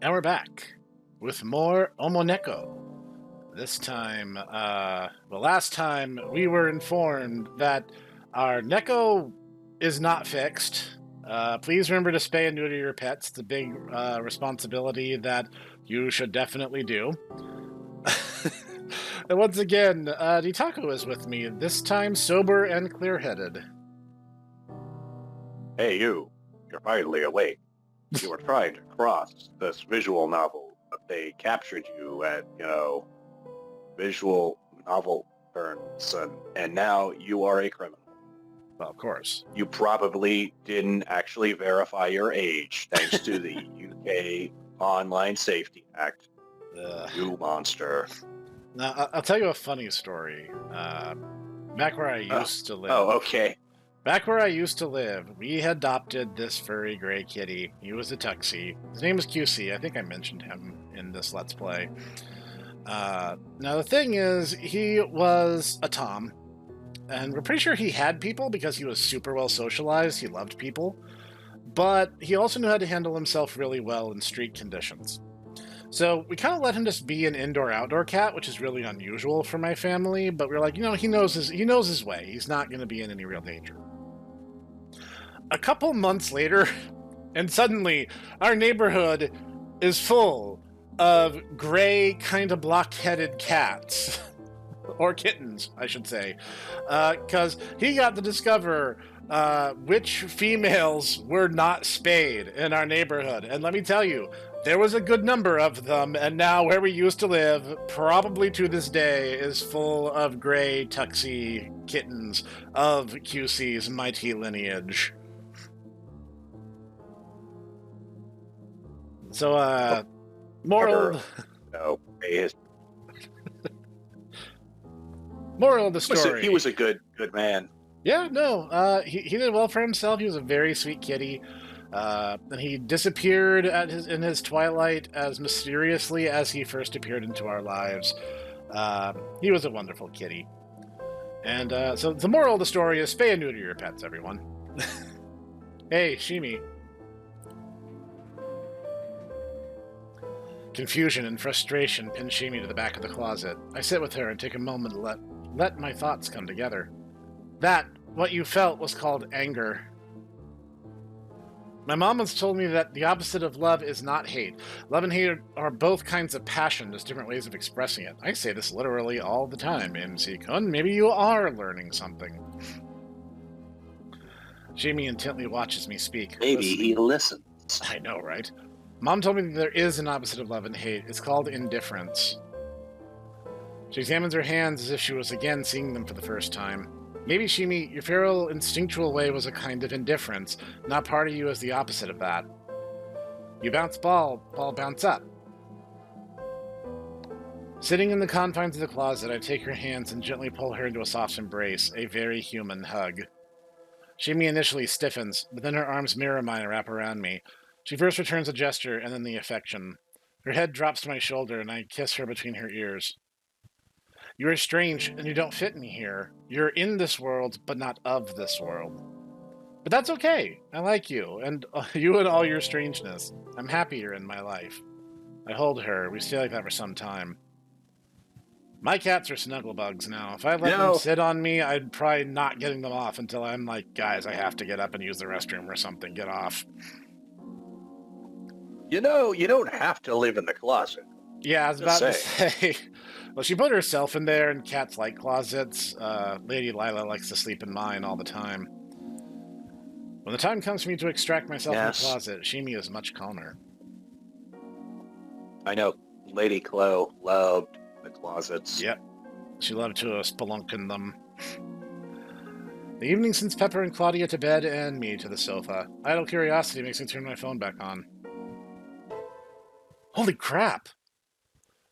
And we're back with more OmOneko. This time, last time we were informed that our Neko is not fixed. Please remember to spay and neuter your pets. It's a big responsibility that you should definitely do. And once again, Ditako is with me, this time sober and clear-headed. Hey, you're finally awake. You were trying to cross this visual novel, but they captured you at, visual novel terms, and now you are a criminal. Well, of course. You probably didn't actually verify your age, thanks to the UK Online Safety Act. You monster. Now, I'll tell you a funny story. Back where I used to live. Oh, okay. Back where I used to live, we adopted this furry gray kitty. He was a tuxie. His name was QC. I think I mentioned him in this Let's Play. Now, the thing is, he was a Tom. And we're pretty sure he had people because he was super well socialized. He loved people. But he also knew how to handle himself really well in street conditions. So we kind of let him just be an indoor-outdoor cat, which is really unusual for my family. But we're like, he knows his way. He's not going to be in any real danger. A couple months later, and suddenly our neighborhood is full of gray, kind of block-headed cats. Or kittens, I should say. Because he got to discover which females were not spayed in our neighborhood. And let me tell you, there was a good number of them, and now where we used to live, probably to this day, is full of gray tuxie kittens of QC's mighty lineage. So, moral... No, moral of the story. He was a good man. Yeah, no, he did well for himself. He was a very sweet kitty. And he disappeared in his twilight as mysteriously as he first appeared into our lives. He was a wonderful kitty. And so the moral of the story is spay and neuter your pets, everyone. Hey, Shimi. Confusion and frustration pin Shimi to the back of the closet. I sit with her and take a moment to let my thoughts come together. That, what you felt, was called anger. My mom once told me that the opposite of love is not hate. Love and hate are both kinds of passion, just different ways of expressing it. I say this literally all the time, MC-kun. Maybe you are learning something. Shimi intently watches me speak. Maybe he listens. I know, right? Mom told me that there is an opposite of love and hate. It's called indifference. She examines her hands as if she was again seeing them for the first time. Maybe, Shimi, your feral, instinctual way was a kind of indifference. Not part of you is the opposite of that. You bounce ball bounce up. Sitting in the confines of the closet, I take her hands and gently pull her into a soft embrace, a very human hug. Shimi initially stiffens, but then her arms mirror mine and wrap around me. She first returns a gesture, and then the affection. Her head drops to my shoulder, and I kiss her between her ears. You are strange, and you don't fit me here. You're in this world, but not of this world. But that's okay. I like you, and you and all your strangeness. I'm happy you're in my life. I hold her. We stay like that for some time. My cats are snugglebugs now. If I let them sit on me, I'd probably not getting them off until I'm like, guys, I have to get up and use the restroom or something. Get off. You don't have to live in the closet. Yeah, I was about to say. Well, she put herself in there, and cats like closets. Lady Lila likes to sleep in mine all the time. When the time comes for me to extract myself from the closet, Shimi is much calmer. I know Lady Chloe loved the closets. Yep. She loved to spelunk in them. The evening sends Pepper and Claudia to bed and me to the sofa. Idle curiosity makes me turn my phone back on. Holy crap!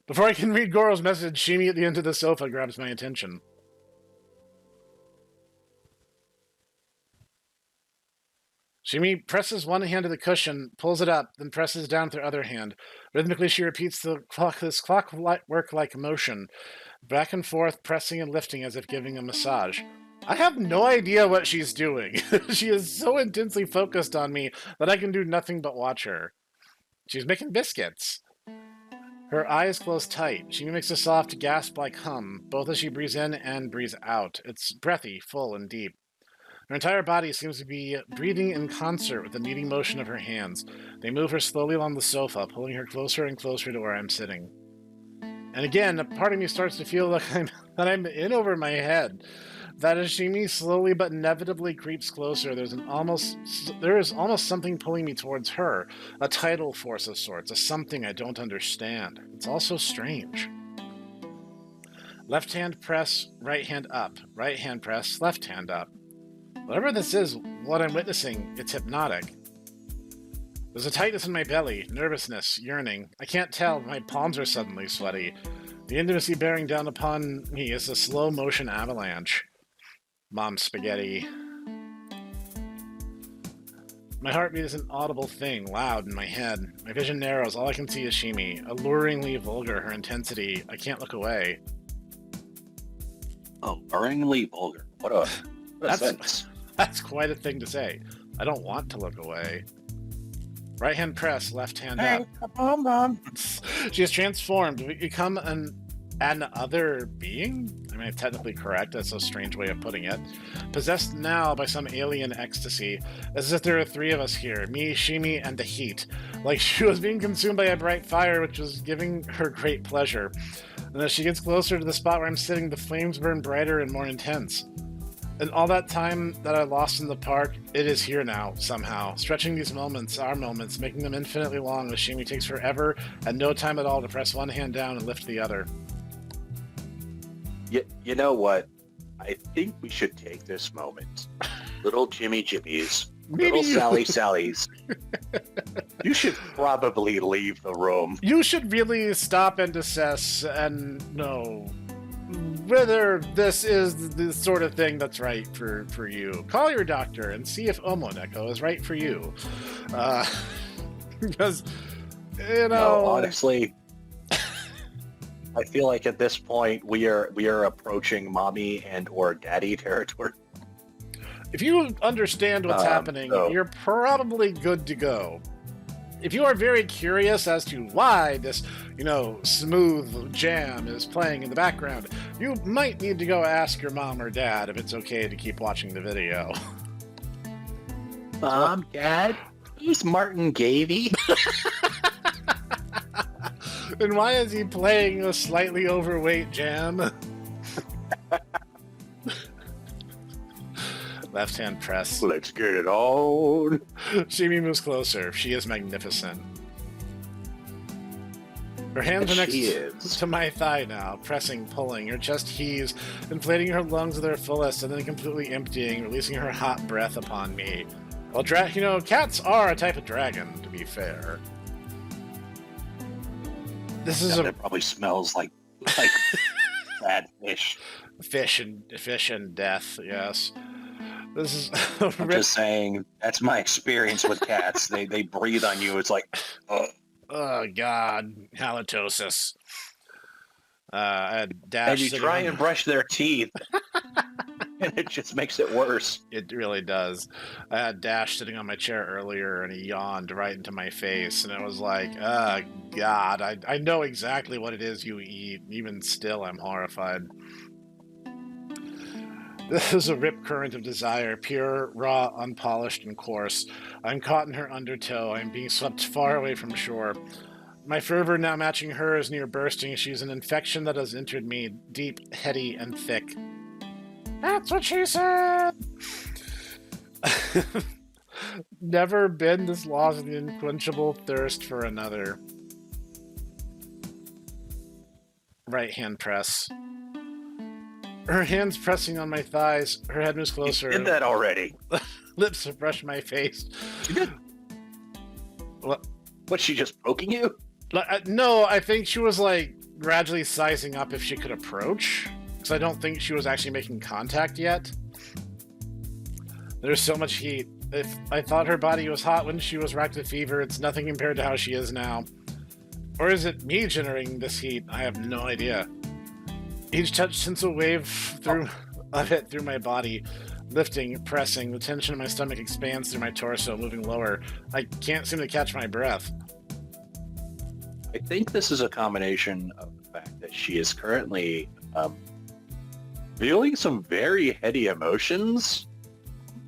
Before I can read Goro's message, Shimi at the end of the sofa grabs my attention. Shimi presses one hand to the cushion, pulls it up, then presses down with her other hand. Rhythmically, she repeats this clockwork-like motion, back and forth, pressing and lifting as if giving a massage. I have no idea what she's doing. She is so intensely focused on me that I can do nothing but watch her. She's making biscuits. Her eyes close tight. She makes a soft gasp-like hum, both as she breathes in and breathes out. It's breathy, full, and deep. Her entire body seems to be breathing in concert with the kneading motion of her hands. They move her slowly along the sofa, pulling her closer and closer to where I'm sitting. And again, a part of me starts to feel like I'm in over my head. That as Shimi slowly but inevitably creeps closer, there is almost something pulling me towards her, a tidal force of sorts, a something I don't understand. It's also strange. Left hand press, right hand up. Right hand press, left hand up. Whatever this is, what I'm witnessing, it's hypnotic. There's a tightness in my belly, nervousness, yearning. I can't tell, but my palms are suddenly sweaty. The intimacy bearing down upon me is a slow motion avalanche. Mom spaghetti. My heartbeat is an audible thing, loud in my head. My vision narrows, all I can see is Shimi. Alluringly vulgar, her intensity. I can't look away. Alluringly vulgar. What a sentence. That's quite a thing to say. I don't want to look away. Right hand press, left hand up. Mom. She has transformed to become an other being? I mean, technically correct. That's a strange way of putting it. Possessed now by some alien ecstasy, as if there are three of us here, me, Shimi, and the heat. Like she was being consumed by a bright fire, which was giving her great pleasure. And as she gets closer to the spot where I'm sitting, the flames burn brighter and more intense. And all that time that I lost in the park, it is here now, somehow. Stretching these moments, our moments, making them infinitely long as Shimi takes forever and no time at all to press one hand down and lift the other. You know what? I think we should take this moment. Little Jimmy Jimmies, little Sally Sallies. You should probably leave the room. You should really stop and assess and know whether this is the sort of thing that's right for you. Call your doctor and see if OmOneko is right for you. Because, you know... No, honestly... I feel like at this point we are approaching mommy and or daddy territory. If you understand what's happening, you're probably good to go. If you are very curious as to why this, smooth jam is playing in the background, you might need to go ask your mom or dad if it's okay to keep watching the video. Mom, Dad, who's Martin Gavey? And why is he playing a slightly overweight jam? Left hand press. Let's get it on. Shimi moves closer. She is magnificent. Her hands are next to my thigh now, pressing, pulling. Her chest heaves, inflating her lungs to their fullest, and then completely emptying, releasing her hot breath upon me. Well, cats are a type of dragon, to be fair. This is it probably smells like bad fish. Fish and death, yes. This is I'm just saying, that's my experience with cats. They breathe on you, it's like, oh God, halitosis. I had Dash. And you try and brush their teeth. And it just makes it worse. It really does. I had Dash sitting on my chair earlier, and he yawned right into my face, and it was like, oh, God, I know exactly what it is you eat. Even still, I'm horrified. This is a rip current of desire, pure, raw, unpolished, and coarse. I'm caught in her undertow. I'm being swept far away from shore. My fervor now matching hers near bursting. She's an infection that has entered me, deep, heady, and thick. That's what she said! Never been this lost in the unquenchable thirst for another. Right hand press. Her hands pressing on my thighs, her head moves closer. You did that already. Lips brush my face. She did? What? Was she just poking you? No, I think she was gradually sizing up if she could approach. Because I don't think she was actually making contact yet. There's so much heat. If I thought her body was hot when she was racked with fever, it's nothing compared to how she is now. Or is it me generating this heat? I have no idea. Each touch sends a wave of it through my body, lifting, pressing. The tension in my stomach expands through my torso, moving lower. I can't seem to catch my breath. I think this is a combination of the fact that she is currently feeling some very heady emotions.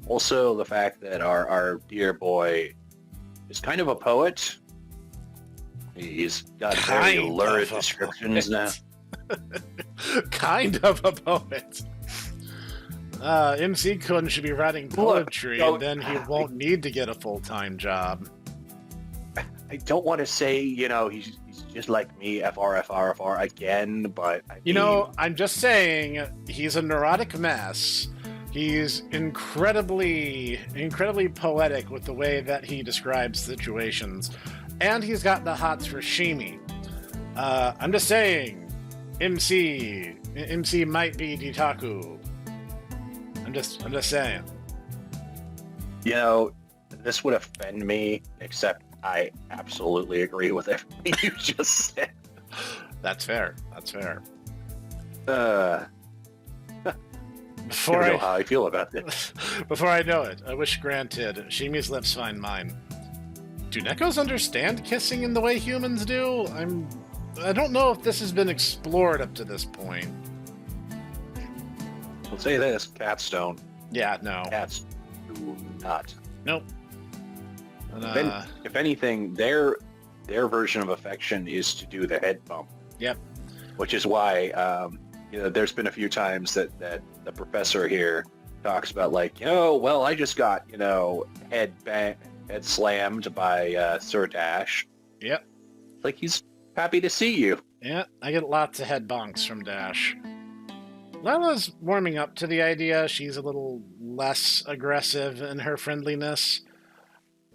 Also, the fact that our dear boy is kind of a poet. He's got very lurid descriptions now. Kind of a poet. MC Kun should be writing poetry, and then he won't need to get a full-time job. I don't want to say, he's just like me, FR again, but I'm just saying he's a neurotic mess. He's incredibly poetic with the way that he describes situations, and he's got the hots for Shimi. I'm just saying, MC might be Ditaku. I'm just saying. This would offend me, except I absolutely agree with everything you just said. That's fair. Before I know how I feel about this. Before I know it, I wish granted, Shimi's lips find mine. Do Nekos understand kissing in the way humans do? I don't know if this has been explored up to this point. I'll say this, cats don't. Yeah, no. Cats do not. Nope. If anything, their version of affection is to do the head bump. Yep. Which is why, there's been a few times that the professor here talks about I just got, head slammed by Sir Dash. Yep. Like he's happy to see you. Yeah, I get lots of head bonks from Dash. Lila's warming up to the idea. She's a little less aggressive in her friendliness.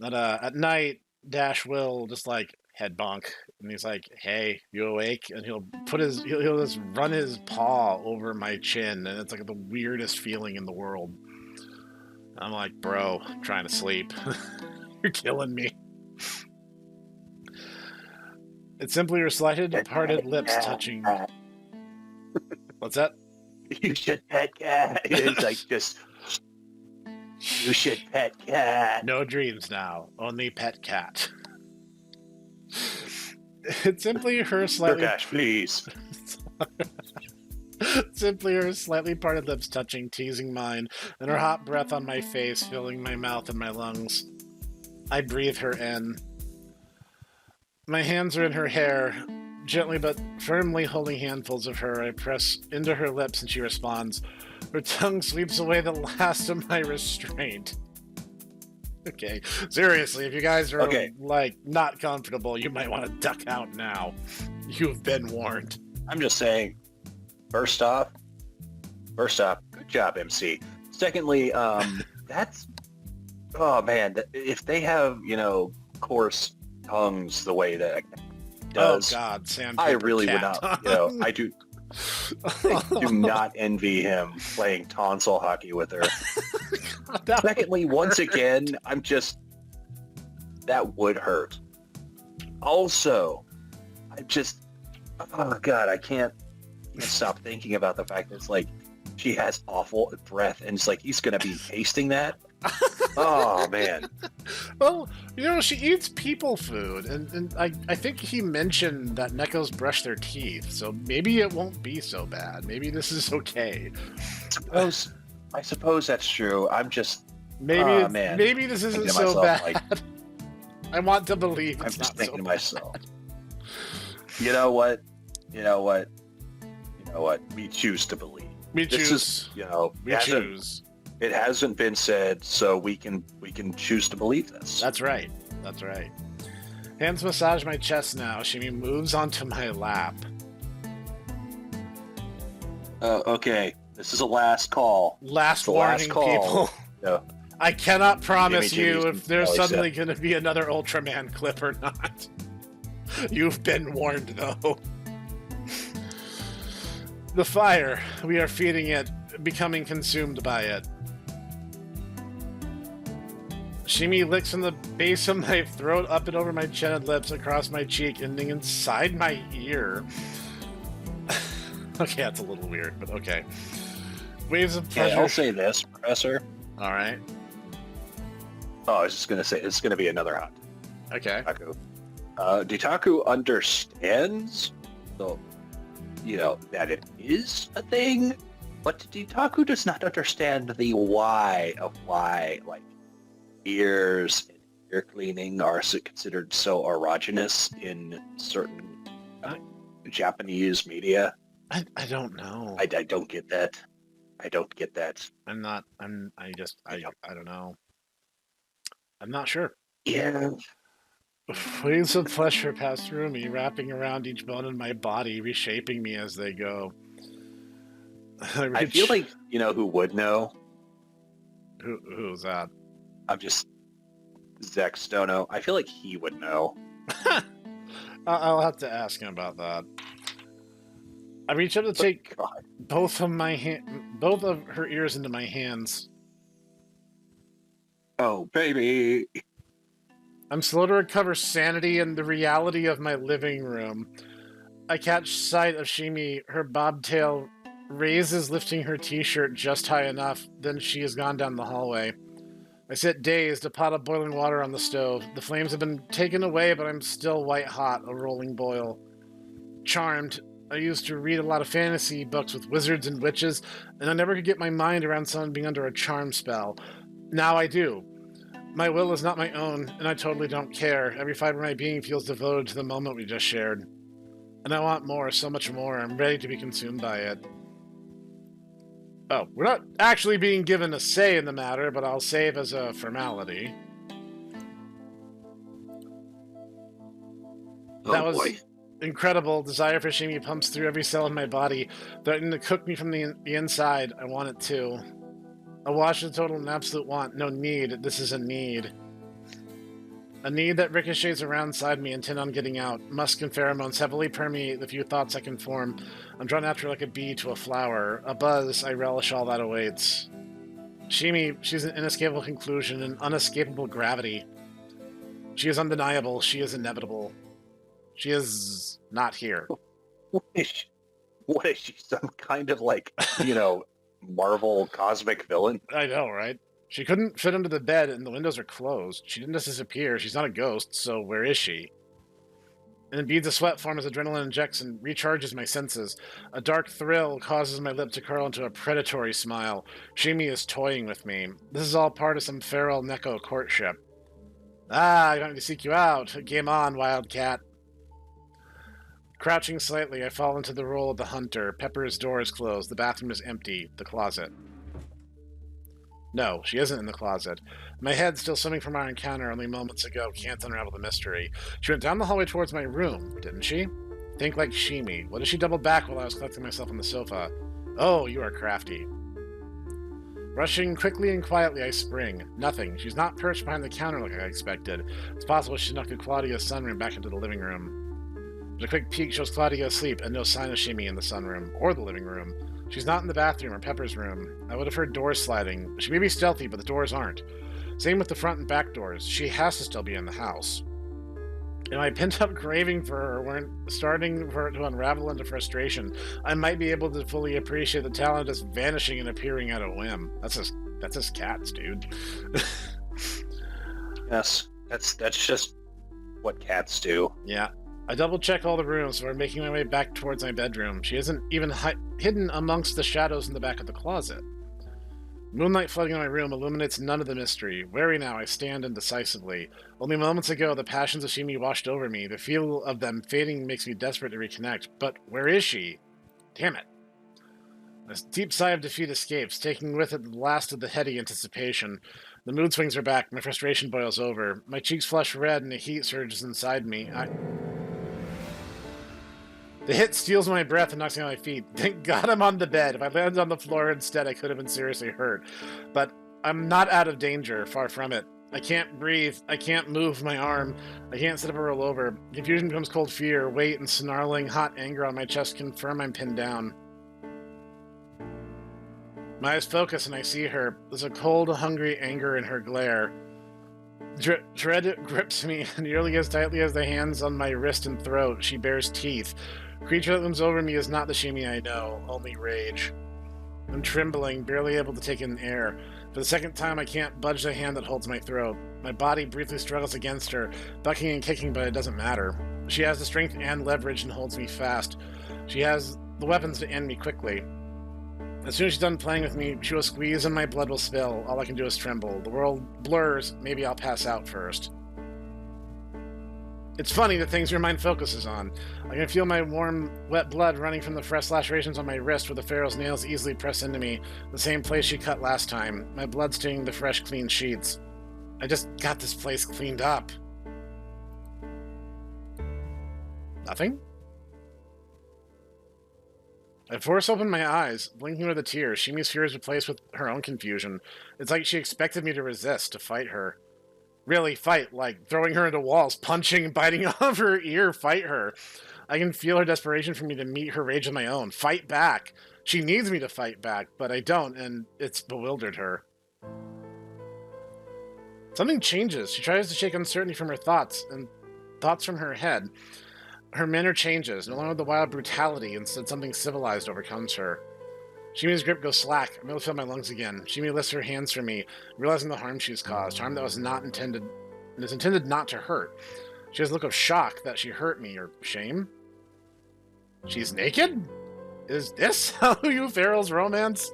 But at night, Dash will just head bonk, and he's like, "Hey, you awake?" And he'll just run his paw over my chin, and it's the weirdest feeling in the world. I'm like, "Bro, I'm trying to sleep. You're killing me." It's simply her slighted, parted lips touching. What's that? You should pet cat. It's just. You should pet cat. No dreams now. Only pet cat. It's simply her slightly... Gosh, please. Simply her slightly parted lips touching, teasing mine, and her hot breath on my face, filling my mouth and my lungs. I breathe her in. My hands are in her hair. Gently but firmly holding handfuls of her, I press into her lips and she responds. Her tongue sweeps away the last of my restraint. Okay, seriously, if you guys are not comfortable, you might want to duck out now. You've been warned. I'm just saying, first off, good job, MC. Secondly, if they have, coarse tongues the way that does, oh God, I really would not, I do not envy him playing tonsil hockey with her. Secondly, once again, that would hurt. Also, oh God, I can't stop thinking about the fact that it's she has awful breath and it's he's going to be tasting that. Oh, man. Well, she eats people food, and I think he mentioned that Nekos brush their teeth, so maybe it won't be so bad. Maybe this is okay. I suppose that's true. I'm just... Maybe this isn't so bad. I want to believe it's not so bad. I'm just thinking to myself. You know what? We choose to believe. We choose. We choose. It hasn't been said, so we can choose to believe this. That's right. Hands massage my chest now. Shimi moves onto my lap. Okay. This is a last call. Last warning, people. No. I cannot promise you if there's suddenly going to be another Ultraman clip or not. You've been warned, though. The fire. We are feeding it, becoming consumed by it. Shimi licks from the base of my throat up and over my chin and lips, across my cheek, ending inside my ear. Okay, that's a little weird, but okay. Waves of pleasure. Yeah, I'll say this, Professor. All right. Oh, I was just going to say, it's going to be another hot. Okay. Taco. Ditaku understands the, that it is a thing, but Ditaku does not understand the why of why, like, ears and ear cleaning are considered so erogenous in certain Japanese media. I don't know. I don't get that. I don't get that. I don't know. I'm not sure. Yeah. Waves of pleasure pass through me, wrapping around each bone in my body, reshaping me as they go. I feel like, who would know? Who's that? I'm just Zach Stono. I feel like he would know. I'll have to ask him about that. I reach up to take both of her ears into my hands. Oh, baby. I'm slow to recover sanity and the reality of my living room. I catch sight of Shimi, her bobtail raises, lifting her t-shirt just high enough, then she has gone down the hallway. I sit dazed, a pot of boiling water on the stove. The flames have been taken away, but I'm still white hot, a rolling boil. Charmed. I used to read a lot of fantasy books with wizards and witches, and I never could get my mind around someone being under a charm spell. Now I do. My will is not my own, and I totally don't care. Every fiber of my being feels devoted to the moment we just shared. And I want more, so much more. I'm ready to be consumed by it. Oh, we're not actually being given a say in the matter, but I'll save as a formality. That was incredible. Desire for Shimi pumps through every cell in my body, threatening to cook me from the inside. I want it too. A wash of total and absolute want, no need. This is a need. A need that ricochets around inside me, intent on getting out. Musk and pheromones heavily permeate the few thoughts I can form. I'm drawn after like a bee to a flower. A buzz, I relish all that awaits. Shimi, she's an inescapable conclusion, an unescapable gravity. She is undeniable, she is inevitable. She is not here. What is she, some kind of, like, Marvel cosmic villain? I know, right? She couldn't fit under the bed and the windows are closed. She didn't just disappear. She's not a ghost, so where is she? And beads of sweat form as adrenaline injects and recharges my senses. A dark thrill causes my lip to curl into a predatory smile. Shimi is toying with me. This is all part of some feral Neko courtship. Ah, I don't need to seek you out. Game on, wildcat. Crouching slightly, I fall into the role of the hunter. Pepper's door is closed. The bathroom is empty. The closet. No, she isn't in the closet. My head, still swimming from our encounter only moments ago, can't unravel the mystery. She went down the hallway towards my room, didn't she? Think like Shimi. What if she doubled back while I was collecting myself on the sofa? Oh, you are crafty. Rushing quickly and quietly, I spring. Nothing. She's not perched behind the counter like I expected. It's possible she snuck Claudia's sunroom back into the living room. But a quick peek shows Claudia asleep and no sign of Shimi in the sunroom, or the living room. She's not in the bathroom or Pepper's room. I would have heard doors sliding. She may be stealthy, but the doors aren't. Same with the front and back doors. She has to still be in the house. And my pent-up craving for her weren't starting for it to unravel into frustration. I might be able to fully appreciate the talent just vanishing and appearing at a whim. That's just cats, dude. Yes, that's just what cats do. Yeah. I double-check all the rooms before making my way back towards my bedroom. She isn't even hidden amongst the shadows in the back of the closet. Moonlight flooding in my room illuminates none of the mystery. Wary now, I stand indecisively. Only moments ago, the passions of Shimi washed over me. The feel of them fading makes me desperate to reconnect. But where is she? Damn it. A deep sigh of defeat escapes, taking with it the last of the heady anticipation. The mood swings are back. My frustration boils over. My cheeks flush red and the heat surges inside me. The hit steals my breath and knocks me on my feet. Thank God I'm on the bed. If I landed on the floor instead, I could have been seriously hurt. But I'm not out of danger, far from it. I can't breathe. I can't move my arm. I can't sit up or roll over. Confusion becomes cold fear. Weight and snarling, hot anger on my chest confirm I'm pinned down. My eyes focus and I see her. There's a cold, hungry anger in her glare. Dread grips me nearly as tightly as the hands on my wrist and throat. She bares teeth. Creature that looms over me is not the Shimi I know, only rage. I'm trembling, barely able to take in air. For the second time, I can't budge the hand that holds my throat. My body briefly struggles against her, bucking and kicking, but it doesn't matter. She has the strength and leverage and holds me fast. She has the weapons to end me quickly. As soon as she's done playing with me, she will squeeze and my blood will spill. All I can do is tremble. The world blurs. Maybe I'll pass out first. It's funny the things your mind focuses on. I can feel my warm, wet blood running from the fresh lacerations on my wrist where the Pharaoh's nails easily press into me, the same place she cut last time. My blood staining the fresh, clean sheets. I just got this place cleaned up. Nothing? I force open my eyes, blinking with a tear. Shimi's fear is replaced with her own confusion. It's like she expected me to resist, to fight her. Really fight, like throwing her into walls, punching and biting off her ear, fight her. I can feel her desperation for me to meet her rage of my own. Fight back. She needs me to fight back, but I don't, and it's bewildered her. Something changes. She tries to shake uncertainty from her thoughts, and thoughts from her head. Her manner changes, no longer the wild brutality, instead something civilized overcomes her. Shimi's grip goes slack. I'm able to feel my lungs again. Shimi lifts her hands from me, realizing the harm she's caused, harm that was not intended, and is intended not to hurt. She has a look of shock that she hurt me, or shame. She's naked? Is this how you Pharaohs romance?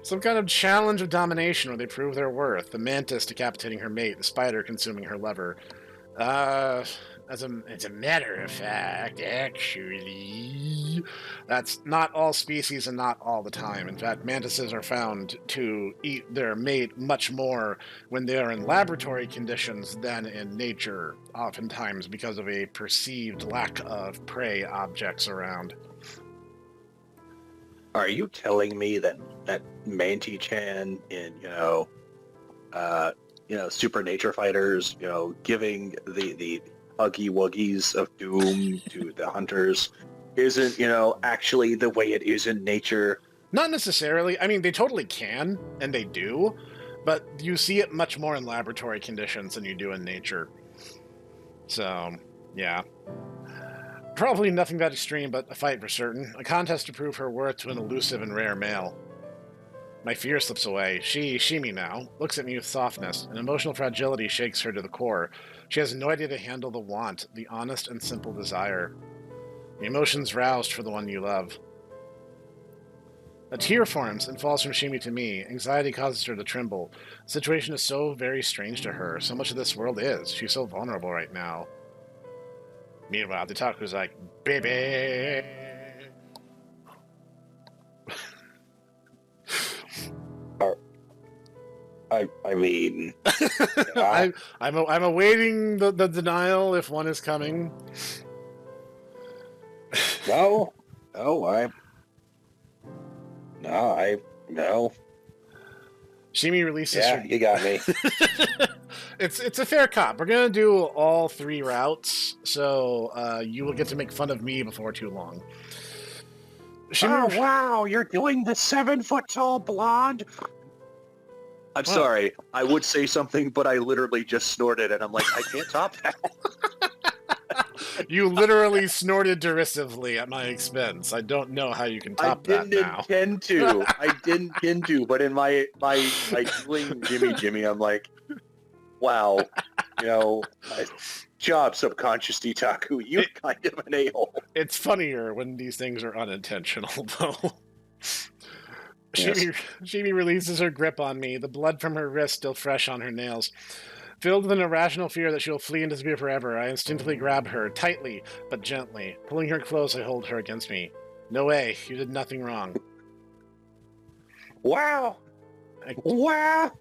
Some kind of challenge of domination where they prove their worth. The mantis decapitating her mate, the spider consuming her lover. As a matter of fact, actually, that's not all species and not all the time. In fact, mantises are found to eat their mate much more when they are in laboratory conditions than in nature, oftentimes because of a perceived lack of prey objects around. Are you telling me that Manti-chan in, Super Nature Fighters, giving the Huggy Wuggies of Doom to the hunters isn't, actually the way it is in nature? Not necessarily. I mean, they totally can, and they do, but you see it much more in laboratory conditions than you do in nature. So, yeah. Probably nothing that extreme, but a fight for certain. A contest to prove her worth to an elusive and rare male. My fear slips away. Shimi now, looks at me with softness. An emotional fragility shakes her to the core. She has no idea to handle the want, the honest and simple desire. The emotions roused for the one you love. A tear forms and falls from Shimi to me. Anxiety causes her to tremble. The situation is so very strange to her. So much of this world is. She's so vulnerable right now. Meanwhile, the Taku's like, baby! I mean, yeah. I'm awaiting the denial if one is coming. No. Shimi releases her. You got me. It's a fair cop. We're gonna do all 3 routes, so you will get to make fun of me before too long. Oh wow! You're doing the 7-foot-tall blonde. I'm sorry. I would say something, but I literally just snorted, and I'm like, I can't top that. You literally snorted derisively at my expense. I don't know how you can top that now. I didn't intend to, but in my doing Jimmy, I'm like, wow, job subconscious Taku, you're kind of an a-hole. It's funnier when these things are unintentional, though. Yes. Shimi releases her grip on me, the blood from her wrist still fresh on her nails. Filled with an irrational fear that she will flee and disappear forever, I instinctively grab her, tightly, but gently. Pulling her close, I hold her against me. No way, you did nothing wrong. Wow! Wow!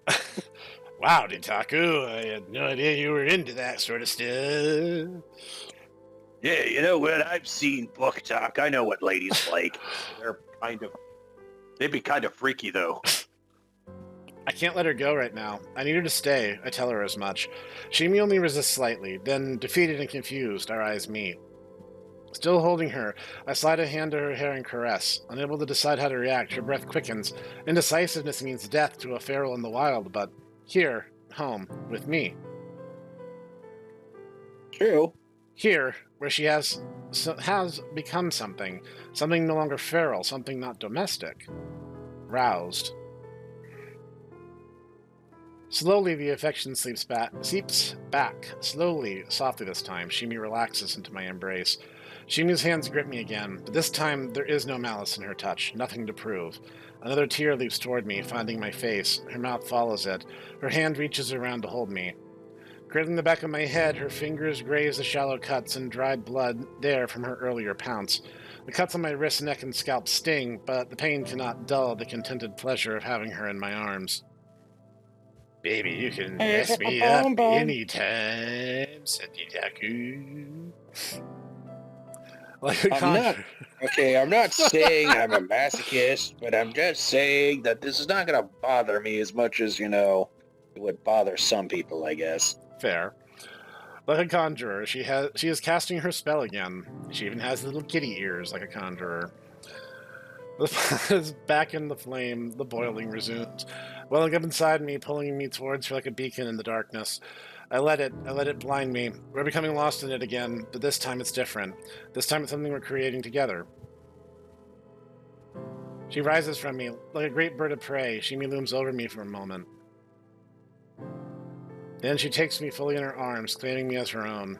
Wow, Taku, I had no idea you were into that sort of stuff. Yeah, you know what? I've seen book talk. I know what ladies like. They'd be kind of freaky, though. I can't let her go right now. I need her to stay. I tell her as much. Shimi only resists slightly. Then, defeated and confused, our eyes meet. Still holding her, I slide a hand to her hair and caress. Unable to decide how to react, her breath quickens. Indecisiveness means death to a feral in the wild, but here, home, with me. True. Here, where she has become something. Something no longer feral, something not domestic. Roused. Slowly, the affection seeps back. Slowly, softly this time, Shimi relaxes into my embrace. Shimi's hands grip me again, but this time there is no malice in her touch, nothing to prove. Another tear leaps toward me, finding my face. Her mouth follows it. Her hand reaches around to hold me. Cradling the back of my head, her fingers graze the shallow cuts and dried blood there from her earlier pounce. The cuts on my wrist, neck, and scalp sting, but the pain cannot dull the contented pleasure of having her in my arms. Baby, you can mess me up anytime, said Yitaku. Like a conjurer. I'm not saying I'm a masochist, but I'm just saying that this is not going to bother me as much as, it would bother some people, I guess. Fair. Like a conjurer, she is casting her spell again. She even has little kitty ears like a conjurer. The fire is back in the flame, the boiling resumes. Welling up inside me, pulling me towards her like a beacon in the darkness. I let it blind me. We're becoming lost in it again, but this time it's different. This time it's something we're creating together. She rises from me, like a great bird of prey. Shimi looms over me for a moment. Then she takes me fully in her arms, claiming me as her own.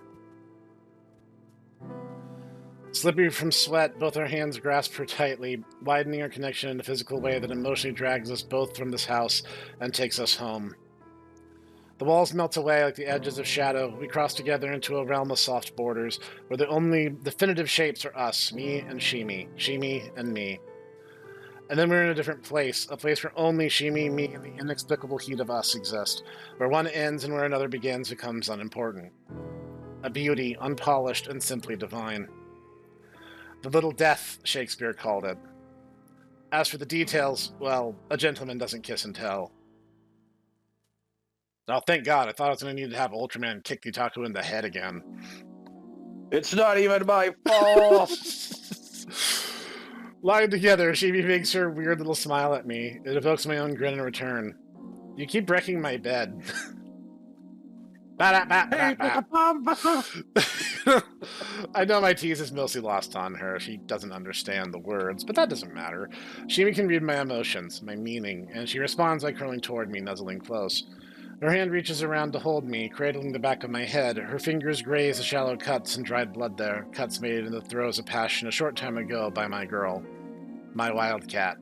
Slippery from sweat, both our hands grasp her tightly, widening our connection in a physical way that emotionally drags us both from this house and takes us home. The walls melt away like the edges of shadow. We cross together into a realm of soft borders, where the only definitive shapes are us, me and Shimi and me. And then we're in a different place, a place where only Shimi, me, and the inexplicable heat of us exist, where one ends and where another begins becomes unimportant. A beauty, unpolished and simply divine. The little death, Shakespeare called it. As for the details, well, a gentleman doesn't kiss and tell. Oh, thank God. I thought I was going to need to have Ultraman kick Itaku in the head again. It's not even my fault! Lying together, Shimi makes her weird little smile at me. It evokes my own grin in return. You keep wrecking my bed. I know my tease is mostly lost on her. She doesn't understand the words, but that doesn't matter. Shimi can read my emotions, my meaning, and she responds by curling toward me, nuzzling close. Her hand reaches around to hold me, cradling the back of my head. Her fingers graze the shallow cuts and dried blood there, cuts made in the throes of passion a short time ago by my girl, my wildcat.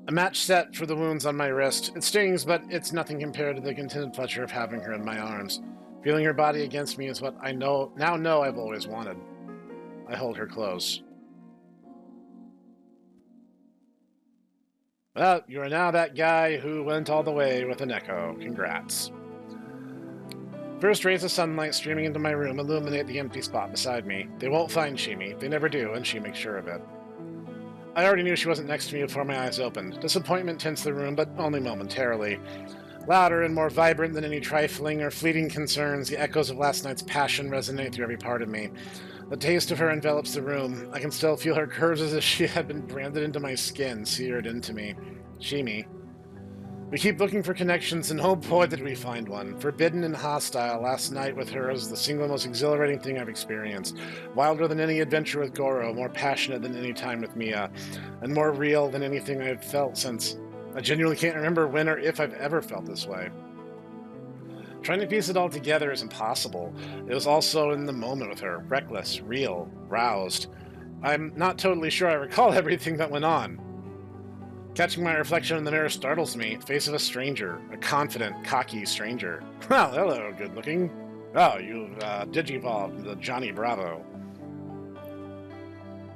A match set for the wounds on my wrist. It stings, but it's nothing compared to the contented pleasure of having her in my arms. Feeling her body against me is what I now know I've always wanted. I hold her close. Well, you are now that guy who went all the way with OmOneko. Congrats. First rays of sunlight streaming into my room illuminate the empty spot beside me. They won't find Shimi. They never do, and she makes sure of it. I already knew she wasn't next to me before my eyes opened. Disappointment tints the room, but only momentarily. Louder and more vibrant than any trifling or fleeting concerns, the echoes of last night's passion resonate through every part of me. The taste of her envelops the room. I can still feel her curves as if she had been branded into my skin, seared into me. Shimi. We keep looking for connections, and oh boy did we find one. Forbidden and hostile, last night with her was the single most exhilarating thing I've experienced. Wilder than any adventure with Goro, more passionate than any time with Mia, and more real than anything I've felt since. I genuinely can't remember when or if I've ever felt this way. Trying to piece it all together is impossible. It was also in the moment with her, reckless, real, roused. I'm not totally sure I recall everything that went on. Catching my reflection in the mirror startles me. Face of a stranger. A confident, cocky stranger. Well, hello, good looking. Oh, you've digivolved the Johnny Bravo.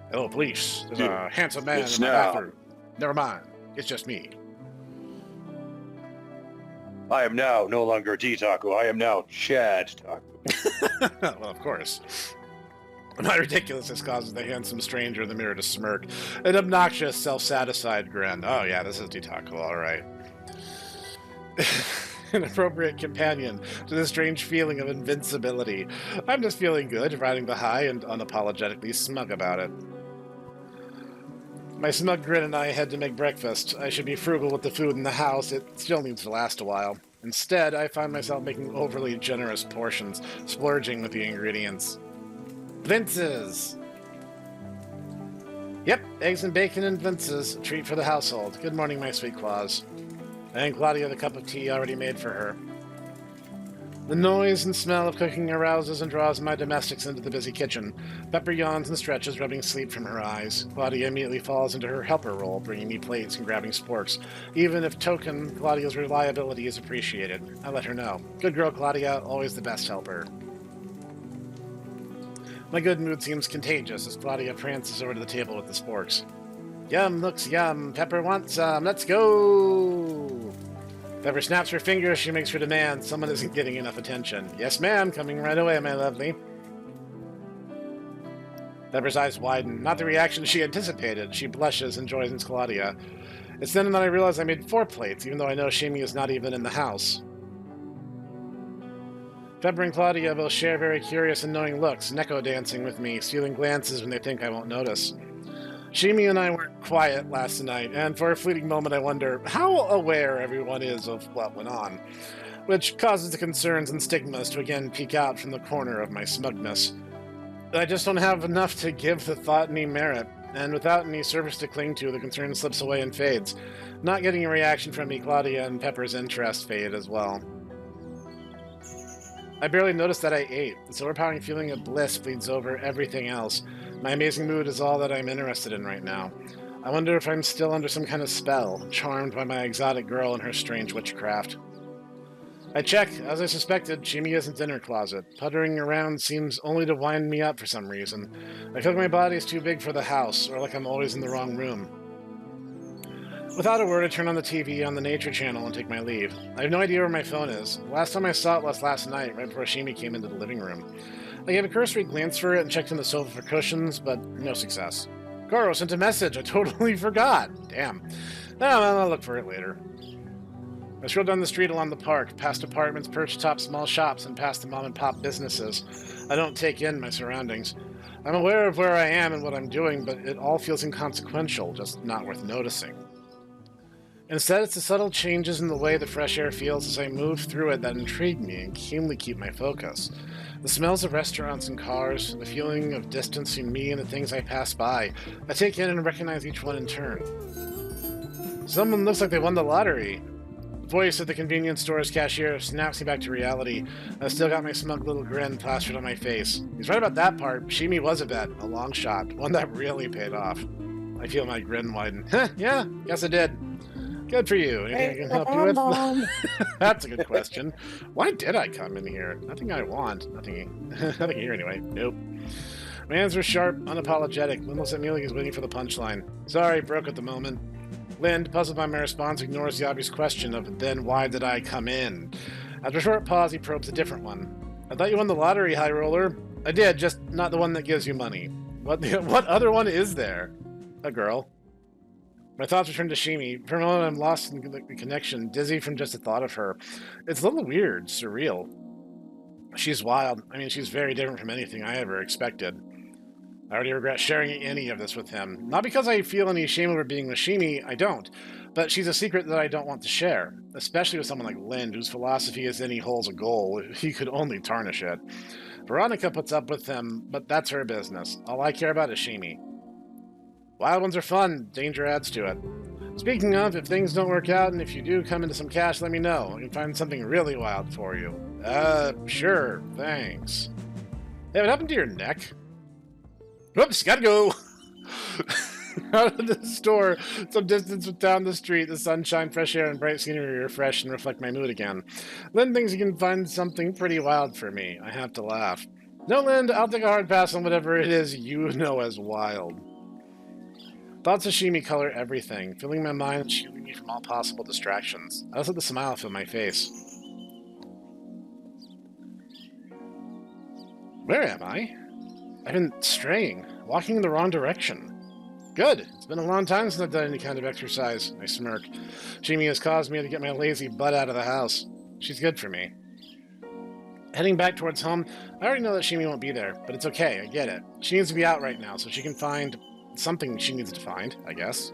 Hello, police. There's a handsome man in my bathroom. Never mind. It's just me. I am now no longer T-Taku. I am now Chad Taku. Well, of course. My ridiculousness causes the handsome stranger in the mirror to smirk. An obnoxious, self-satisfied grin. Oh yeah, this is Itaku, all right. An appropriate companion to the strange feeling of invincibility. I'm just feeling good, riding the high and unapologetically smug about it. My smug grin and I head to make breakfast. I should be frugal with the food in the house. It still needs to last a while. Instead, I find myself making overly generous portions, splurging with the ingredients. Vince's! Yep, eggs and bacon and Vince's. A treat for the household. Good morning, my sweet claws. I hand Claudia the cup of tea already made for her. The noise and smell of cooking arouses and draws my domestics into the busy kitchen. Pepper yawns and stretches, rubbing sleep from her eyes. Claudia immediately falls into her helper role, bringing me plates and grabbing sporks. Even if token, Claudia's reliability is appreciated. I let her know. Good girl, Claudia, always the best helper. My good mood seems contagious as Claudia prances over to the table with the sporks. Yum, looks yum. Pepper wants some. Let's go! Pepper snaps her fingers. She makes her demand. Someone isn't getting enough attention. Yes, ma'am. Coming right away, my lovely. Pepper's eyes widen. Not the reaction she anticipated. She blushes and joins Claudia. It's then that I realize I made 4 plates, even though I know Shimi is not even in the house. Pepper and Claudia both share very curious and knowing looks, Neko dancing with me, stealing glances when they think I won't notice. Shimi and I weren't quiet last night, and for a fleeting moment I wonder how aware everyone is of what went on, which causes the concerns and stigmas to again peek out from the corner of my smugness. I just don't have enough to give the thought any merit, and without any surface to cling to, the concern slips away and fades. Not getting a reaction from me, Claudia and Pepper's interest fade as well. I barely noticed that I ate. The overpowering feeling of bliss bleeds over everything else. My amazing mood is all that I'm interested in right now. I wonder if I'm still under some kind of spell, charmed by my exotic girl and her strange witchcraft. I check. As I suspected, Shimi isn't in her closet. Puttering around seems only to wind me up for some reason. I feel like my body is too big for the house, or like I'm always in the wrong room. Without a word, I turn on the TV on the Nature Channel and take my leave. I have no idea where my phone is. The last time I saw it was last night, right before Shimi came into the living room. I gave a cursory glance for it and checked in the sofa for cushions, but no success. Goro sent a message. I totally forgot. Damn. I'll look for it later. I strolled down the street along the park, past apartments perched atop small shops, and past the mom-and-pop businesses. I don't take in my surroundings. I'm aware of where I am and what I'm doing, but it all feels inconsequential, just not worth noticing. Instead, it's the subtle changes in the way the fresh air feels as I move through it that intrigue me and keenly keep my focus. The smells of restaurants and cars, the feeling of distancing me and the things I pass by. I take in and recognize each one in turn. Someone looks like they won the lottery. The voice of the convenience store's cashier snaps me back to reality. I've still got my smug little grin plastered on my face. He's right about that part. Shimi was a bet, a long shot, one that really paid off. I feel my grin widen. Yeah, guess I did. Good for you. Anything I can help you with? That's a good question. Why did I come in here? Nothing I want. Nothing here anyway. Nope. My hands were sharp, unapologetic. Lynn looks at me like he's waiting for the punchline. Sorry, broke at the moment. Lynn, puzzled by my response, ignores the obvious question of, then why did I come in? After a short pause, he probes a different one. I thought you won the lottery, High Roller. I did, just not the one that gives you money. What other one is there? A girl. My thoughts return to Shimi. For a moment, I'm lost in the connection, dizzy from just the thought of her. It's a little weird, surreal. She's wild. I mean, she's very different from anything I ever expected. I already regret sharing any of this with him. Not because I feel any shame over being with Shimi, I don't. But she's a secret that I don't want to share, especially with someone like Lind, whose philosophy is in he holds a goal. He could only tarnish it. Veronica puts up with him, but that's her business. All I care about is Shimi. Wild ones are fun. Danger adds to it. Speaking of, if things don't work out and if you do come into some cash, let me know. I can find something really wild for you. Sure. Thanks. Hey, what happened to your neck? Whoops, gotta go! Out of the store, some distance down the street, the sunshine, fresh air, and bright scenery refresh and reflect my mood again. Lind thinks he can find something pretty wild for me. I have to laugh. No, Lind, I'll take a hard pass on whatever it is you know as wild. Thoughts of Shimi color everything, filling my mind and shielding me from all possible distractions. I just let the smile fill my face. Where am I? I've been straying, walking in the wrong direction. Good. It's been a long time since I've done any kind of exercise. I smirk. Shimi has caused me to get my lazy butt out of the house. She's good for me. Heading back towards home, I already know that Shimi won't be there, but it's okay, I get it. She needs to be out right now, so she can find something she needs to find, I guess.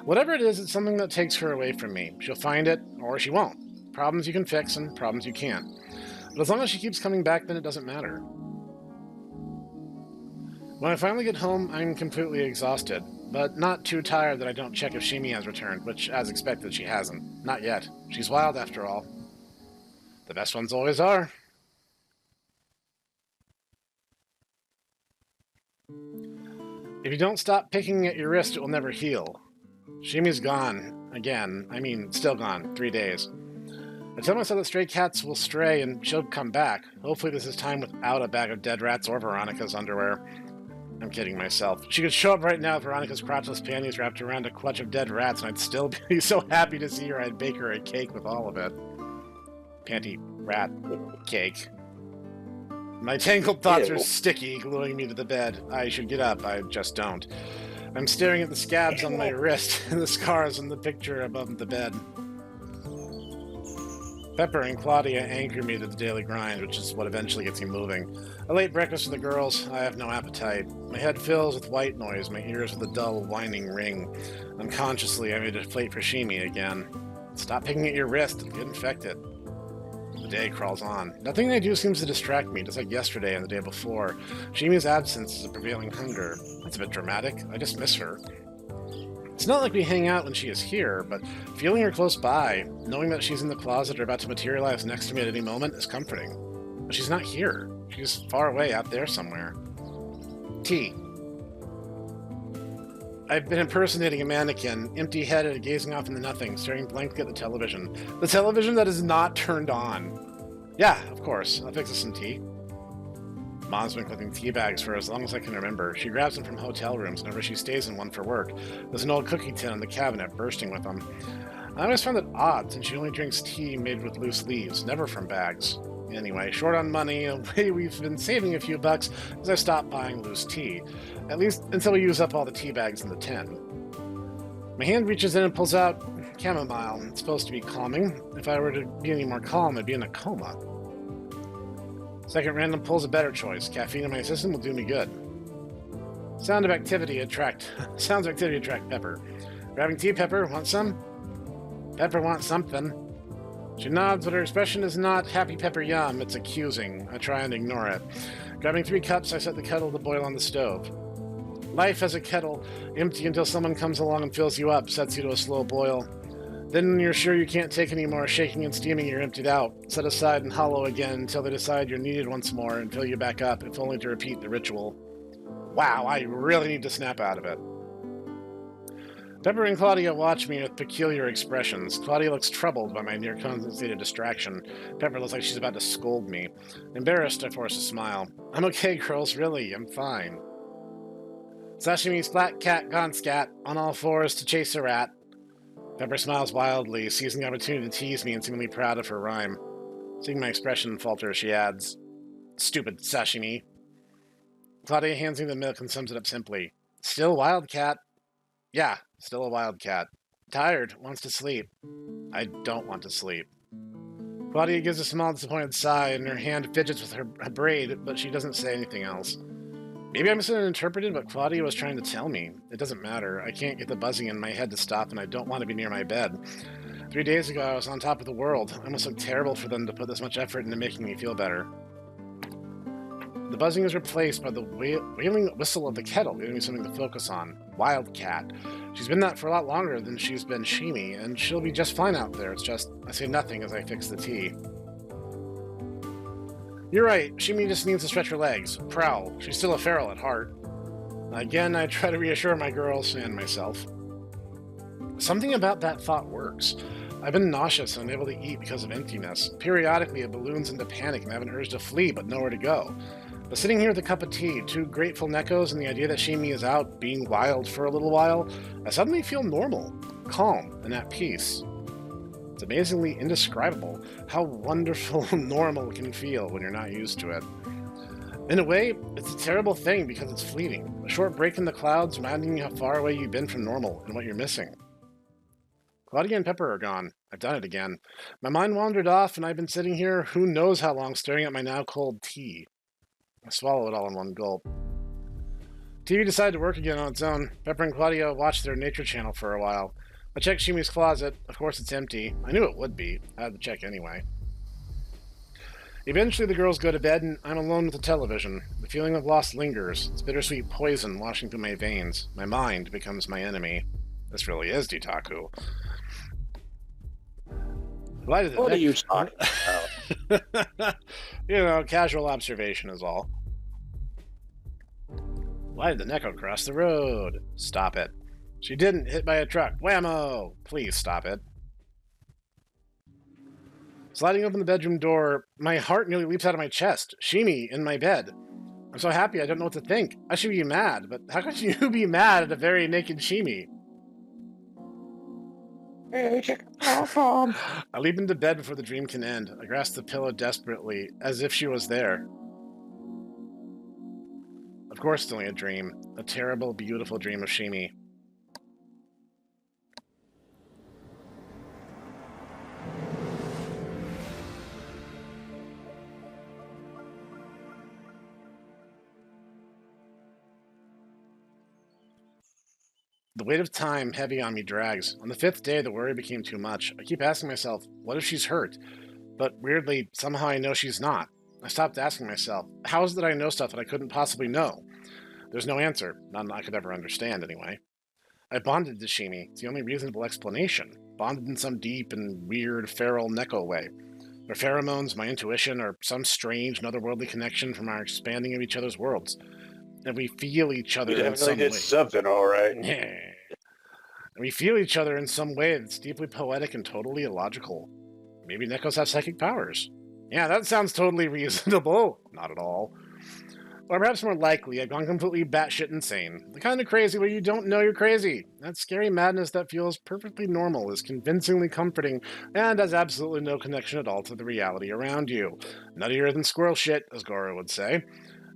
Whatever it is, it's something that takes her away from me. She'll find it, or she won't. Problems you can fix, and problems you can't. But as long as she keeps coming back, then it doesn't matter. When I finally get home, I'm completely exhausted. but not too tired that I don't check if Shimi has returned, which, as expected, she hasn't. Not yet. She's wild, after all. The best ones always are. If you don't stop picking at your wrist, it will never heal. Shimi's gone. Again. I mean, still gone. 3 days. I tell myself that stray cats will stray and she'll come back. Hopefully this is time without a bag of dead rats or Veronica's underwear. I'm kidding myself. She could show up right now with Veronica's crotchless panties wrapped around a clutch of dead rats, and I'd still be so happy to see her I'd bake her a cake with all of it. Panty rat cake. My tangled thoughts are sticky, gluing me to the bed. I should get up, I just don't. I'm staring at the scabs on my wrist and the scars on the picture above the bed. Pepper and Claudia anchor me to the daily grind, which is what eventually gets me moving. A late breakfast for the girls. I have no appetite. My head fills with white noise, my ears with a dull, whining ring. Unconsciously, I made a plate for Shimi again. Stop picking at your wrist and get infected. The day crawls on. Nothing I do seems to distract me, just like yesterday and the day before. Shimi's absence is a prevailing hunger. That's a bit dramatic. I just miss her. It's not like we hang out when she is here, but feeling her close by, knowing that she's in the closet or about to materialize next to me at any moment is comforting. But she's not here. She's far away out there somewhere. T. I've been impersonating a mannequin, empty-headed, gazing off into nothing, staring blankly at the television. The television that is not turned on. Yeah, of course. I'll fix us some tea. Mom's been collecting tea bags for as long as I can remember. She grabs them from hotel rooms whenever she stays in one for work. There's an old cookie tin in the cabinet, bursting with them. I always found it odd, since she only drinks tea made with loose leaves, never from bags. Anyway, short on money, a way we've been saving a few bucks as I stopped buying loose tea. At least until we use up all the tea bags in the tin. My hand reaches in and pulls out chamomile. It's supposed to be calming. If I were to be any more calm, I'd be in a coma. Second random pull's a better choice. Caffeine in my system will do me good. Sounds of activity attract Pepper. Grabbing tea, Pepper. Want some? Pepper wants something. She nods, but her expression is not happy Pepper yum. It's accusing. I try and ignore it. Grabbing 3 cups, I set the kettle to boil on the stove. Life as a kettle, empty until someone comes along and fills you up, sets you to a slow boil. Then when you're sure you can't take any more shaking and steaming, you're emptied out, set aside and hollow again until they decide you're needed once more and fill you back up, if only to repeat the ritual. Wow, I really need to snap out of it. Pepper and Claudia watch me with peculiar expressions. Claudia looks troubled by my near-compensated distraction. Pepper looks like she's about to scold me. Embarrassed, I force a smile. I'm okay, girls, really, I'm fine. Sashimi splat cat gone scat, on all fours to chase a rat. Pepper smiles wildly, seizing the opportunity to tease me and seemingly proud of her rhyme. Seeing my expression falter, she adds, "Stupid sashimi." Claudia hands me the milk and sums it up simply. Still wildcat? Yeah, still a wildcat. Tired, wants to sleep. I don't want to sleep. Claudia gives a small disappointed sigh and her hand fidgets with her braid, but she doesn't say anything else. Maybe I misinterpreted what Claudia was trying to tell me. It doesn't matter. I can't get the buzzing in my head to stop, and I don't want to be near my bed. 3 days ago, I was on top of the world. I must look terrible for them to put this much effort into making me feel better. The buzzing is replaced by the wailing whistle of the kettle, giving me something to focus on. Wildcat. She's been that for a lot longer than she's been Shimi, and she'll be just fine out there. It's just, I say nothing as I fix the tea. You're right, Shimi just needs to stretch her legs. Prowl. She's still a feral at heart. Again, I try to reassure my girls and myself. Something about that thought works. I've been nauseous and unable to eat because of emptiness. Periodically, it balloons into panic and I have an urge to flee, but nowhere to go. But sitting here with a cup of tea, 2 grateful Nekos, and the idea that Shimi is out being wild for a little while, I suddenly feel normal, calm, and at peace. It's amazingly indescribable how wonderful normal can feel when you're not used to it. In a way, it's a terrible thing because it's fleeting. A short break in the clouds reminding you how far away you've been from normal and what you're missing. Claudia and Pepper are gone. I've done it again. My mind wandered off and I've been sitting here who knows how long staring at my now cold tea. I swallow it all in one gulp. TV decided to work again on its own. Pepper and Claudia watched their nature channel for a while. I checked Shimi's closet. Of course it's empty. I knew it would be. I had to check anyway. Eventually, the girls go to bed, and I'm alone with the television. The feeling of loss lingers. It's bittersweet poison washing through my veins. My mind becomes my enemy. This really is Ditaku. Why did the What are neck... you talking about? Casual observation is all. Why did the Neko cross the road? Stop it. She didn't. Hit by a truck. Whammo! Please stop it. Sliding open the bedroom door, my heart nearly leaps out of my chest. Shimi in my bed. I'm so happy I don't know what to think. I should be mad, but how could you be mad at a very naked Shimi? I leap into bed before the dream can end. I grasp the pillow desperately, as if she was there. Of course it's only a dream. A terrible, beautiful dream of Shimi. The weight of time heavy on me drags. On the 5th day, the worry became too much. I keep asking myself, what if she's hurt? But weirdly, somehow I know she's not. I stopped asking myself, how is it that I know stuff that I couldn't possibly know? There's no answer, none I could ever understand anyway. I bonded to Shimi. It's the only reasonable explanation. Bonded in some deep and weird feral Neko way. Her pheromones, my intuition, or some strange, otherworldly connection from our expanding of each other's worlds. And we feel each other You in some definitely way. did something, all right. And we feel each other in some way that's deeply poetic and totally illogical. Maybe Nekos have psychic powers. Yeah, that sounds totally reasonable. Not at all. Or perhaps more likely, I've gone completely batshit insane. The kind of crazy where you don't know you're crazy. That scary madness that feels perfectly normal is convincingly comforting and has absolutely no connection at all to the reality around you. Nuttier than squirrel shit, as Goro would say.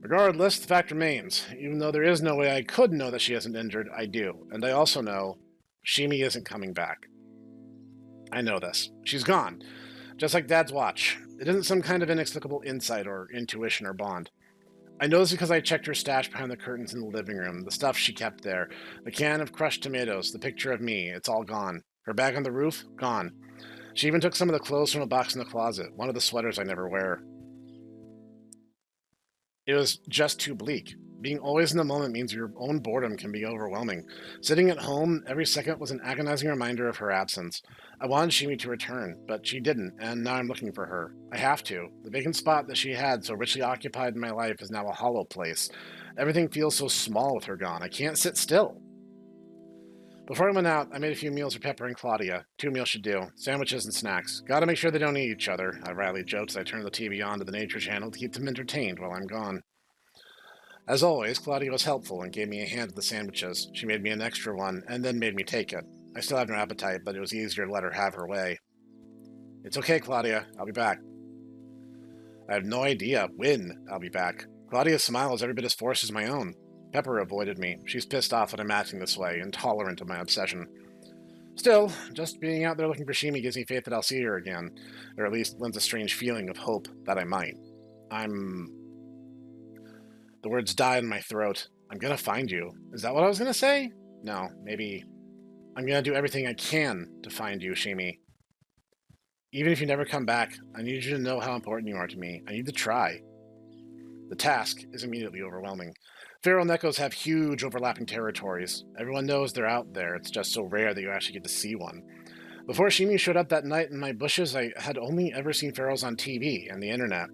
Regardless, the fact remains. Even though there is no way I could know that she isn't injured, I do. And I also know Shimi isn't coming back. I know this. She's gone. Just like Dad's watch. It isn't some kind of inexplicable insight or intuition or bond. I know this because I checked her stash behind the curtains in the living room, the stuff she kept there, the can of crushed tomatoes, the picture of me, it's all gone. Her bag on the roof? Gone. She even took some of the clothes from a box in the closet, one of the sweaters I never wear. It was just too bleak. Being always in the moment means your own boredom can be overwhelming. Sitting at home, every second was an agonizing reminder of her absence. I wanted Shimi to return, but she didn't, and now I'm looking for her. I have to. The vacant spot that she had so richly occupied in my life is now a hollow place. Everything feels so small with her gone. I can't sit still. Before I went out, I made a few meals for Pepper and Claudia. 2 meals should do. Sandwiches and snacks. Gotta make sure they don't eat each other. I wryly joked as I turned the TV on to the Nature Channel to keep them entertained while I'm gone. As always, Claudia was helpful and gave me a hand with the sandwiches. She made me an extra one, and then made me take it. I still have no appetite, but it was easier to let her have her way. It's okay, Claudia. I'll be back. I have no idea when I'll be back. Claudia's smile is every bit as forced as my own. Pepper avoided me. She's pissed off that I'm acting this way, intolerant of my obsession. Still, just being out there looking for Shimi gives me faith that I'll see her again, or at least lends a strange feeling of hope that I might. The words die in my throat. I'm gonna find you. Is that what I was gonna say? No, maybe. I'm gonna do everything I can to find you, Shimi. Even if you never come back, I need you to know how important you are to me. I need to try. The task is immediately overwhelming. Feral Nekos have huge overlapping territories. Everyone knows they're out there. It's just so rare that you actually get to see one. Before Shimi showed up that night in my bushes, I had only ever seen ferals on TV and the internet.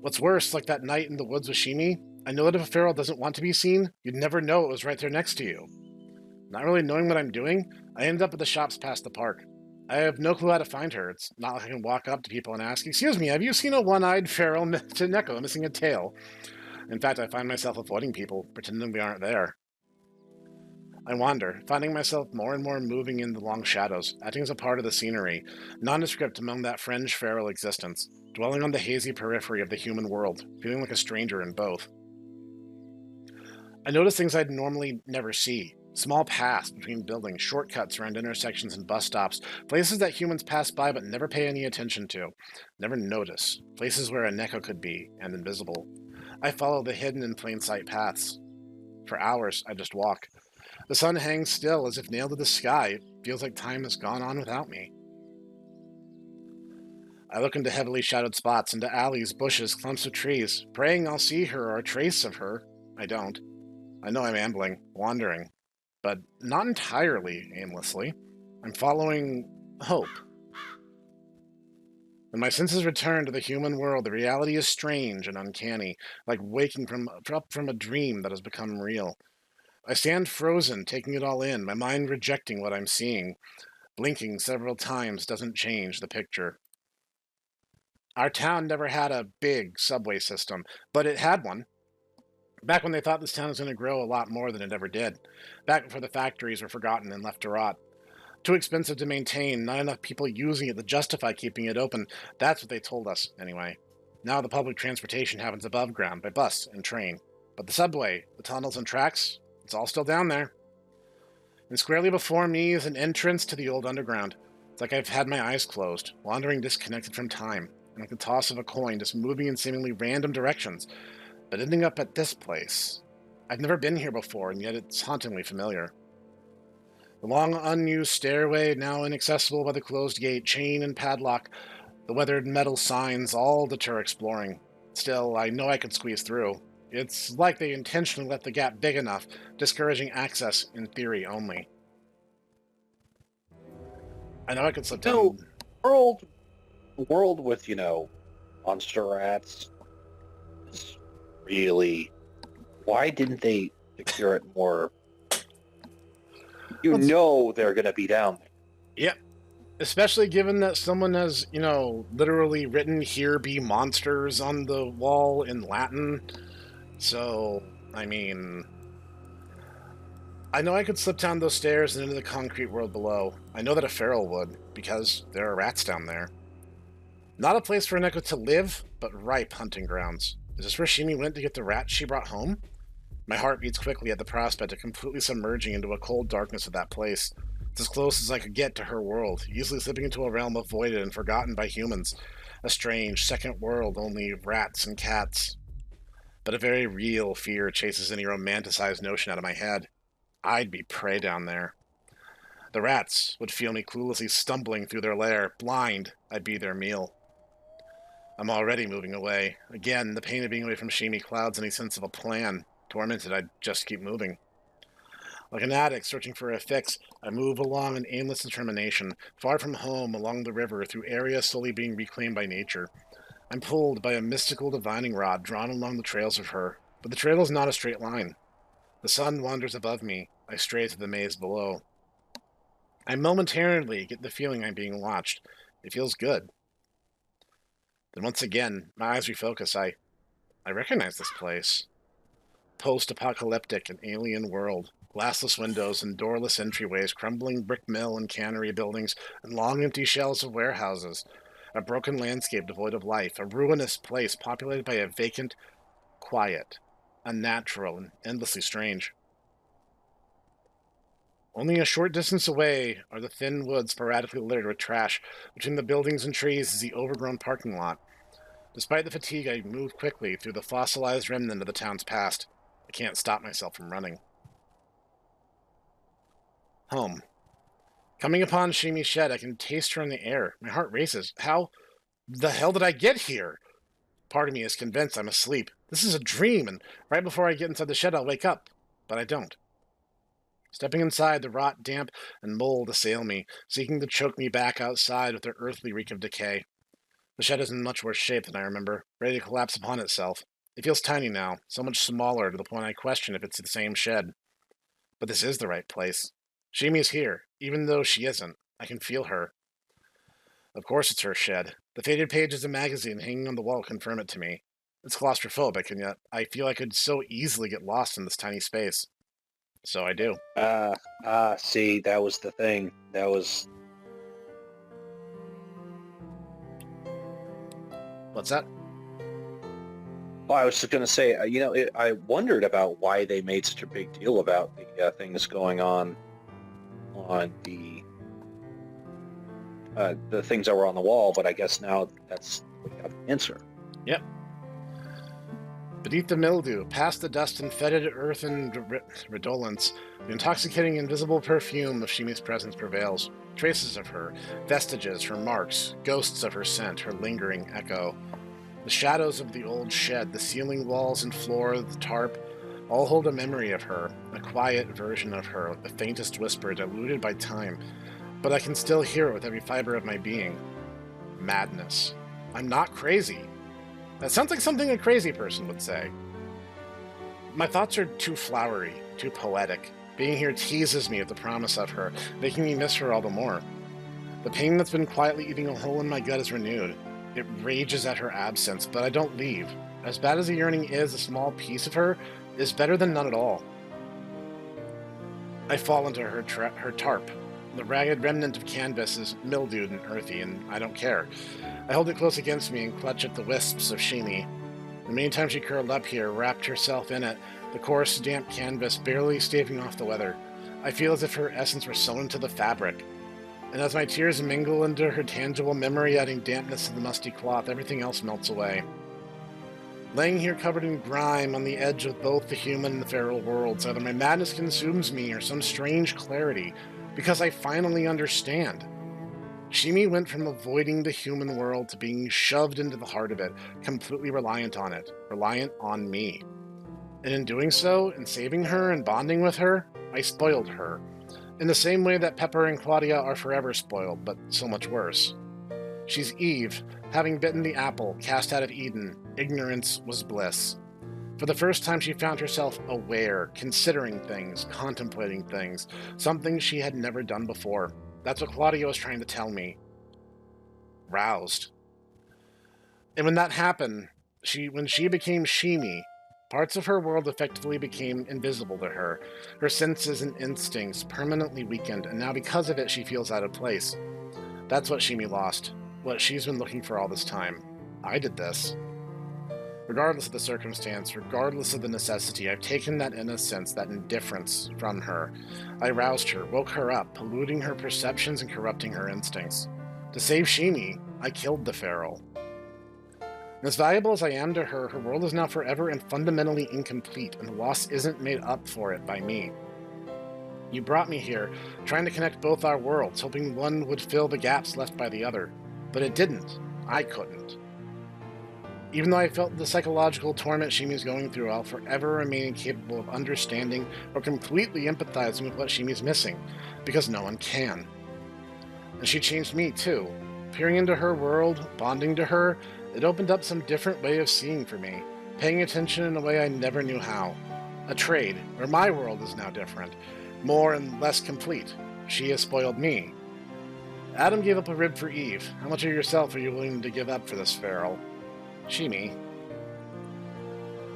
What's worse, like that night in the woods with Shimi, I know that if a feral doesn't want to be seen, you'd never know it was right there next to you. Not really knowing what I'm doing, I ended up at the shops past the park. I have no clue how to find her. It's not like I can walk up to people and ask, "Excuse me, have you seen a one-eyed feral Neko missing a tail?" In fact, I find myself avoiding people, pretending we aren't there. I wander, finding myself more and more moving in the long shadows, acting as a part of the scenery, nondescript among that fringe feral existence, dwelling on the hazy periphery of the human world, feeling like a stranger in both. I notice things I'd normally never see. Small paths between buildings, shortcuts around intersections and bus stops, places that humans pass by but never pay any attention to, never notice, places where a Neko could be, and invisible. I follow the hidden in plain sight paths. For hours, I just walk. The sun hangs still as if nailed to the sky. It feels like time has gone on without me. I look into heavily shadowed spots, into alleys, bushes, clumps of trees, praying I'll see her or a trace of her. I don't. I know I'm ambling, wandering, but not entirely aimlessly. I'm following hope. When my senses return to the human world, the reality is strange and uncanny, like waking up from a dream that has become real. I stand frozen, taking it all in, my mind rejecting what I'm seeing. Blinking several times doesn't change the picture. Our town never had a big subway system, but it had one. Back when they thought this town was going to grow a lot more than it ever did. Back before the factories were forgotten and left to rot. Too expensive to maintain, not enough people using it to justify keeping it open. That's what they told us, anyway. Now the public transportation happens above ground, by bus and train. But the subway, the tunnels and tracks, it's all still down there. And squarely before me is an entrance to the old underground. It's like I've had my eyes closed, wandering disconnected from time, and like the toss of a coin, just moving in seemingly random directions, but ending up at this place. I've never been here before, and yet it's hauntingly familiar. The long, unused stairway, now inaccessible by the closed gate, chain and padlock, the weathered metal signs all deter exploring. Still, I know I could squeeze through. It's like they intentionally left the gap big enough, discouraging access in theory only. I know I could slip down. World, world with, monster rats is really... Why didn't they secure it more? They're going to be down there. Yep. Especially given that someone has, literally written "Here be monsters" on the wall in Latin. So, I mean, I know I could slip down those stairs and into the concrete world below. I know that a feral would, because there are rats down there. Not a place for OmOneko to live, but ripe hunting grounds. Is this where Shimi went to get the rats she brought home? My heart beats quickly at the prospect of completely submerging into a cold darkness of that place. It's as close as I could get to her world, easily slipping into a realm avoided and forgotten by humans. A strange, second world only of rats and cats. But a very real fear chases any romanticized notion out of my head. I'd be prey down there. The rats would feel me cluelessly stumbling through their lair. Blind, I'd be their meal. I'm already moving away. Again, the pain of being away from Shimi clouds any sense of a plan. Tormented, I'd just keep moving. Like an addict searching for a fix, I move along in aimless determination, far from home, along the river, through areas slowly being reclaimed by nature. I'm pulled by a mystical divining rod drawn along the trails of her, but the trail is not a straight line. The sun wanders above me. I stray through the maze below. I momentarily get the feeling I'm being watched. It feels good. Then once again, my eyes refocus. I recognize this place. Post-apocalyptic and alien world. Glassless windows and doorless entryways, crumbling brick mill and cannery buildings, and long empty shells of warehouses. A broken landscape devoid of life, a ruinous place populated by a vacant quiet, unnatural, and endlessly strange. Only a short distance away are the thin woods sporadically littered with trash. Between the buildings and trees is the overgrown parking lot. Despite the fatigue, I move quickly through the fossilized remnant of the town's past. I can't stop myself from running. Home. Coming upon Shimi's shed, I can taste her in the air. My heart races. How the hell did I get here? Part of me is convinced I'm asleep. This is a dream, and right before I get inside the shed, I'll wake up. But I don't. Stepping inside, the rot, damp, and mold assail me, seeking to choke me back outside with their earthly reek of decay. The shed is in much worse shape than I remember, ready to collapse upon itself. It feels tiny now, so much smaller to the point I question if it's the same shed. But this is the right place. Shimi's here, even though she isn't. I can feel her. Of course it's her shed. The faded pages of a magazine hanging on the wall confirm it to me. It's claustrophobic, and yet I feel I could so easily get lost in this tiny space. So I do. See, that was the thing. That was... What's that? Well, I was just going to say, I wondered about why they made such a big deal about the things going on the things that were on the wall, but I guess now we have the answer. Yep. Beneath the mildew, past the dust and fetid earth and redolence, the intoxicating invisible perfume of Shimi's presence prevails. Traces of her, vestiges, her marks, ghosts of her scent, her lingering echo. The shadows of the old shed, the ceiling walls and floor, the tarp, all hold a memory of her, a quiet version of her, like the faintest whisper diluted by time, but I can still hear it with every fiber of my being. Madness. I'm not crazy. That sounds like something a crazy person would say. My thoughts are too flowery, too poetic. Being here teases me with the promise of her, making me miss her all the more. The pain that's been quietly eating a hole in my gut is renewed. It rages at her absence, but I don't leave. As bad as the yearning is, a small piece of her is better than none at all. I fall into her tarp. The ragged remnant of canvas is mildewed and earthy, and I don't care. I hold it close against me and clutch at the wisps of Shimi. The many times she curled up here, wrapped herself in it, the coarse, damp canvas barely staving off the weather. I feel as if her essence were sewn into the fabric. And as my tears mingle into her tangible memory, adding dampness to the musty cloth, everything else melts away. Laying here covered in grime on the edge of both the human and the feral worlds, either my madness consumes me or some strange clarity, because I finally understand. Shimi went from avoiding the human world to being shoved into the heart of it, completely reliant on it, reliant on me. And in doing so, in saving her and bonding with her, I spoiled her. In the same way that Pepper and Claudia are forever spoiled, but so much worse. She's Eve, having bitten the apple, cast out of Eden. Ignorance was bliss. For the first time, she found herself aware, considering things, contemplating things, something she had never done before. That's what Claudia was trying to tell me. Roused. And when that happened, when she became Shimi, parts of her world effectively became invisible to her. Her senses and instincts permanently weakened, and now because of it, she feels out of place. That's what Shimi lost, what she's been looking for all this time. I did this. Regardless of the circumstance, regardless of the necessity, I've taken that innocence, that indifference from her. I roused her, woke her up, polluting her perceptions and corrupting her instincts. To save Shimi, I killed the feral. And as valuable as I am to her, her world is now forever and fundamentally incomplete, and the loss isn't made up for it by me. You brought me here, trying to connect both our worlds, hoping one would fill the gaps left by the other. But it didn't. I couldn't. Even though I felt the psychological torment Shimi's going through, I'll forever remain incapable of understanding or completely empathizing with what Shimi's missing, because no one can. And she changed me, too. Peering into her world, bonding to her, it opened up some different way of seeing for me, paying attention in a way I never knew how. A trade, where my world is now different, more and less complete. She has spoiled me. Adam gave up a rib for Eve. How much of yourself are you willing to give up for this feral? Shimi.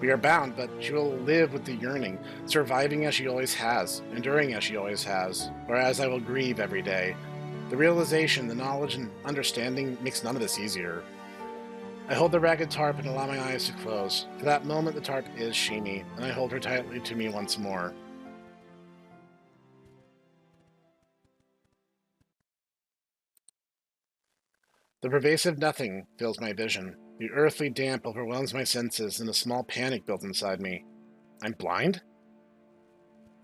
We are bound, but she will live with the yearning, surviving as she always has, enduring as she always has, whereas I will grieve every day. The realization, the knowledge, and understanding makes none of this easier. I hold the ragged tarp and allow my eyes to close. For that moment, the tarp is Shimi, and I hold her tightly to me once more. The pervasive nothing fills my vision. The earthly damp overwhelms my senses, and a small panic builds inside me. I'm blind?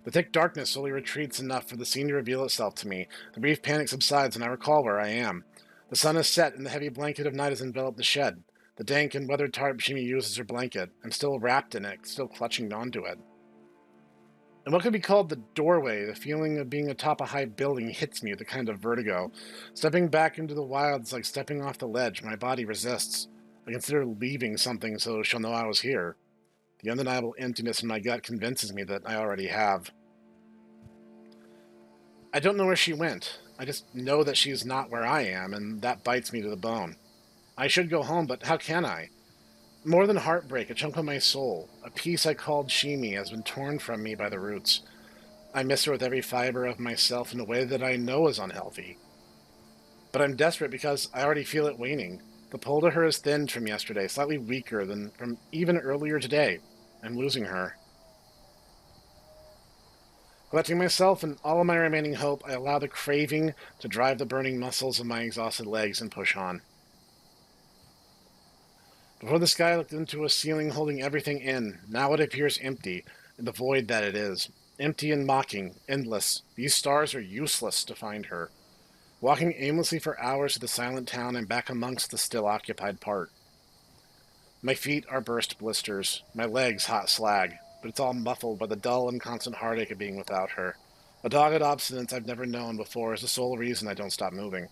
The thick darkness slowly retreats enough for the scene to reveal itself to me. The brief panic subsides, and I recall where I am. The sun is set, and the heavy blanket of night has enveloped the shed. The dank and weathered tarp Shimi uses as her blanket. I'm still wrapped in it, still clutching onto it. And what could be called the doorway, the feeling of being atop a high building hits me with a kind of vertigo. Stepping back into the wild is like stepping off the ledge. My body resists. I consider leaving something so she'll know I was here. The undeniable emptiness in my gut convinces me that I already have. I don't know where she went. I just know that she's not where I am, and that bites me to the bone. I should go home, but how can I? More than heartbreak, a chunk of my soul, a piece I called Shimi, has been torn from me by the roots. I miss her with every fiber of myself in a way that I know is unhealthy. But I'm desperate because I already feel it waning. The pull to her is thinned from yesterday, slightly weaker than from even earlier today. I'm losing her. Collecting myself and all of my remaining hope, I allow the craving to drive the burning muscles of my exhausted legs and push on. Before the sky looked into a ceiling holding everything in, now it appears empty, in the void that it is. Empty and mocking, endless. These stars are useless to find her. Walking aimlessly for hours to the silent town and back amongst the still occupied part. My feet are burst blisters, my legs hot slag, but it's all muffled by the dull and constant heartache of being without her. A dogged obstinance I've never known before is the sole reason I don't stop moving.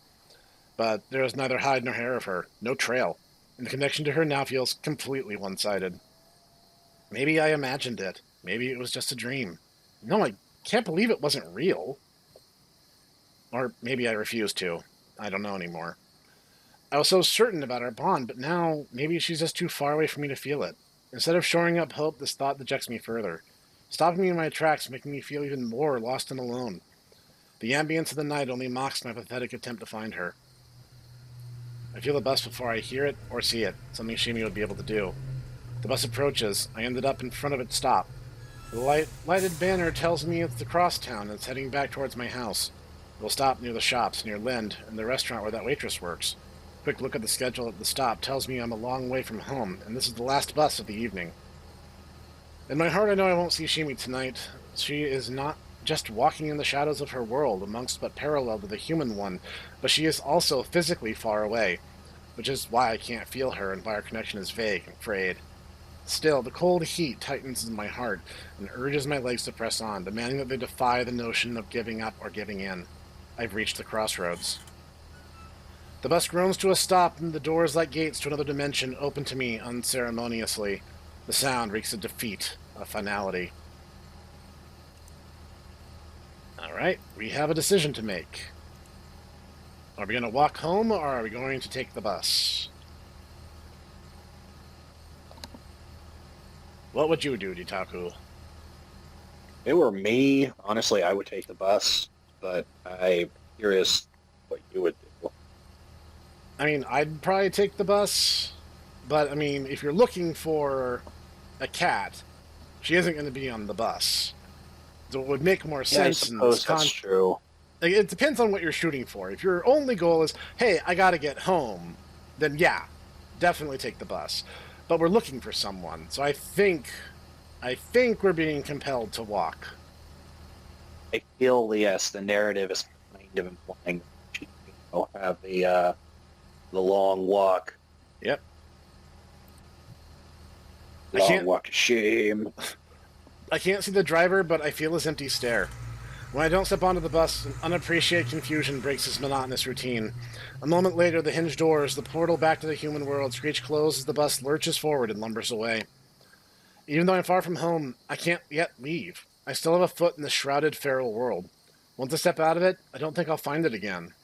But there is neither hide nor hair of her, no trail, and the connection to her now feels completely one-sided. Maybe I imagined it. Maybe it was just a dream. No, I can't believe it wasn't real. Or maybe I refuse to. I don't know anymore. I was so certain about our bond, but now maybe she's just too far away for me to feel it. Instead of shoring up hope, this thought dejects me further, stopping me in my tracks, making me feel even more lost and alone. The ambience of the night only mocks my pathetic attempt to find her. I feel the bus before I hear it or see it, something Shimi would be able to do. The bus approaches. I ended up in front of its stop. The lighted banner tells me it's the crosstown and it's heading back towards my house. We'll stop near the shops, near Lind, and the restaurant where that waitress works. Quick look at the schedule at the stop tells me I'm a long way from home, and this is the last bus of the evening. In my heart, I know I won't see Shimi tonight. She is not just walking in the shadows of her world, amongst but parallel to the human one, but she is also physically far away, which is why I can't feel her and why our connection is vague and frayed. Still, the cold heat tightens in my heart and urges my legs to press on, demanding that they defy the notion of giving up or giving in. I've reached the crossroads. The bus groans to a stop, and the doors like gates to another dimension open to me unceremoniously. The sound reeks of defeat, of finality. Alright, we have a decision to make. Are we going to walk home, or are we going to take the bus? What would you do, Ditaku? If it were me, honestly, I would take the bus, but I'm curious what you would do. I mean, I'd probably take the bus, but I mean, if you're looking for a cat, she isn't going to be on the bus. So it would make more sense. I suppose that's true. Like, it depends on what you're shooting for. If your only goal is, hey, I got to get home, then yeah, definitely take the bus. But we're looking for someone, so I think we're being compelled to walk. I feel, yes, the narrative is kind of implying that you have the long walk. Yep. Long walk of shame. I can't see the driver, but I feel his empty stare. When I don't step onto the bus, an unappreciated confusion breaks his monotonous routine. A moment later, the hinged doors, the portal back to the human world, screech close as the bus lurches forward and lumbers away. Even though I'm far from home, I can't yet leave. I still have a foot in the shrouded feral world. Once I step out of it, I don't think I'll find it again.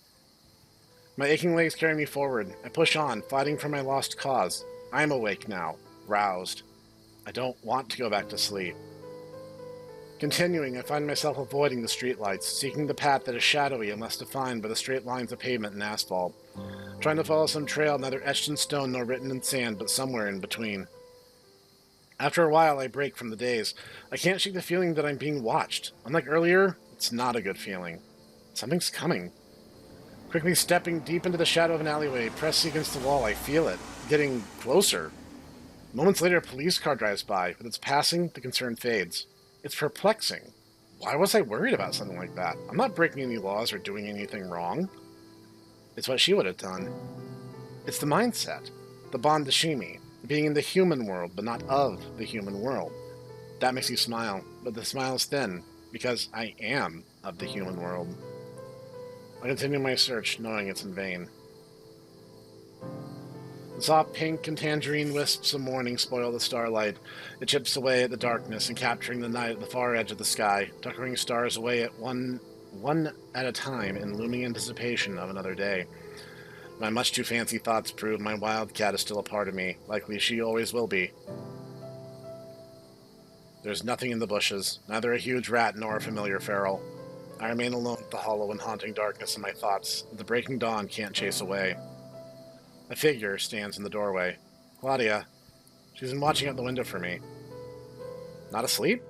My aching legs carry me forward. I push on, fighting for my lost cause. I am awake now, roused. I don't want to go back to sleep. Continuing, I find myself avoiding the streetlights, seeking the path that is shadowy and less defined by the straight lines of pavement and asphalt. Trying to follow some trail neither etched in stone nor written in sand, but somewhere in between. After a while, I break from the daze. I can't shake the feeling that I'm being watched. Unlike earlier, it's not a good feeling. Something's coming. Quickly stepping deep into the shadow of an alleyway, pressed against the wall, I feel it, getting closer. Moments later, a police car drives by. With its passing, the concern fades. It's perplexing. Why was I worried about something like that? I'm not breaking any laws or doing anything wrong. It's what she would have done. It's the mindset. The bond to Shimi. Being in the human world, but not of the human world. That makes you smile, but the smile is thin, because I am of the human world. I continue my search, knowing it's in vain. The soft pink and tangerine wisps of morning spoil the starlight. It chips away at the darkness and capturing the night at the far edge of the sky, tuckering stars away at one at a time in looming anticipation of another day. My much too fancy thoughts prove my wildcat is still a part of me, likely she always will be. There's nothing in the bushes, neither a huge rat nor a familiar feral. I remain alone with the hollow and haunting darkness in my thoughts that the breaking dawn can't chase away. A figure stands in the doorway. Claudia. She's been watching out the window for me. Not asleep?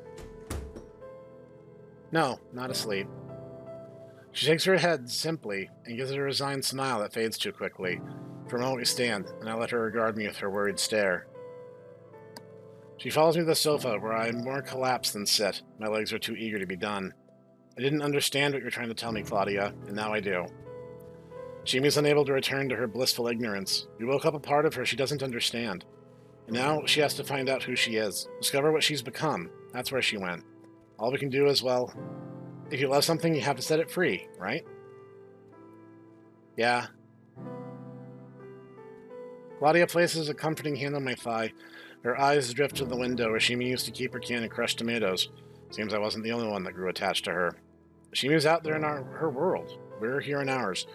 No, not asleep. She shakes her head simply and gives it a resigned smile that fades too quickly. For a moment we stand, and I let her regard me with her worried stare. She follows me to the sofa, where I am more collapsed than sit. My legs are too eager to be done. I didn't understand what you're trying to tell me, Claudia, and now I do. Shimi's unable to return to her blissful ignorance. We woke up a part of her she doesn't understand. And now she has to find out who she is, discover what she's become. That's where she went. All we can do is, well, if you love something, you have to set it free, right? Yeah. Claudia places a comforting hand on my thigh. Her eyes drift to the window where Shimi used to keep her can of crushed tomatoes. Seems I wasn't the only one that grew attached to her. Shimi's out there in her world. We're here in ours.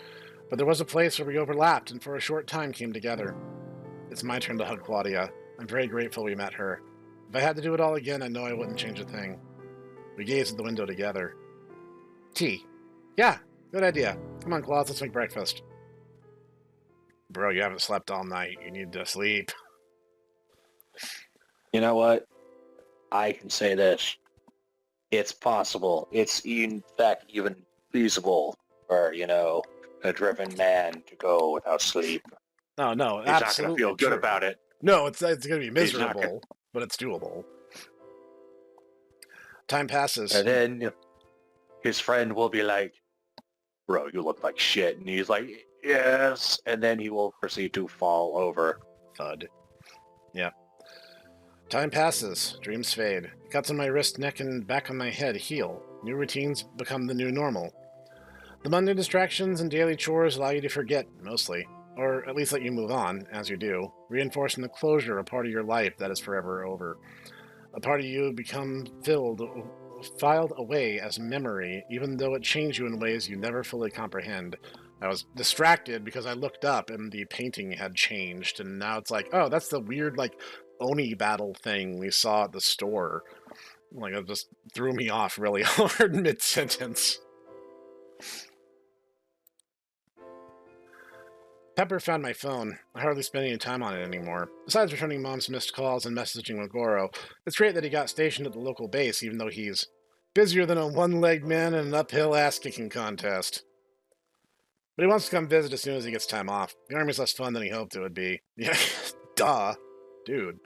But there was a place where we overlapped and for a short time came together. It's my turn to hug Claudia. I'm very grateful we met her. If I had to do it all again, I know I wouldn't change a thing. We gaze at the window together. Tea. Yeah, good idea. Come on, Claus, let's make breakfast. Bro, you haven't slept all night. You need to sleep. You know what? I can say this. It's possible. It's in fact even feasible for, a driven man to go without sleep. No, He's absolutely. not going to feel good about it. No, it's going to be miserable, but it's doable. Time passes. And then his friend will be like, bro, you look like shit. And he's like, yes. And then he will proceed to fall over. Thud. Yeah. Time passes. Dreams fade. Cuts on my wrist, neck, and back on my head heal. New routines become the new normal. The Monday distractions and daily chores allow you to forget, mostly. Or at least let you move on, as you do, reinforcing the closure of a part of your life that is forever over. A part of you become filed away as memory, even though it changed you in ways you never fully comprehend. I was distracted because I looked up and the painting had changed, and now it's like, oh, that's the weird, Oni battle thing we saw at the store. It just threw me off really hard mid-sentence. Pepper found my phone. I hardly spend any time on it anymore. Besides returning Mom's missed calls and messaging with Goro, it's great that he got stationed at the local base, even though he's busier than a one-legged man in an uphill ass-kicking contest. But he wants to come visit as soon as he gets time off. The army's less fun than he hoped it would be. Yeah, duh. Dude.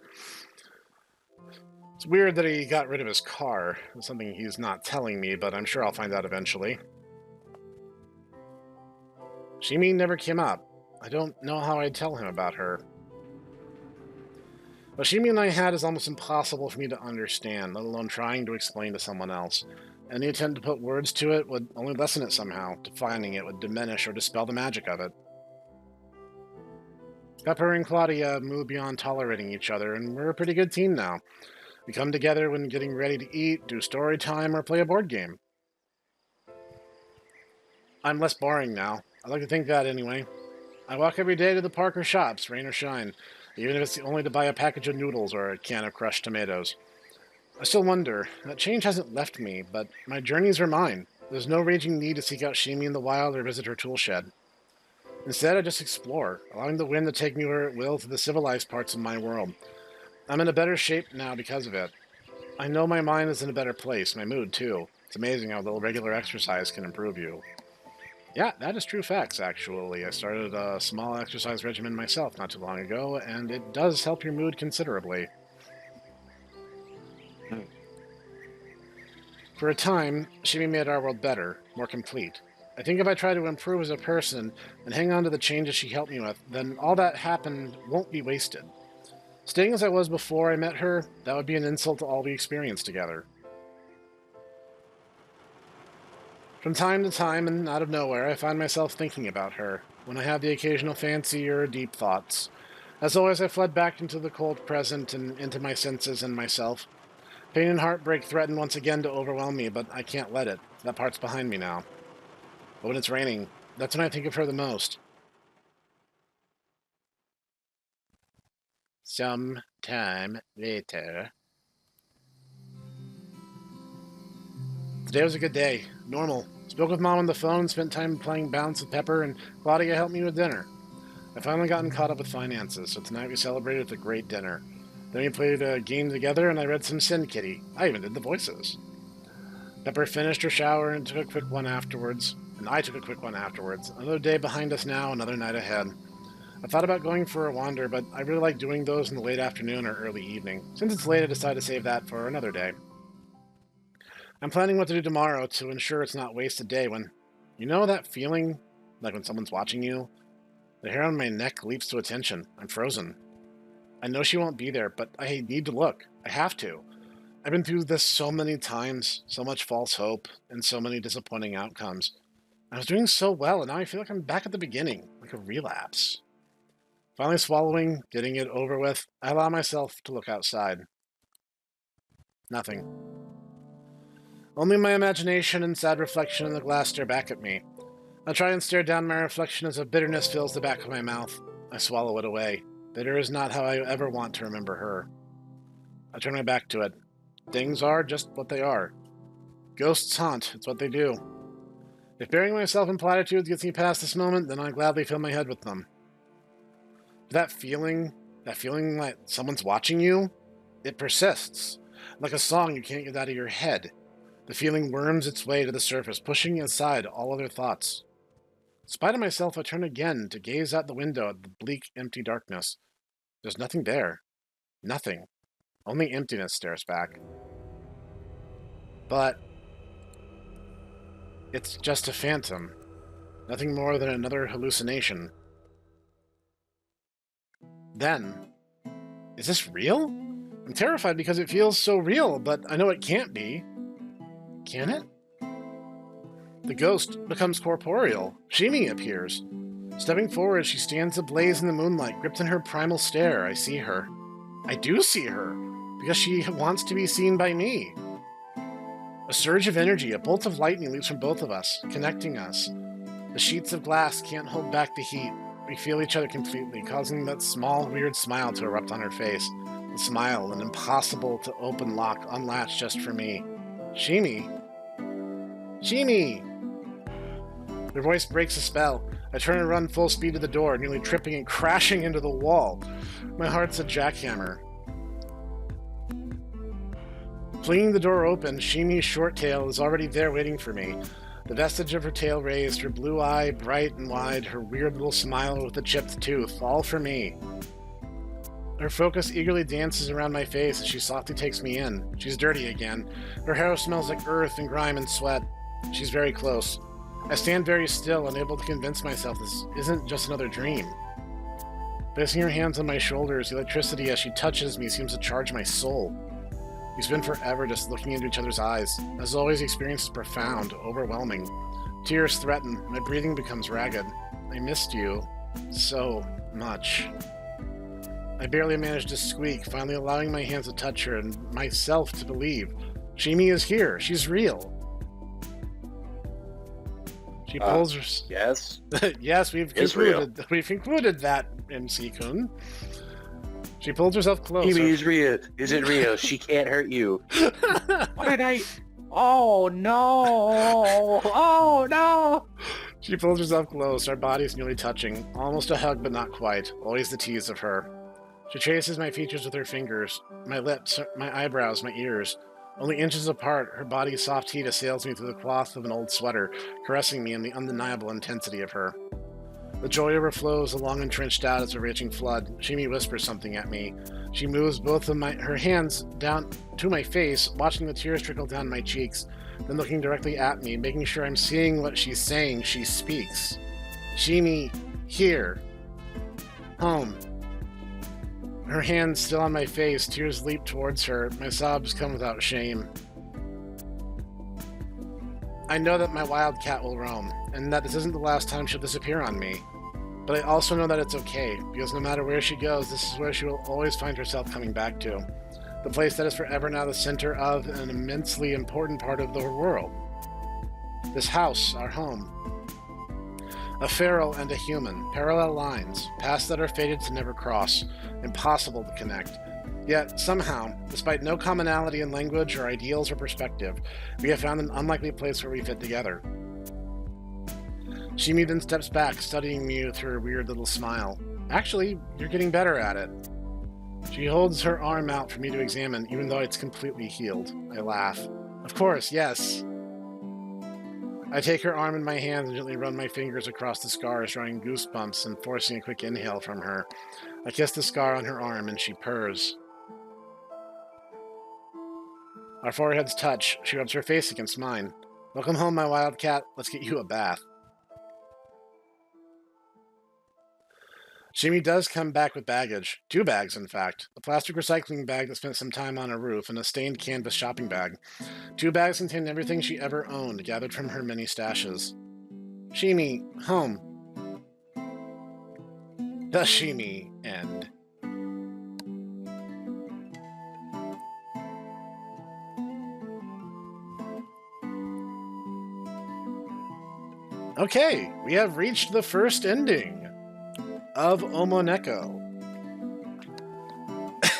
It's weird that he got rid of his car. It's something he's not telling me, but I'm sure I'll find out eventually. Shimi never came up. I don't know how I'd tell him about her. What Shimi and I had is almost impossible for me to understand, let alone trying to explain to someone else. Any attempt to put words to it would only lessen it somehow. Defining it would diminish or dispel the magic of it. Pepper and Claudia moved beyond tolerating each other, and we're a pretty good team now. We come together when getting ready to eat, do story time, or play a board game. I'm less boring now. I like to think that anyway. I walk every day to the park or shops, rain or shine, even if it's only to buy a package of noodles or a can of crushed tomatoes. I still wonder. That change hasn't left me, but my journeys are mine. There's no raging need to seek out Shimi in the wild or visit her tool shed. Instead, I just explore, allowing the wind to take me where it will to the civilized parts of my world. I'm in a better shape now because of it. I know my mind is in a better place, my mood too. It's amazing how little regular exercise can improve you. Yeah, that is true facts, actually. I started a small exercise regimen myself not too long ago, and it does help your mood considerably. For a time, Shimi made our world better, more complete. I think if I try to improve as a person and hang on to the changes she helped me with, then all that happened won't be wasted. Staying as I was before I met her, that would be an insult to all we experienced together. From time to time, and out of nowhere, I find myself thinking about her, when I have the occasional fancy or deep thoughts. As always, I fled back into the cold present and into my senses and myself. Pain and heartbreak threaten once again to overwhelm me, but I can't let it. That part's behind me now. But when it's raining, that's when I think of her the most. Some time later. Today was a good day. Normal. Spoke with Mom on the phone and spent time playing bounce with Pepper, and Claudia helped me with dinner. I've finally gotten caught up with finances, so tonight we celebrated with a great dinner. Then we played a game together, and I read some Sin Kitty. I even did the voices. Pepper finished her shower and took a quick one afterwards, and I took a quick one afterwards. Another day behind us now, another night ahead. I thought about going for a wander, but I really like doing those in the late afternoon or early evening. Since it's late, I decided to save that for another day. I'm planning what to do tomorrow to ensure it's not wasted day when... You know that feeling? Like when someone's watching you? The hair on my neck leaps to attention. I'm frozen. I know she won't be there, but I need to look. I have to. I've been through this so many times, so much false hope, and so many disappointing outcomes. I was doing so well, and now I feel like I'm back at the beginning, like a relapse. Finally swallowing, getting it over with, I allow myself to look outside. Nothing. Only my imagination and sad reflection in the glass stare back at me. I try and stare down my reflection as a bitterness fills the back of my mouth. I swallow it away. Bitter is not how I ever want to remember her. I turn my back to it. Things are just what they are. Ghosts haunt, it's what they do. If burying myself in platitudes gets me past this moment, then I gladly fill my head with them. That feeling like someone's watching you, it persists. Like a song you can't get out of your head. The feeling worms its way to the surface, pushing aside all other thoughts. In spite of myself, I turn again to gaze out the window at the bleak, empty darkness. There's nothing there. Nothing. Only emptiness stares back. But it's just a phantom. Nothing more than another hallucination. Then, is this real? I'm terrified because it feels so real, but I know it can't be. Can it? The ghost becomes corporeal. Shimi appears. Stepping forward, she stands ablaze in the moonlight, gripped in her primal stare. I see her. I do see her, because she wants to be seen by me. A surge of energy, a bolt of lightning leaps from both of us, connecting us. The sheets of glass can't hold back the heat. We feel each other completely, causing that small, weird smile to erupt on her face. The smile, an impossible-to-open lock, unlatched just for me. Shimi? Shimi! Her voice breaks the spell. I turn and run full speed to the door, nearly tripping and crashing into the wall. My heart's a jackhammer. Flinging the door open, Shimi's short tail is already there waiting for me. The vestige of her tail raised, her blue eye bright and wide, her weird little smile with a chipped tooth, all for me. Her focus eagerly dances around my face as she softly takes me in. She's dirty again. Her hair smells like earth and grime and sweat. She's very close. I stand very still, unable to convince myself this isn't just another dream. Placing her hands on my shoulders, the electricity as she touches me seems to charge my soul. We spend forever just looking into each other's eyes. As always, the experience is profound, overwhelming. Tears threaten. My breathing becomes ragged. I missed you so much. I barely managed to squeak, finally allowing my hands to touch her and myself to believe. Shimi is here. She's real. She pulls her... Yes? Yes, we've concluded that, MC-kun. She pulls herself closer. Shimi is real. Is it real? She can't hurt you. What did I... Oh, no. Oh, no. She pulls herself close, our bodies nearly touching. Almost a hug, but not quite. Always the tease of her. She traces my features with her fingers. My lips, my eyebrows, my ears. Only inches apart, her body's soft heat assails me through the cloth of an old sweater, caressing me in the undeniable intensity of her. The joy overflows along and trenched out as a raging flood. Shimi whispers something at me. She moves both of her hands down to my face, watching the tears trickle down my cheeks, then looking directly at me, making sure I'm seeing what she's saying. She speaks. Shimi, here. Home. Her hands still on my face, tears leap towards her. My sobs come without shame. I know that my wildcat will roam, and that this isn't the last time she'll disappear on me. But I also know that it's okay, because no matter where she goes, this is where she will always find herself coming back to. The place that is forever now the center of an immensely important part of the world. This house, our home. A feral and a human, parallel lines, paths that are fated to never cross, impossible to connect. Yet, somehow, despite no commonality in language or ideals or perspective, we have found an unlikely place where we fit together. Shimi then steps back, studying me with her weird little smile. Actually, you're getting better at it. She holds her arm out for me to examine, even though it's completely healed. I laugh. Of course, yes. I take her arm in my hands and gently run my fingers across the scars, drawing goosebumps and forcing a quick inhale from her. I kiss the scar on her arm and she purrs. Our foreheads touch. She rubs her face against mine. Welcome home, my wildcat. Let's get you a bath. Shimi does come back with baggage. 2 bags, in fact. A plastic recycling bag that spent some time on a roof and a stained canvas shopping bag. 2 bags contain everything she ever owned, gathered from her many stashes. Shimi, home. The Shimi end. Okay, we have reached the first ending of OmOneko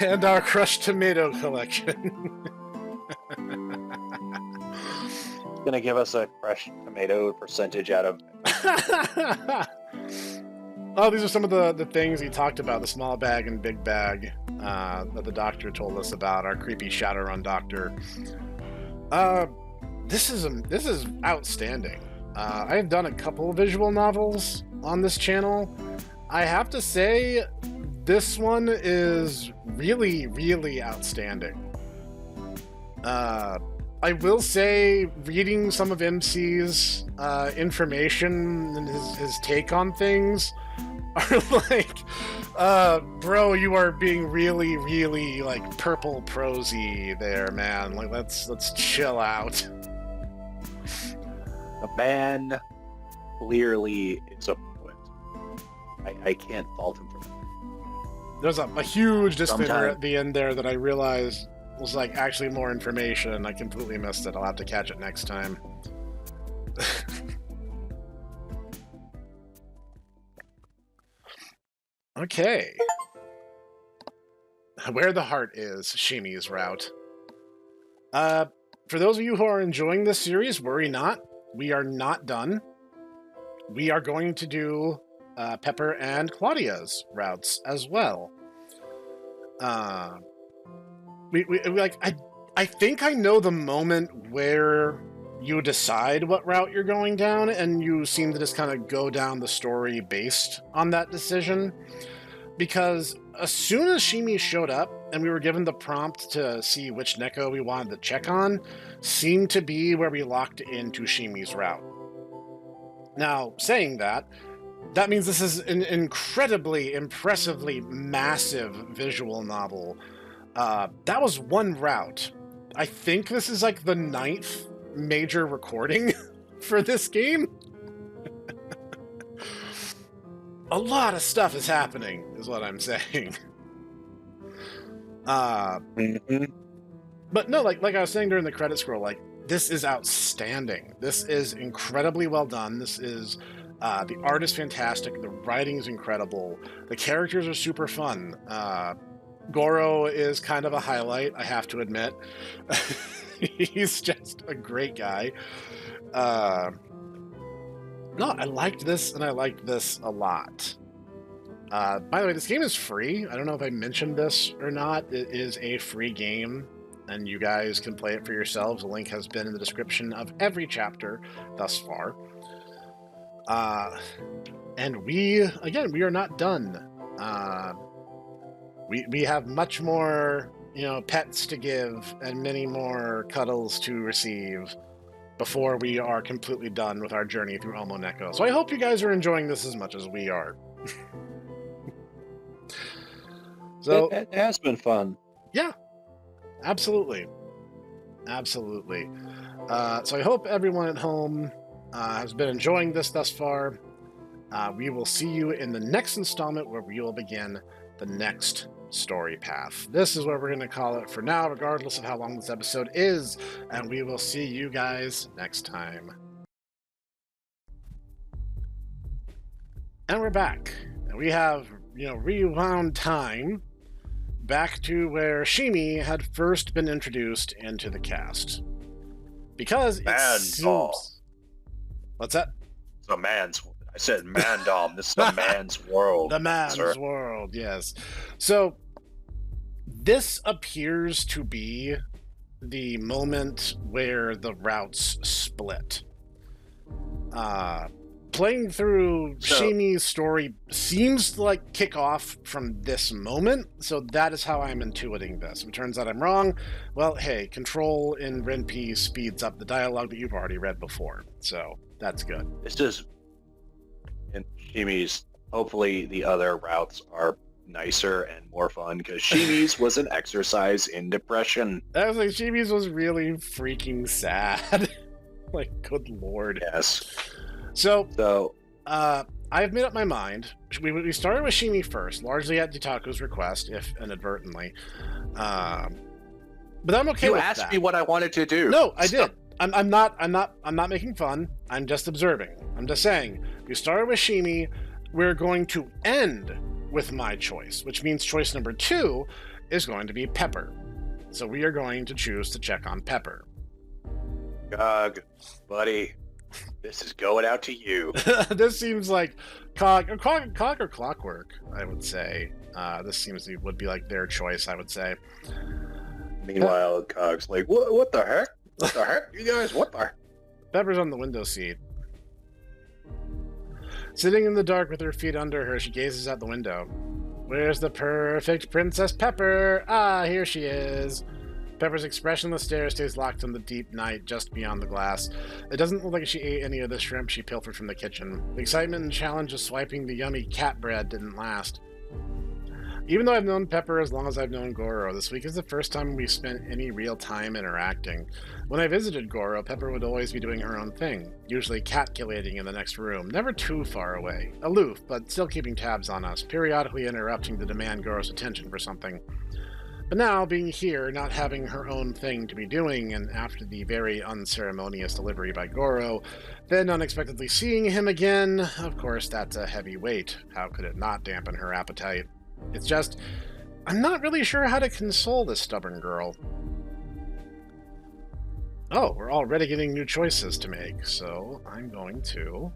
and our crushed tomato collection. Gonna give us a crushed tomato percentage out of. Oh, these are some of the things he talked about, the small bag and big bag that the doctor told us about, our creepy Shadowrun doctor. This is outstanding. I have done a couple visual novels on this channel. I have to say, this one is really, really outstanding. I will say, reading some of MC's information and his take on things are like, bro, you are being really, really like purple prosy there, man. Like, let's chill out. The man clearly is a poet. I can't fault him for that. There's a huge disclaimer Sometime. at the end there that I realized was like actually more information. I completely missed it. I'll have to catch it next time. Okay. Where the Heart Is, Shimi's route. For those of you who are enjoying this series, worry not. We are not done. We are going to do Pepper and Claudia's routes as well. I think I know the moment where you decide what route you're going down, and you seem to just kind of go down the story based on that decision. Because as soon as Shimi showed up and we were given the prompt to see which Neko we wanted to check on, seemed to be where we locked into Shimi's route. Now, saying that, that means this is an incredibly, impressively massive visual novel. That was one route. I think this is like the 9th major recording for this game. A lot of stuff is happening, is what I'm saying. But no, like I was saying during the credit scroll, like, this is outstanding. This is incredibly well done. This is, the art is fantastic. The writing is incredible. The characters are super fun. Goro is kind of a highlight, I have to admit. He's just a great guy. No, I liked this, and I liked this a lot. By the way, this game is free. I don't know if I mentioned this or not. It is a free game, and you guys can play it for yourselves. The link has been in the description of every chapter thus far. And we are not done. We have much more, pets to give and many more cuddles to receive before we are completely done with our journey through OmOneko. So I hope you guys are enjoying this as much as we are. So It has been fun. Yeah, absolutely. Absolutely. So I hope everyone at home has been enjoying this thus far. We will see you in the next installment where we will begin the next story path. This is what we're going to call it for now, regardless of how long this episode is, and we will see you guys next time. And we're back. And we have, rewound time back to where Shimi had first been introduced into the cast. Because it seems... What's that? It's a man's... I said mandom. This is a man's world. The man's sir. world, yes. So, this appears to be the moment where the routes split. Playing through So, Shimi's story seems to like kick off from this moment, so that is how I'm intuiting this. If it turns out I'm wrong, well, hey, control in Ren'Py speeds up the dialogue that you've already read before, so that's good. this is in Shimi's. Hopefully, the other routes are nicer and more fun because Shimi's was an exercise in depression. I was like, Shimi's was really freaking sad. Like, good lord. Yes. So, So, I've made up my mind. We started with Shimi first, largely at Ditaku's request, if inadvertently. But I'm okay you with asked that. me what I wanted to do. No, I did. I'm not making fun. I'm just observing. I'm just saying. We started with Shimi. We're going to end with my choice, which means choice number 2 is going to be Pepper. So we are going to choose to check on Pepper. Gog, buddy, this is going out to you. This seems like cog or clockwork, I would say. This would be like their choice, I would say. Meanwhile, Cog's like, what the heck? What the heck? You guys, what the heck? Pepper's on the window seat. Sitting in the dark with her feet under her, she gazes out the window. Where's the perfect Princess Pepper? Ah, here she is. Pepper's expressionless stare stays locked on the deep night just beyond the glass. It doesn't look like she ate any of the shrimp she pilfered from the kitchen. The excitement and challenge of swiping the yummy cat bread didn't last. Even though I've known Pepper as long as I've known Goro, this week is the first time we've spent any real time interacting. When I visited Goro, Pepper would always be doing her own thing, usually calculating in the next room, never too far away, aloof, but still keeping tabs on us, periodically interrupting to demand Goro's attention for something. But now, being here, not having her own thing to be doing, and after the very unceremonious delivery by Goro, then unexpectedly seeing him again, of course that's a heavy weight. How could it not dampen her appetite? It's just, I'm not really sure how to console this stubborn girl. Oh, we're already getting new choices to make, so I'm going to...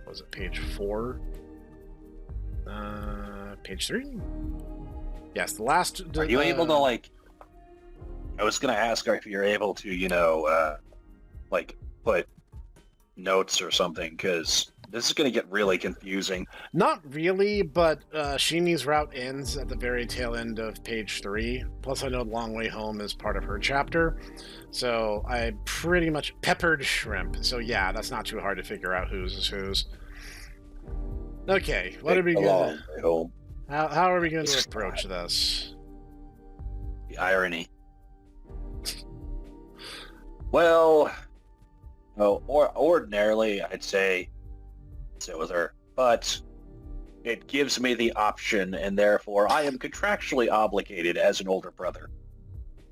Was it page 4? Page 3? Yes, the last... Are you able to, like... I was going to ask if you're able to, like, put notes or something, because this is going to get really confusing. Not really, but Shimi's route ends at the very tail end of page 3. Plus, I know Long Way Home is part of her chapter. So I pretty much peppered shrimp. So yeah, that's not too hard to figure out whose is whose. Okay, what are we going to... How are we going to approach this? The irony. Well, ordinarily, I'd say sit with her, but it gives me the option, and therefore I am contractually obligated as an older brother.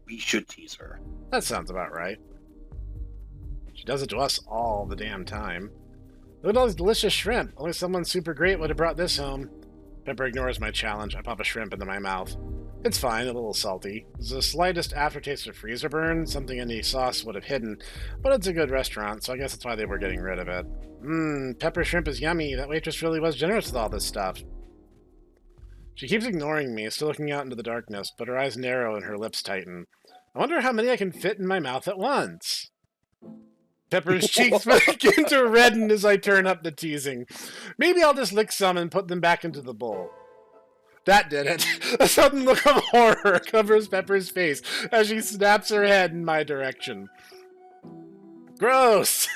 We should tease her. That sounds about right. She does it to us all the damn time. Look at all these delicious shrimp. Only someone super great would have brought this home. Pepper ignores my challenge. I pop a shrimp into my mouth. It's fine, a little salty. There's the slightest aftertaste of freezer burn, something any sauce would have hidden, but it's a good restaurant, so I guess that's why they were getting rid of it. Pepper shrimp is yummy. That waitress really was generous with all this stuff. She keeps ignoring me, still looking out into the darkness, but her eyes narrow and her lips tighten. I wonder how many I can fit in my mouth at once. Pepper's cheeks begin to redden as I turn up the teasing. Maybe I'll just lick some and put them back into the bowl. That did it. A sudden look of horror covers Pepper's face as she snaps her head in my direction. Gross!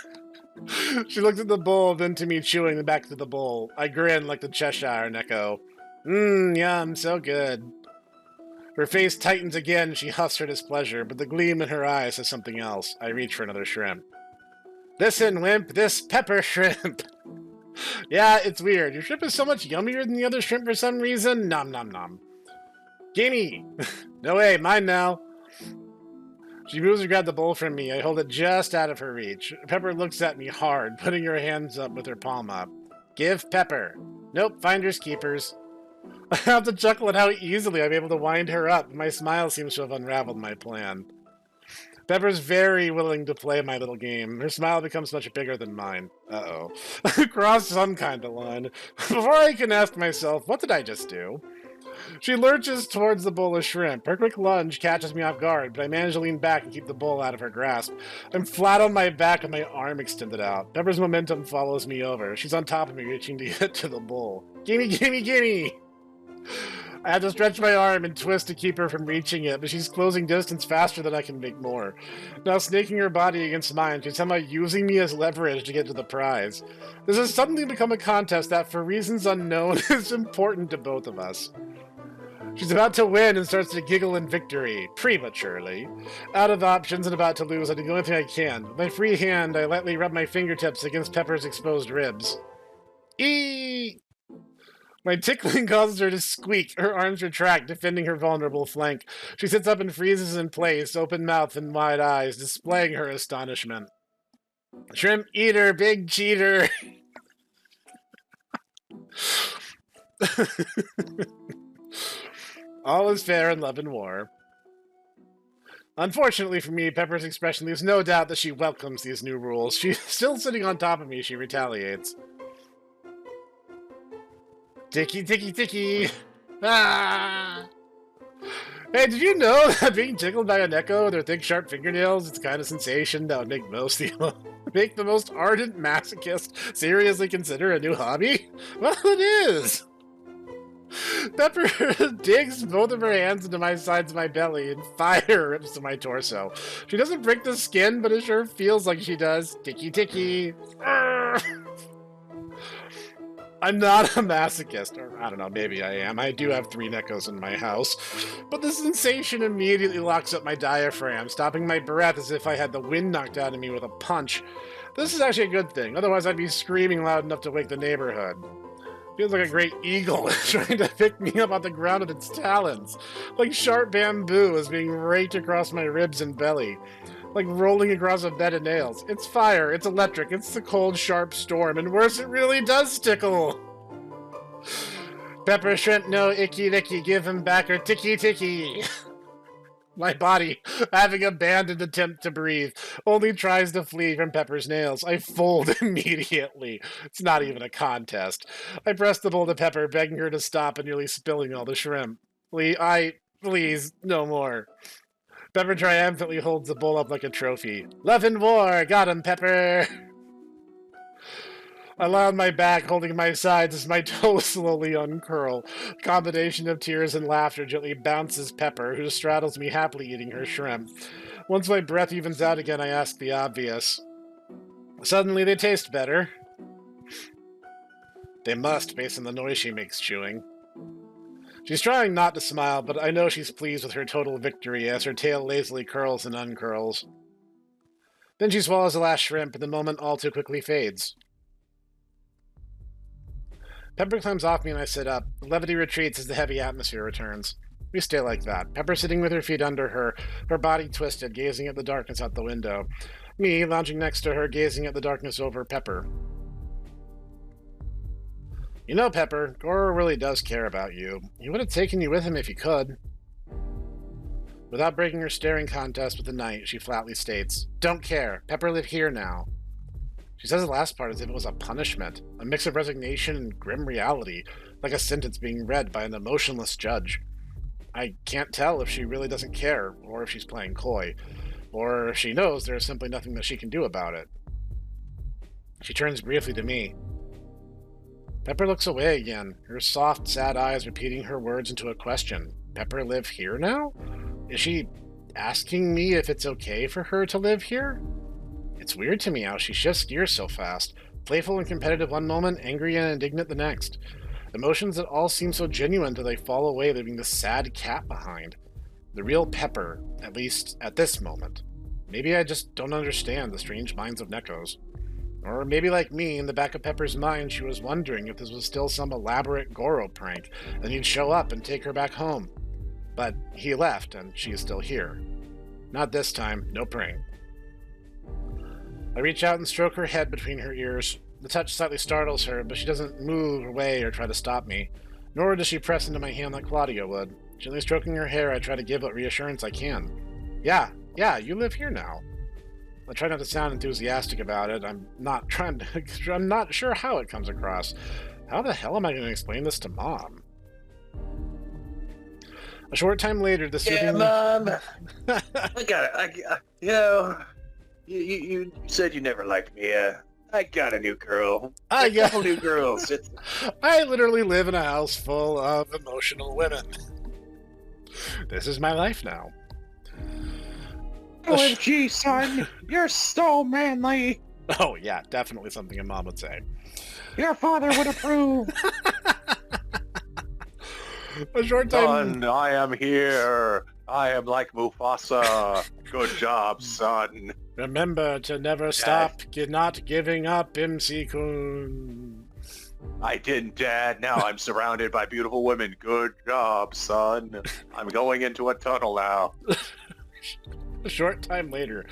She looks at the bowl, then to me chewing the back of the bowl. I grin like the Cheshire Neko. Yum, so good. Her face tightens again, she huffs her displeasure, but the gleam in her eyes says something else. I reach for another shrimp. Listen, wimp, this pepper shrimp. Yeah, it's weird. Your shrimp is so much yummier than the other shrimp for some reason. Nom nom nom. Gimme! No way, mine now. She moves to grab the bowl from me. I hold it just out of her reach. Pepper looks at me hard, putting her hands up with her palm up. Give Pepper. Nope, finders keepers. I have to chuckle at how easily I'm able to wind her up. My smile seems to have unraveled my plan. Pepper's very willing to play my little game. Her smile becomes much bigger than mine. Uh-oh. Cross some kind of line. Before I can ask myself, what did I just do? She lurches towards the bowl of shrimp. Her quick lunge catches me off guard, but I manage to lean back and keep the bowl out of her grasp. I'm flat on my back with my arm extended out. Pepper's momentum follows me over. She's on top of me, reaching to get to the bowl. Gimme, gimme, gimme! I have to stretch my arm and twist to keep her from reaching it, but she's closing distance faster than I can make more. Now snaking her body against mine, she's somehow using me as leverage to get to the prize. This has suddenly become a contest that, for reasons unknown, is important to both of us. She's about to win and starts to giggle in victory, prematurely. Out of options and about to lose, I do the only thing I can. With my free hand, I lightly rub my fingertips against Pepper's exposed ribs. Eee! My tickling causes her to squeak. Her arms retract, defending her vulnerable flank. She sits up and freezes in place, open mouth and wide eyes, displaying her astonishment. Shrimp eater, big cheater! All is fair in love and war. Unfortunately for me, Pepper's expression leaves no doubt that she welcomes these new rules. She's still sitting on top of me, she retaliates. Ticky, ticky, ticky! Ah! Hey, did you know that being tickled by OmOneko with their thick, sharp fingernails is the kind of sensation that would make make the most ardent masochist seriously consider a new hobby? Well, it is! Pepper digs both of her hands into my sides of my belly, and fire rips to my torso. She doesn't break the skin, but it sure feels like she does. Ticky, ticky! I'm not a masochist, or I don't know, maybe I am. I do have 3 Nekos in my house. But the sensation immediately locks up my diaphragm, stopping my breath as if I had the wind knocked out of me with a punch. This is actually a good thing, otherwise I'd be screaming loud enough to wake the neighborhood. Feels like a great eagle trying to pick me up off the ground with its talons. Like sharp bamboo is being raked across my ribs and belly. Like rolling across a bed of nails. It's fire, it's electric, it's the cold, sharp storm, and worse, it really does tickle! Pepper shrimp, no icky licky, give him back her ticky ticky! My body, having abandoned attempt to breathe, only tries to flee from Pepper's nails. I fold immediately. It's not even a contest. I press the bowl to Pepper, begging her to stop and nearly spilling all the shrimp. Please, no more. Pepper triumphantly holds the bowl up like a trophy. Love and war! Got him, Pepper! I lie on my back, holding my sides as my toes slowly uncurl. A combination of tears and laughter gently bounces Pepper, who straddles me happily eating her shrimp. Once my breath evens out again, I ask the obvious. Suddenly they taste better. They must, based on the noise she makes chewing. She's trying not to smile, but I know she's pleased with her total victory as her tail lazily curls and uncurls. Then she swallows the last shrimp, and the moment all too quickly fades. Pepper climbs off me and I sit up. The levity retreats as the heavy atmosphere returns. We stay like that, Pepper sitting with her feet under her, her body twisted, gazing at the darkness out the window. Me, lounging next to her, gazing at the darkness over Pepper. You know, Pepper, Goro really does care about you. He would have taken you with him if he could. Without breaking her staring contest with the night, she flatly states, Don't care. Pepper live here now. She says the last part as if it was a punishment, a mix of resignation and grim reality, like a sentence being read by an emotionless judge. I can't tell if she really doesn't care, or if she's playing coy, or if she knows there is simply nothing that she can do about it. She turns briefly to me. Pepper looks away again, her soft, sad eyes repeating her words into a question. Pepper live here now? Is she asking me if it's okay for her to live here? It's weird to me how she shifts gears so fast. Playful and competitive one moment, angry and indignant the next. Emotions that all seem so genuine till they fall away, leaving the sad cat behind. The real Pepper, at least at this moment. Maybe I just don't understand the strange minds of Nekos. Or maybe like me, in the back of Pepper's mind, she was wondering if this was still some elaborate Goro prank, and he'd show up and take her back home. But he left, and she is still here. Not this time, no prank. I reach out and stroke her head between her ears. The touch slightly startles her, but she doesn't move away or try to stop me. Nor does she press into my hand like Claudia would. Gently stroking her hair, I try to give what reassurance I can. Yeah, you live here now. I try not to sound enthusiastic about it. I'm not sure how it comes across. How the hell am I going to explain this to Mom? A short time later, the Yeah, soothing... Mom. I got it. You know, you said you never liked me. I got a new girl. I A got... couple new girls. I literally live in a house full of emotional women. This is my life now. OMG, son, you're so manly. Oh, yeah, definitely something a mom would say. Your father would approve. A short time... Son, I am here. I am like Mufasa. Good job, son. Remember to never stop not giving up, MC-kun. I didn't, Dad. Now I'm surrounded by beautiful women. Good job, son. I'm going into a tunnel now. A short time later,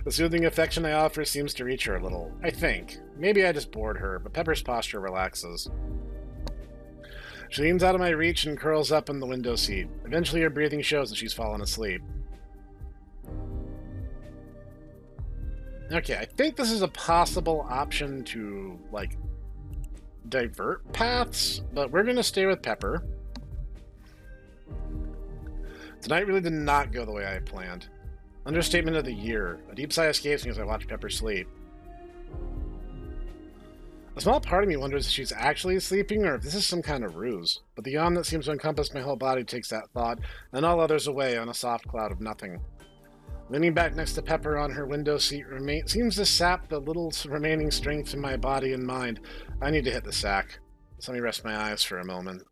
the soothing affection I offer seems to reach her a little. I think. Maybe I just bored her, but Pepper's posture relaxes. She leans out of my reach and curls up in the window seat. Eventually her breathing shows that she's fallen asleep. Okay, I think this is a possible option to, like, divert paths, but we're going to stay with Pepper. Tonight really did not go the way I had planned. Understatement of the year. A deep sigh escapes me as I watch Pepper sleep. A small part of me wonders if she's actually sleeping or if this is some kind of ruse, but the yawn that seems to encompass my whole body takes that thought and all others away on a soft cloud of nothing. Leaning back next to Pepper on her window seat seems to sap the little remaining strength in my body and mind. I need to hit the sack. So let me rest my eyes for a moment.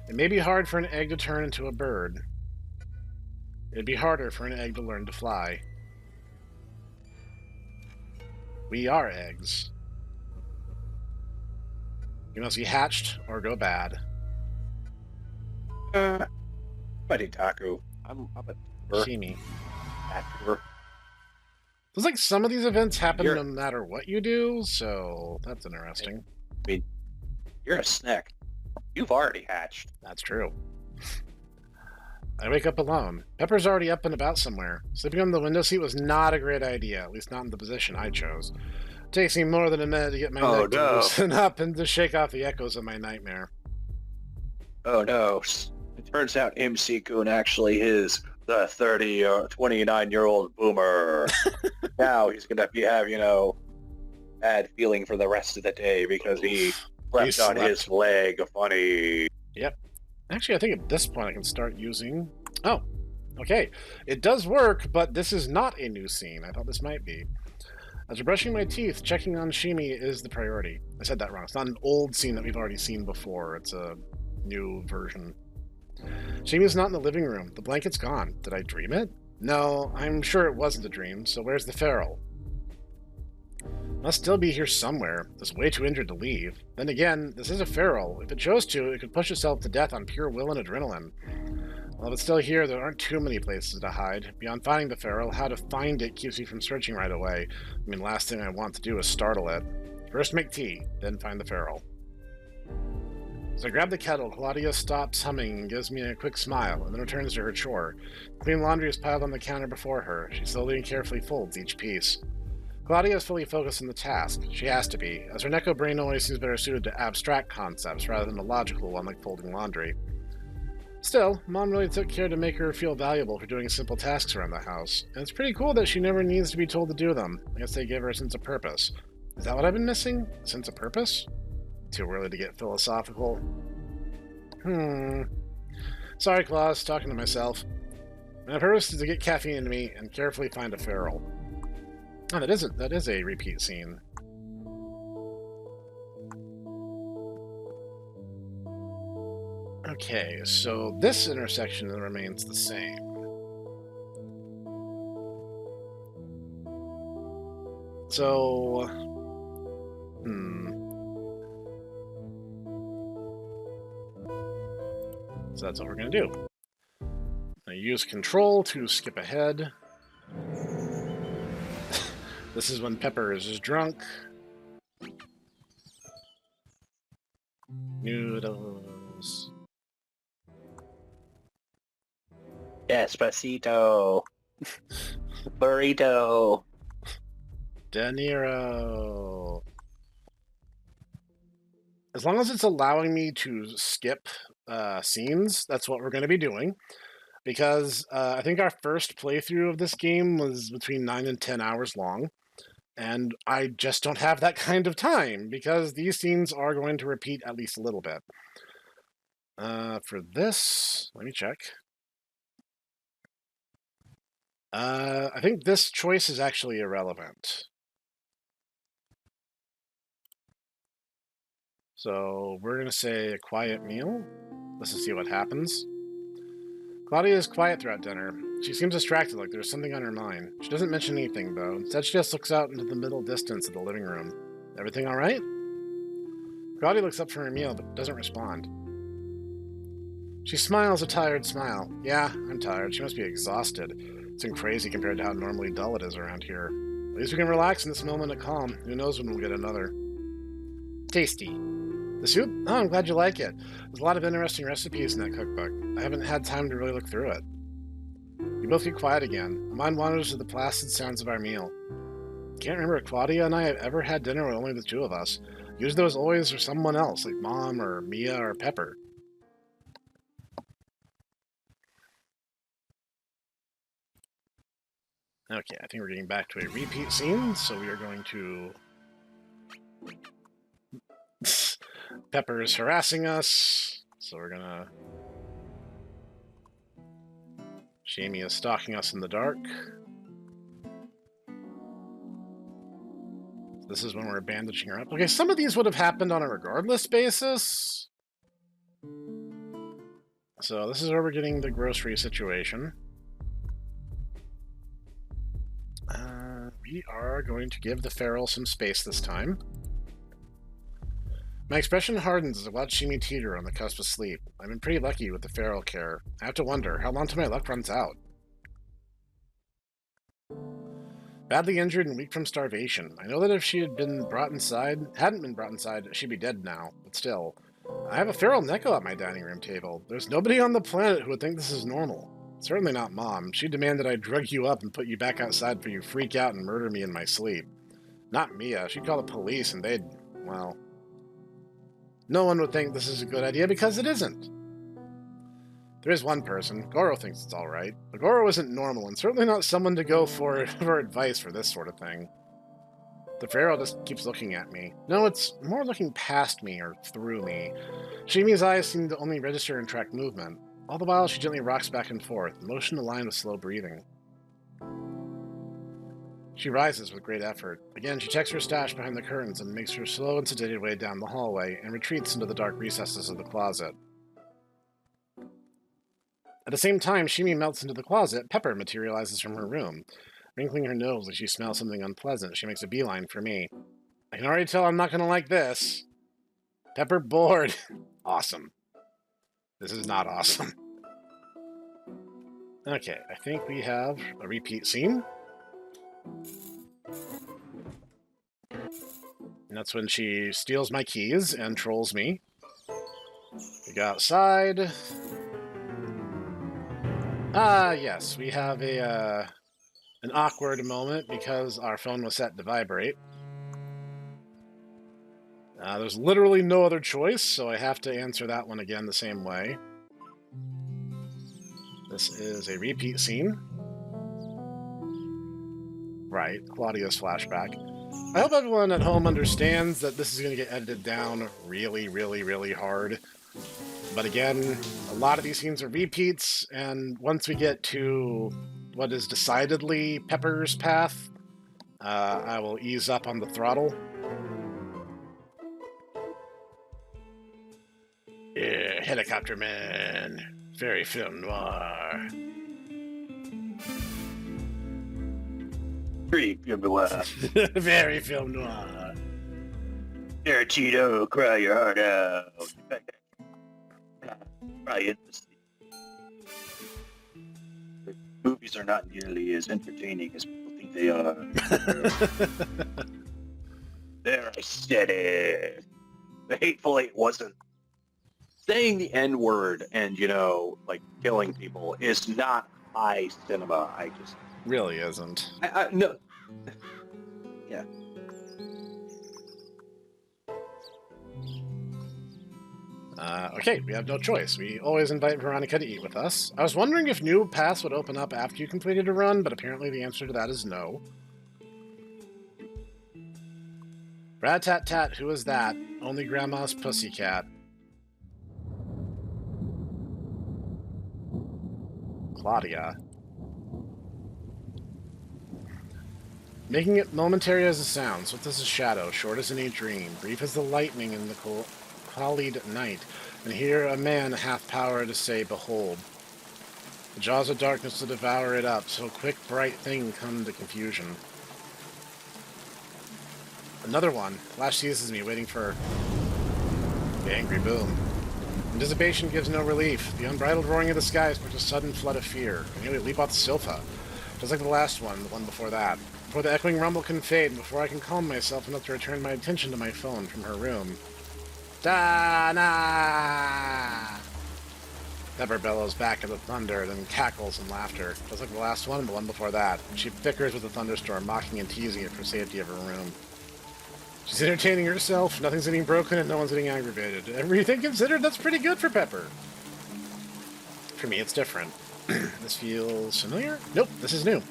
It may be hard for an egg to turn into a bird. It'd be harder for an egg to learn to fly. We are eggs. You must be hatched or go bad. Buddy Taku. I'm a Shimi. actor. Feels like some of these events happen no matter what you do, so that's interesting. I mean, you're a Snek. You've already hatched. That's true. I wake up alone. Pepper's already up and about somewhere. Sleeping on the window seat was not a great idea, at least not in the position I chose. It takes me more than a minute to get my neck to loosen up and to shake off the echoes of my nightmare. Oh no. It turns out MC-kun actually is the 30 or 29-year-old boomer. Now he's going to have, bad feeling for the rest of the day because he slept on his leg. Funny. Yep. Actually, I think at this point I can start using... Oh, okay. It does work, but this is not a new scene. I thought this might be. As we're brushing my teeth, checking on Shimi is the priority. I said that wrong. It's not an old scene that we've already seen before. It's a new version. Shimi's not in the living room. The blanket's gone. Did I dream it? No, I'm sure it wasn't a dream, so where's the feral? Must still be here somewhere. It's way too injured to leave. Then again, this is a feral. If it chose to, it could push itself to death on pure will and adrenaline. Well, if it's still here, there aren't too many places to hide. Beyond finding the feral, how to find it keeps me from searching right away. I mean, last thing I want to do is startle it. First make tea, then find the feral. So I grab the kettle. Claudia stops humming and gives me a quick smile, and then returns to her chore. Clean laundry is piled on the counter before her. She slowly and carefully folds each piece. Claudia is fully focused on the task. She has to be, as her Neko brain always seems better suited to abstract concepts rather than a logical one like folding laundry. Still, Mom really took care to make her feel valuable for doing simple tasks around the house, and it's pretty cool that she never needs to be told to do them. I guess they gave her a sense of purpose. Is that what I've been missing? A sense of purpose? Too early to get philosophical. Sorry, Claus, talking to myself. My purpose is to get caffeine into me and carefully find a feral. Oh, that is a repeat scene. Okay, so this intersection remains the same. So, So that's what we're going to do. I use Control to skip ahead. This is when Pepper is drunk. Noodles. Despacito. Burrito. De Niro. As long as it's allowing me to skip scenes, that's what we're going to be doing. Because I think our first playthrough of this game was between 9 and 10 hours long. And I just don't have that kind of time because these scenes are going to repeat at least a little bit. For this, let me check. I think this choice is actually irrelevant. So we're going to say a quiet meal. Let's just see what happens. Claudia is quiet throughout dinner. She seems distracted, like there's something on her mind. She doesn't mention anything, though. Instead, she just looks out into the middle distance of the living room. Everything all right? Claudia looks up from her meal, but doesn't respond. She smiles a tired smile. Yeah, I'm tired. She must be exhausted. It's been crazy compared to how normally dull it is around here. At least we can relax in this moment of calm. Who knows when we'll get another. Tasty. The soup? Oh, I'm glad you like it. There's a lot of interesting recipes in that cookbook. I haven't had time to really look through it. We both get quiet again. My mind wanders to the placid sounds of our meal. Can't remember if Claudia and I have ever had dinner with only the two of us. Usually there was always someone else, like Mom or Mia or Pepper. Okay, I think we're getting back to a repeat scene, so we are going to... Pepper is harassing us, so we're gonna... Shimi is stalking us in the dark. This is when we're bandaging her up. Okay, some of these would have happened on a regardless basis. So this is where we're getting the grocery situation. We are going to give the feral some space this time. My expression hardens as I watch Shimi teeter on the cusp of sleep. I've been pretty lucky with the feral care. I have to wonder, how long till my luck runs out? Badly injured and weak from starvation. I know that if she hadn't been brought inside, she'd be dead now. But still, I have a feral Neko at my dining room table. There's nobody on the planet who would think this is normal. Certainly not Mom. She'd demand that I drug you up and put you back outside for you freak out and murder me in my sleep. Not Mia. She'd call the police and they'd, well... No one would think this is a good idea because it isn't. There is one person. Goro thinks it's alright. But Goro isn't normal and certainly not someone to go for advice for this sort of thing. The feral just keeps looking at me. No, it's more looking past me or through me. Shimi's eyes seem to only register and track movement. All the while, she gently rocks back and forth, motion aligned with slow breathing. She rises with great effort. Again, she checks her stash behind the curtains and makes her slow and sedated way down the hallway and retreats into the dark recesses of the closet. At the same time Shimi melts into the closet, Pepper materializes from her room. Wrinkling her nose like she smells something unpleasant, she makes a beeline for me. I can already tell I'm not going to like this. Pepper bored. Awesome. This is not awesome. Okay, I think we have a repeat scene. And that's when she steals my keys and trolls me. We go outside. Yes, we have an awkward moment because our phone was set to vibrate. There's literally no other choice, so I have to answer that one again the same way. This is a repeat scene. Right, Claudia's flashback. I hope everyone at home understands that this is going to get edited down really, really, really hard. But again, a lot of these scenes are repeats, and once we get to what is decidedly Pepper's path, I will ease up on the throttle. Yeah, helicopter man. Very film noir. Very film noir. Very film noir. Cheeto, cry your heart out. Cry in the sea. Movies are not nearly as entertaining as people think they are. There, I said it. The Hateful Eight wasn't. Saying the N-word and, like, killing people is not high cinema. I just... Really isn't. No. Yeah. Okay, we have no choice. We always invite Veronica to eat with us. I was wondering if new paths would open up after you completed a run, but apparently the answer to that is no. Rat-tat-tat, who is that? Only Grandma's pussycat. Claudia. Making it momentary as it sounds, swift as a shadow, short as any dream, brief as the lightning in the cloudied night, and here a man hath power to say, behold. The jaws of darkness to devour it up, so quick, bright thing come to confusion. Another one. Flash seizes me, waiting for the angry boom. Anticipation gives no relief. The unbridled roaring of the skies puts a sudden flood of fear. I nearly leap off the sofa, just like the last one, the one before that. Before the echoing rumble can fade, and before I can calm myself enough to return my attention to my phone from her room. Da-na! Pepper bellows back at the thunder, then cackles in laughter, just like the last one, the one before that. She bickers with the thunderstorm, mocking and teasing it for safety of her room. She's entertaining herself, nothing's getting broken, and no one's getting aggravated. Everything considered, that's pretty good for Pepper. For me, it's different. This feels familiar? Nope, this is new.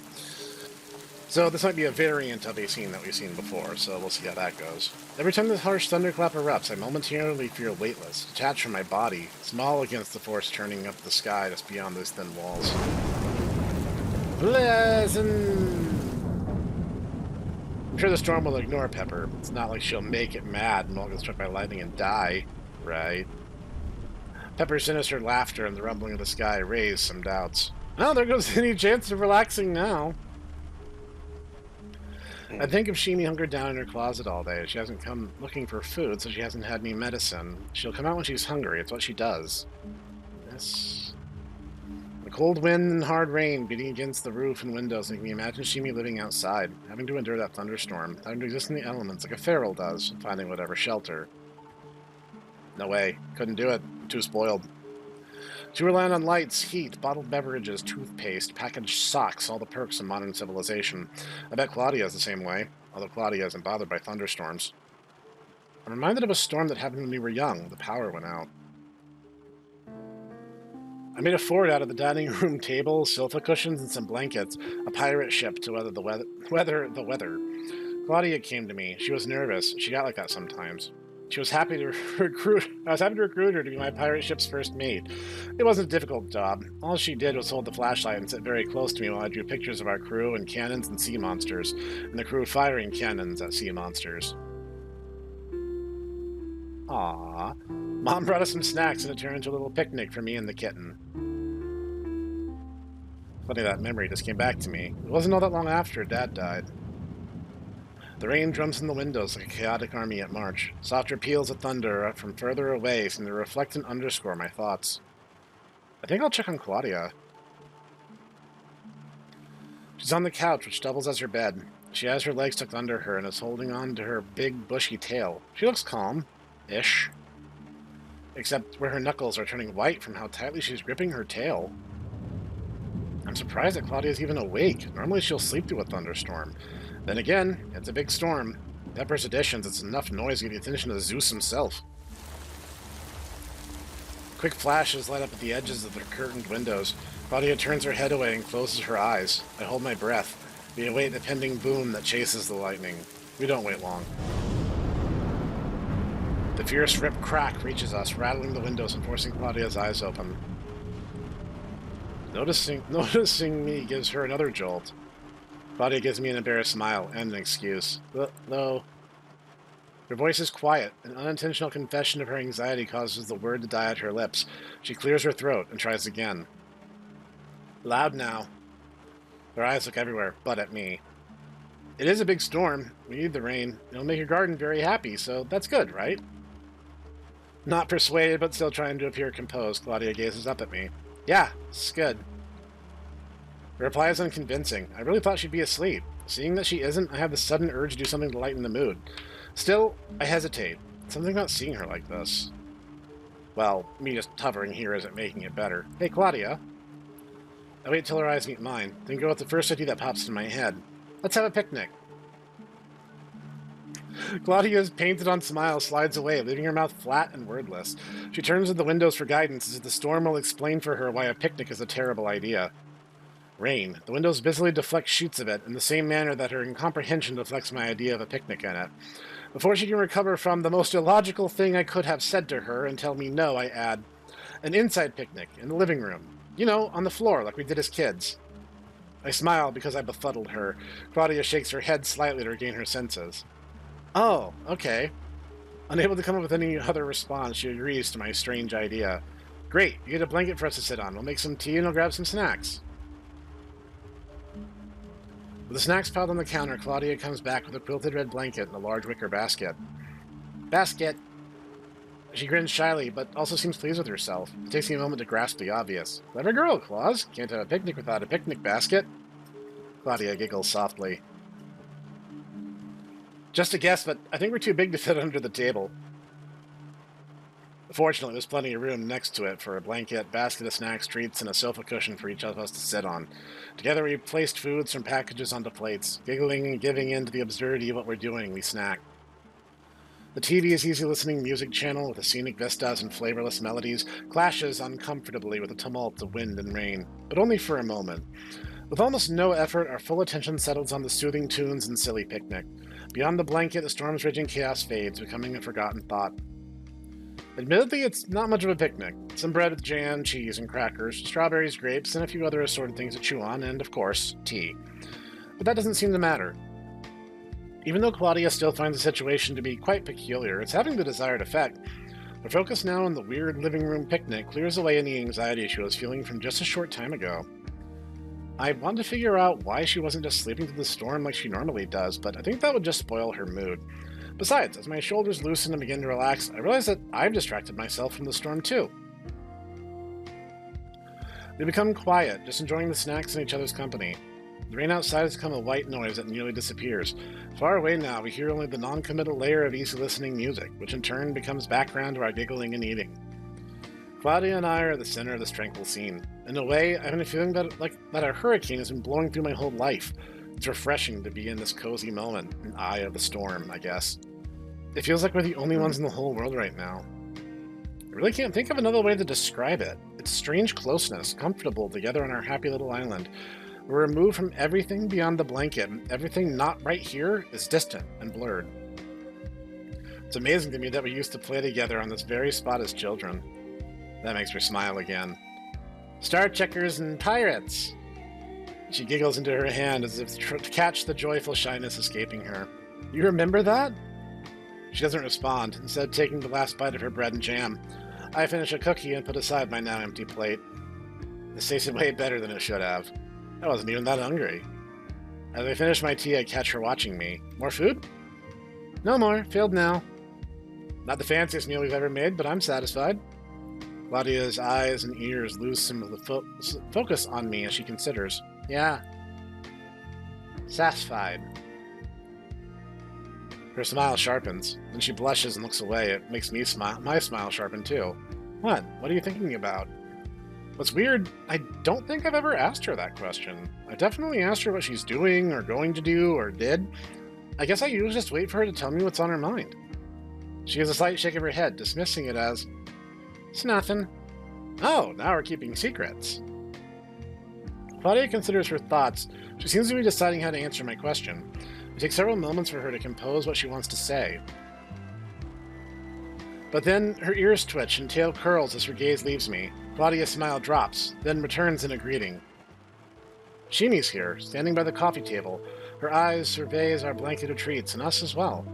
So this might be a variant of a scene that we've seen before, so we'll see how that goes. Every time this harsh thunderclap erupts, I momentarily feel weightless, detached from my body, small against the force churning up the sky just beyond those thin walls. Pleasant! I'm sure the storm will ignore Pepper. It's not like she'll make it mad and won't get struck by lightning and die, right? Pepper's sinister laughter and the rumbling of the sky raise some doubts. Oh, there goes any chance of relaxing now. I think if Shimi hungered down in her closet all day, she hasn't come looking for food, so she hasn't had any medicine. She'll come out when she's hungry. It's what she does. Yes. The cold wind and hard rain beating against the roof and windows make me imagine Shimi living outside, having to endure that thunderstorm, having to exist in the elements like a feral does, finding whatever shelter. No way. Couldn't do it. Too spoiled. She relied on lights, heat, bottled beverages, toothpaste, packaged socks, all the perks of modern civilization. I bet Claudia's the same way, although Claudia isn't bothered by thunderstorms. I'm reminded of a storm that happened when we were young. The power went out. I made a fort out of the dining room table, sofa cushions, and some blankets, a pirate ship to weather the weather. Claudia came to me. She was nervous. She got like that sometimes. I was happy to recruit her to be my pirate ship's first mate. It wasn't a difficult job. All she did was hold the flashlight and sit very close to me while I drew pictures of our crew and cannons and sea monsters, and the crew firing cannons at sea monsters. Aww. Mom brought us some snacks and it turned into a little picnic for me and the kitten. Funny that memory just came back to me. It wasn't all that long after Dad died. The rain drums in the windows like a chaotic army at march. Softer peals of thunder from further away seem to reflect and underscore my thoughts. I think I'll check on Claudia. She's on the couch, which doubles as her bed. She has her legs tucked under her and is holding on to her big, bushy tail. She looks calm-ish. Except where her knuckles are turning white from how tightly she's gripping her tail. I'm surprised that Claudia's even awake. Normally she'll sleep through a thunderstorm. Then again, it's a big storm. Pepper's additions, it's enough noise to get the attention of Zeus himself. Quick flashes light up at the edges of the curtained windows. Claudia turns her head away and closes her eyes. I hold my breath. We await the pending boom that chases the lightning. We don't wait long. The fierce rip crack reaches us, rattling the windows and forcing Claudia's eyes open. Noticing me gives her another jolt. Claudia gives me an embarrassed smile and an excuse. Though, her voice is quiet. An unintentional confession of her anxiety causes the word to die at her lips. She clears her throat and tries again. Loud now. Her eyes look everywhere, but at me. It is a big storm. We need the rain. It'll make your garden very happy, so that's good, right? Not persuaded, but still trying to appear composed, Claudia gazes up at me. Yeah, it's good. Her reply is unconvincing. I really thought she'd be asleep. Seeing that she isn't, I have the sudden urge to do something to lighten the mood. Still, I hesitate. Something about seeing her like this. Well, me just hovering here isn't making it better. Hey, Claudia. I wait till her eyes meet mine, then go with the first idea that pops in my head. Let's have a picnic. Claudia's painted-on smile slides away, leaving her mouth flat and wordless. She turns to the windows for guidance as if the storm will explain for her why a picnic is a terrible idea. Rain. The windows busily deflect sheets of it in the same manner that her incomprehension deflects my idea of a picnic in it. Before she can recover from the most illogical thing I could have said to her and tell me no, I add, an inside picnic in the living room. You know, on the floor like we did as kids. I smile because I befuddled her. Claudia shakes her head slightly to regain her senses. Oh, okay. Unable to come up with any other response, she agrees to my strange idea. Great, you get a blanket for us to sit on. We'll make some tea and I'll grab some snacks. With the snacks piled on the counter, Claudia comes back with a quilted red blanket and a large wicker basket. Basket! She grins shyly, but also seems pleased with herself. It takes me a moment to grasp the obvious. Clever girl, Claus. Can't have a picnic without a picnic basket. Claudia giggles softly. Just a guess, but I think we're too big to fit under the table. Fortunately, there's plenty of room next to it for a blanket, basket of snacks, treats, and a sofa cushion for each of us to sit on. Together we placed foods from packages onto plates. Giggling and giving in to the absurdity of what we're doing, we snack. The TV is easy-listening music channel with the scenic vistas and flavorless melodies clashes uncomfortably with the tumult of wind and rain, but only for a moment. With almost no effort, our full attention settles on the soothing tunes and silly picnic. Beyond the blanket, the storm's raging chaos fades, becoming a forgotten thought. Admittedly, it's not much of a picnic. Some bread with jam, cheese, and crackers, strawberries, grapes, and a few other assorted things to chew on, and, of course, tea. But that doesn't seem to matter. Even though Claudia still finds the situation to be quite peculiar, it's having the desired effect. The focus now on the weird living room picnic clears away any anxiety she was feeling from just a short time ago. I want to figure out why she wasn't just sleeping through the storm like she normally does, but I think that would just spoil her mood. Besides, as my shoulders loosen and begin to relax, I realize that I've distracted myself from the storm too. We become quiet, just enjoying the snacks and each other's company. The rain outside has become a white noise that nearly disappears. Far away now, we hear only the non-committal layer of easy-listening music, which in turn becomes background to our giggling and eating. Claudia and I are the center of this tranquil scene. In a way, I have a feeling that a hurricane has been blowing through my whole life. It's refreshing to be in this cozy moment, an eye of the storm, I guess. It feels like we're the only ones in the whole world right now. I really can't think of another way to describe it. It's strange closeness, comfortable together on our happy little island. We're removed from everything beyond the blanket, and everything not right here is distant and blurred. It's amazing to me that we used to play together on this very spot as children. That makes her smile again. Star checkers and pirates! She giggles into her hand as if to catch the joyful shyness escaping her. You remember that? She doesn't respond, instead taking the last bite of her bread and jam. I finish a cookie and put aside my now empty plate. This tasted way better than it should have. I wasn't even that hungry. As I finish my tea, I catch her watching me. More food? No more. Filled now. Not the fanciest meal we've ever made, but I'm satisfied. Claudia's eyes and ears lose some of the focus on me as she considers. Yeah. Satisfied. Her smile sharpens. Then she blushes and looks away. It makes me smile. My smile sharpen too. What? What are you thinking about? What's weird, I don't think I've ever asked her that question. I definitely asked her what she's doing, or going to do, or did. I guess I usually just wait for her to tell me what's on her mind. She gives a slight shake of her head, dismissing it as, "It's nothing." Oh, now we're keeping secrets. Claudia considers her thoughts. She seems to be deciding how to answer my question. It takes several moments for her to compose what she wants to say. But then her ears twitch and tail curls as her gaze leaves me. Claudia's smile drops, then returns in a greeting. Shimi's here, standing by the coffee table. Her eyes surveys our blanket of treats, and us as well.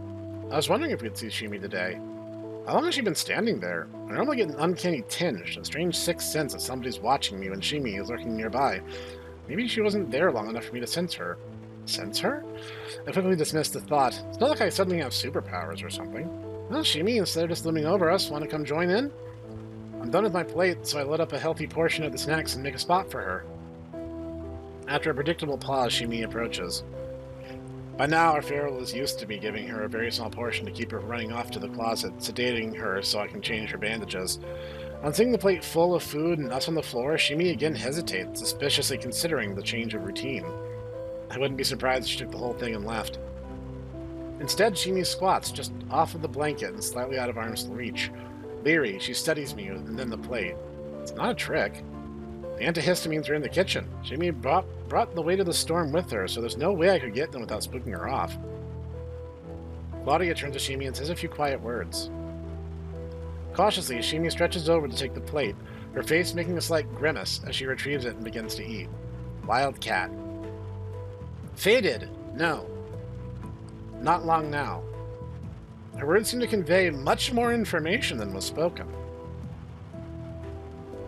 I was wondering if we'd see Shimi today. How long has she been standing there? I normally get an uncanny tinge, a strange sixth sense that somebody's watching me when Shimi is lurking nearby. Maybe she wasn't there long enough for me to sense her. Sense her? I quickly dismissed the thought. It's not like I suddenly have superpowers or something. Well, Shimi, instead of just looming over us, want to come join in? I'm done with my plate, so I let up a healthy portion of the snacks and make a spot for her. After a predictable pause, Shimi approaches. By now, our feral is used to me giving her a very small portion to keep her from running off to the closet, sedating her so I can change her bandages. On seeing the plate full of food and us on the floor, Shimi again hesitates, suspiciously considering the change of routine. I wouldn't be surprised if she took the whole thing and left. Instead, Shimi squats just off of the blanket and slightly out of arm's reach. Leery, she studies me and then the plate. It's not a trick. The antihistamines are in the kitchen. Shimi brought the weight of the storm with her, so there's no way I could get them without spooking her off. Claudia turns to Shimi and says a few quiet words. Cautiously, Shimi stretches over to take the plate, her face making a slight grimace as she retrieves it and begins to eat. Wildcat. Faded. No. Not long now. Her words seem to convey much more information than was spoken.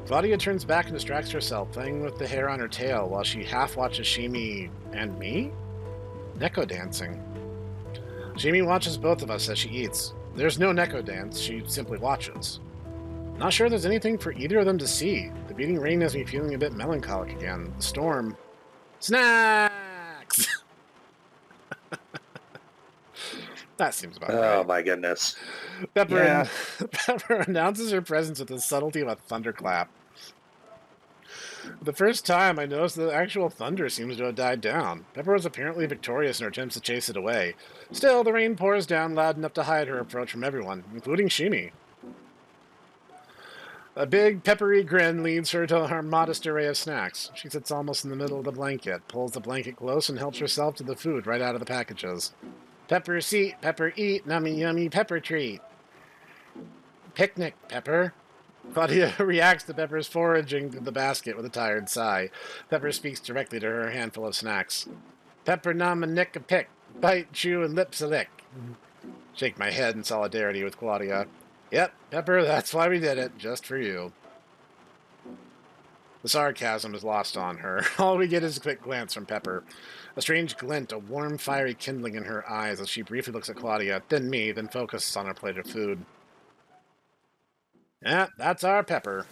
Claudia turns back and distracts herself, playing with the hair on her tail while she half watches Shimi and me? Neko dancing. Shimi watches both of us as she eats. There's no Neko dance, she simply watches. Not sure there's anything for either of them to see. The beating rain has me feeling a bit melancholic again. The storm. Snacks! That seems about right. Oh my goodness. Pepper announces her presence with the subtlety of a thunderclap. The first time I noticed the actual thunder seems to have died down. Pepper was apparently victorious in her attempts to chase it away. Still, the rain pours down loud enough to hide her approach from everyone, including Shimi. A big, peppery grin leads her to her modest array of snacks. She sits almost in the middle of the blanket, pulls the blanket close, and helps herself to the food right out of the packages. Pepper seat, pepper eat, nummy yummy pepper treat. Picnic, Pepper. Claudia reacts to Pepper's foraging to the basket with a tired sigh. Pepper speaks directly to her handful of snacks. Pepper nom a nick a pick, bite, chew, and lips a lick. Shake my head in solidarity with Claudia. Yep, Pepper, that's why we did it, just for you. The sarcasm is lost on her. All we get is a quick glance from Pepper. A strange glint, a warm, fiery kindling in her eyes as she briefly looks at Claudia, then me, then focuses on her plate of food. Yeah, that's our Pepper.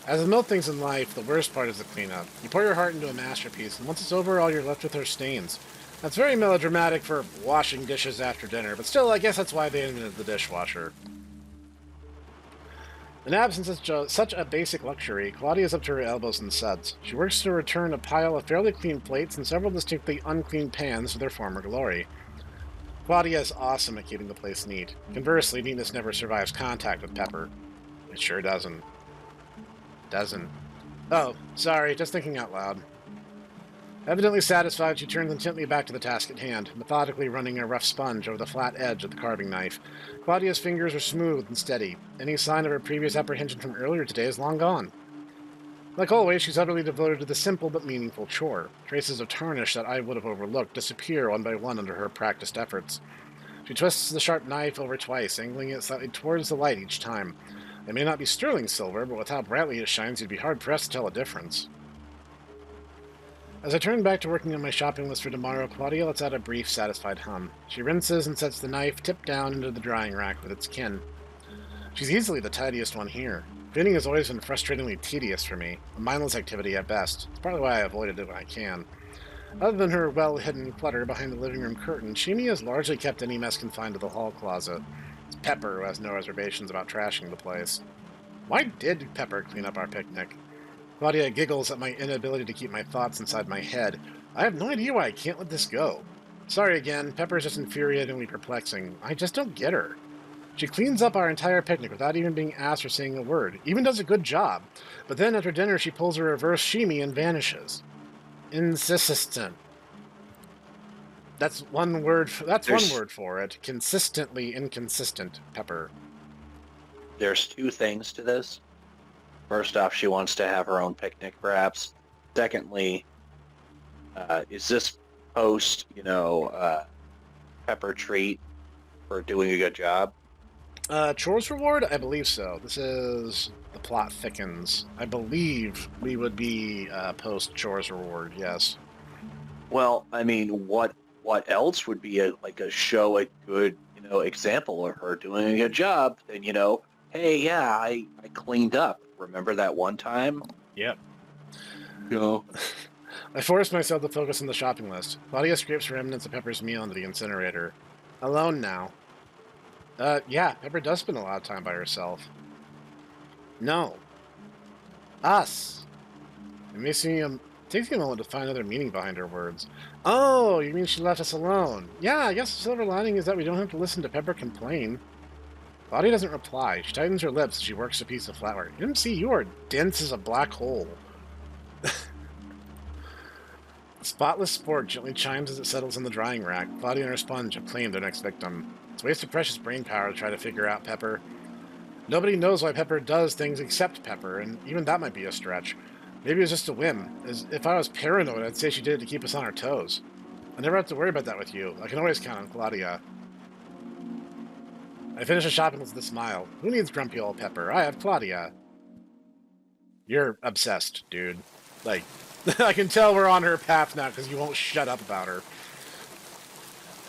As with most things in life, the worst part is the cleanup. You pour your heart into a masterpiece, and once it's over, all you're left with are stains. That's very melodramatic for washing dishes after dinner, but still, I guess that's why they invented the dishwasher. In absence of such a basic luxury, Claudia's up to her elbows in suds. She works to return a pile of fairly clean plates and several distinctly unclean pans to their former glory. Claudia is awesome at keeping the place neat. Conversely, neatness never survives contact with Pepper. It sure doesn't. Oh, sorry, just thinking out loud. Evidently satisfied, she turns intently back to the task at hand, methodically running a rough sponge over the flat edge of the carving knife. Claudia's fingers are smooth and steady. Any sign of her previous apprehension from earlier today is long gone. Like always, she's utterly devoted to the simple but meaningful chore. Traces of tarnish that I would have overlooked disappear one by one under her practiced efforts. She twists the sharp knife over twice, angling it slightly towards the light each time. It may not be sterling silver, but with how brightly it shines, you'd be hard-pressed to tell a difference. As I turn back to working on my shopping list for tomorrow, Claudia lets out a brief, satisfied hum. She rinses and sets the knife tipped down into the drying rack with its kin. She's easily the tidiest one here. Cleaning has always been frustratingly tedious for me, a mindless activity at best. It's partly why I avoided it when I can. Other than her well-hidden clutter behind the living room curtain, Shimi has largely kept any mess confined to the hall closet. It's Pepper who has no reservations about trashing the place. Why did Pepper clean up our picnic? Claudia giggles at my inability to keep my thoughts inside my head. I have no idea why I can't let this go. Sorry again, Pepper's just infuriatingly perplexing. I just don't get her. She cleans up our entire picnic without even being asked or saying a word, even does a good job. But then after dinner she pulls a reverse Shimi and vanishes. Insistent. That's one word for it. Consistently inconsistent, Pepper. There's two things to this. First off, she wants to have her own picnic, perhaps. Secondly, is this post, Pepper treat for doing a good job? Chores reward? I believe so. This is the plot thickens. I believe we would be post chores reward, yes. Well, I mean, what else would be a good, example of her doing a good job than, hey, yeah, I cleaned up. Remember that one time? Yep. I forced myself to focus on the shopping list. Claudia scrapes remnants of Pepper's meal into the incinerator. Alone now. Yeah, Pepper does spend a lot of time by herself. No. Us. It may seem takes me a moment to find other meaning behind her words. Oh, you mean she left us alone? Yeah, I guess the silver lining is that we don't have to listen to Pepper complain. Claudia doesn't reply. She tightens her lips as she works a piece of flour. MC, you are dense as a black hole. The spotless sport gently chimes as it settles in the drying rack. Claudia and her sponge have claimed their next victim. It's wasted precious brain power to try to figure out Pepper. Nobody knows why Pepper does things except Pepper, and even that might be a stretch. Maybe it was just a whim. If I was paranoid, I'd say she did it to keep us on our toes. I never have to worry about that with you. I can always count on Claudia. I finish the shopping with a smile. Who needs grumpy old Pepper? I have Claudia. You're obsessed, dude. Like, I can tell we're on her path now because you won't shut up about her.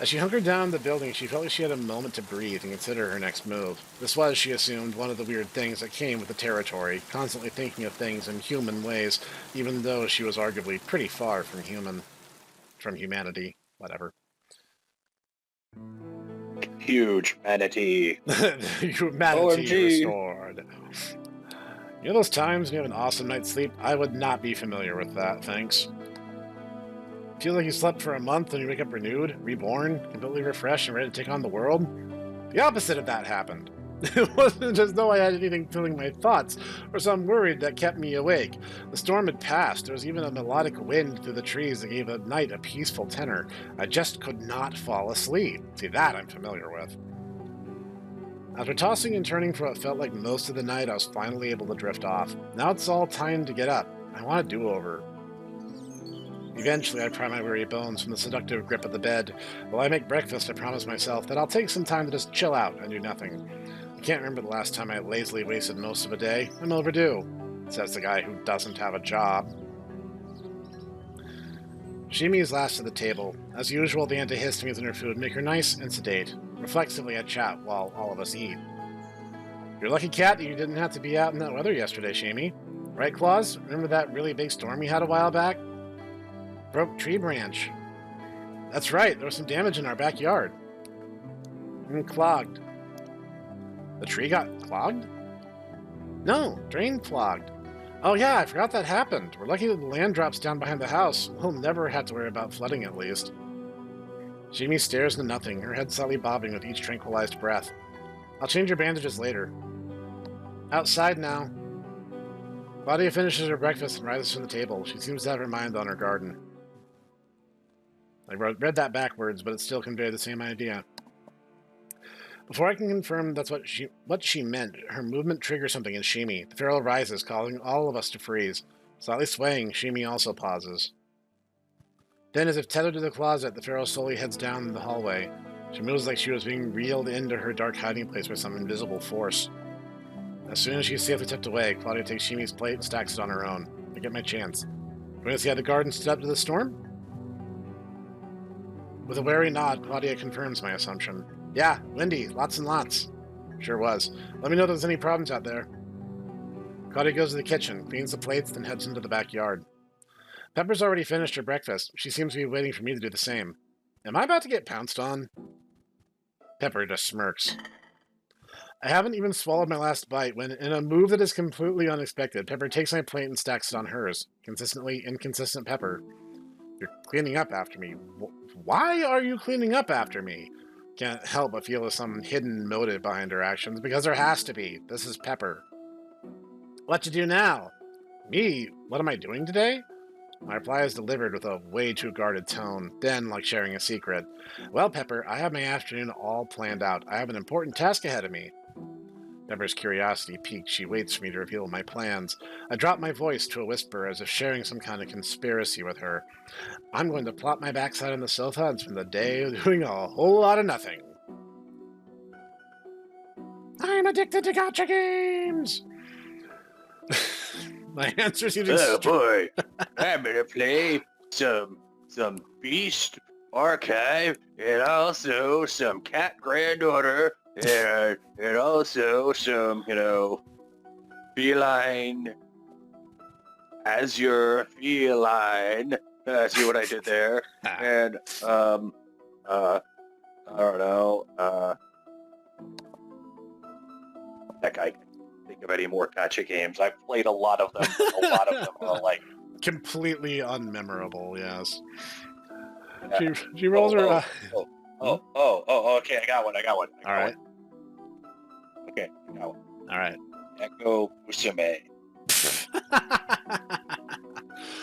As she hunkered down in the building, she felt like she had a moment to breathe and consider her next move. This was, she assumed, one of the weird things that came with the territory, constantly thinking of things in human ways, even though she was arguably pretty far from humanity. Whatever. Huge manatee. Humanity restored. You know those times when you have an awesome night's sleep? I would not be familiar with that, thanks. Feel like you slept for a month and you wake up renewed, reborn, completely refreshed and ready to take on the world? The opposite of that happened. It wasn't as though I had anything filling my thoughts, or some worried that kept me awake. The storm had passed. There was even a melodic wind through the trees that gave the night a peaceful tenor. I just could not fall asleep. See, that I'm familiar with. After tossing and turning for what felt like most of the night, I was finally able to drift off. Now it's all time to get up. I want a do-over. Eventually, I pry my weary bones from the seductive grip of the bed. While I make breakfast, I promise myself that I'll take some time to just chill out and do nothing. I can't remember the last time I lazily wasted most of a day. I'm overdue, says the guy who doesn't have a job. Shimi is last at the table. As usual, the antihistamines in her food make her nice and sedate. Reflexively, I chat while all of us eat. You're a lucky cat that you didn't have to be out in that weather yesterday, Shimi. Right, Claus? Remember that really big storm we had a while back? Broke tree branch. That's right, there was some damage in our backyard. And clogged. The tree got clogged? No, drain clogged. Oh yeah, I forgot that happened. We're lucky that the land drops down behind the house. We'll never have to worry about flooding at least. Shimi stares into nothing, her head slightly bobbing with each tranquilized breath. I'll change your bandages later. Outside now. Claudia finishes her breakfast and rises from the table. She seems to have her mind on her garden. I read that backwards, but it still conveyed the same idea. Before I can confirm that's what she meant, her movement triggers something in Shimi. The Pharaoh rises, calling all of us to freeze. Slightly swaying, Shimi also pauses. Then, as if tethered to the closet, the Pharaoh slowly heads down the hallway. She moves like she was being reeled into her dark hiding place by some invisible force. As soon as she's safely tucked away, Claudia takes Shimi's plate and stacks it on her own. I get my chance. Going to see how the garden stood up to the storm? With a wary nod, Claudia confirms my assumption. Yeah, windy, lots and lots. Sure was. Let me know if there's any problems out there. Claudia goes to the kitchen, cleans the plates, then heads into the backyard. Pepper's already finished her breakfast. She seems to be waiting for me to do the same. Am I about to get pounced on? Pepper just smirks. I haven't even swallowed my last bite when, in a move that is completely unexpected, Pepper takes my plate and stacks it on hers. Consistently inconsistent Pepper. You're cleaning up after me. Why are you cleaning up after me? Can't help but feel there's some hidden motive behind her actions, because there has to be. This is Pepper. What to do now? Me? What am I doing today? My reply is delivered with a way too guarded tone, then like sharing a secret. Well, Pepper, I have my afternoon all planned out. I have an important task ahead of me. Pepper's curiosity piqued. She waits for me to reveal my plans. I drop my voice to a whisper as if sharing some kind of conspiracy with her. I'm going to plop my backside on the sofa and spend the day doing a whole lot of nothing. I'm addicted to gacha games! My answer's using... Oh boy, I'm gonna play some Beast Archive and also some Cat Granddaughter and also some, feline as your feline. See what I did there? And I don't know. Heck, I can't think of any more gacha games. I've played a lot of them. A lot of them are like completely unmemorable, yes. Yeah. She rolls her Okay, I got one. All right. Okay, I got one. All right. Echo Musume.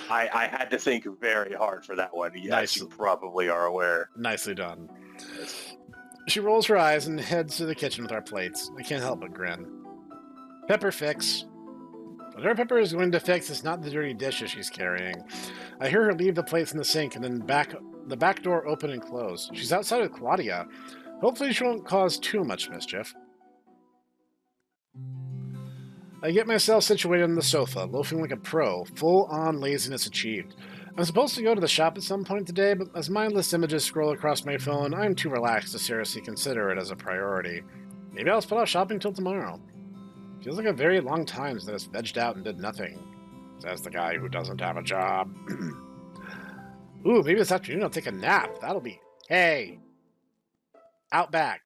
I had to think very hard for that one. Yes, you probably are aware. Nicely done. Yes. She rolls her eyes and heads to the kitchen with our plates. I can't help but grin. Pepper fix. Whatever Pepper is going to fix is not the dirty dishes she's carrying. I hear her leave the plates in the sink and then the back door open and close. She's outside with Claudia. Hopefully she won't cause too much mischief. I get myself situated on the sofa, loafing like a pro, full-on laziness achieved. I'm supposed to go to the shop at some point today, but as mindless images scroll across my phone, I'm too relaxed to seriously consider it as a priority. Maybe I'll split off shopping till tomorrow. Feels like a very long time since I was vegged out and did nothing, says the guy who doesn't have a job. Ooh, maybe this afternoon I'll take a nap. That'll be... Hey! Out back.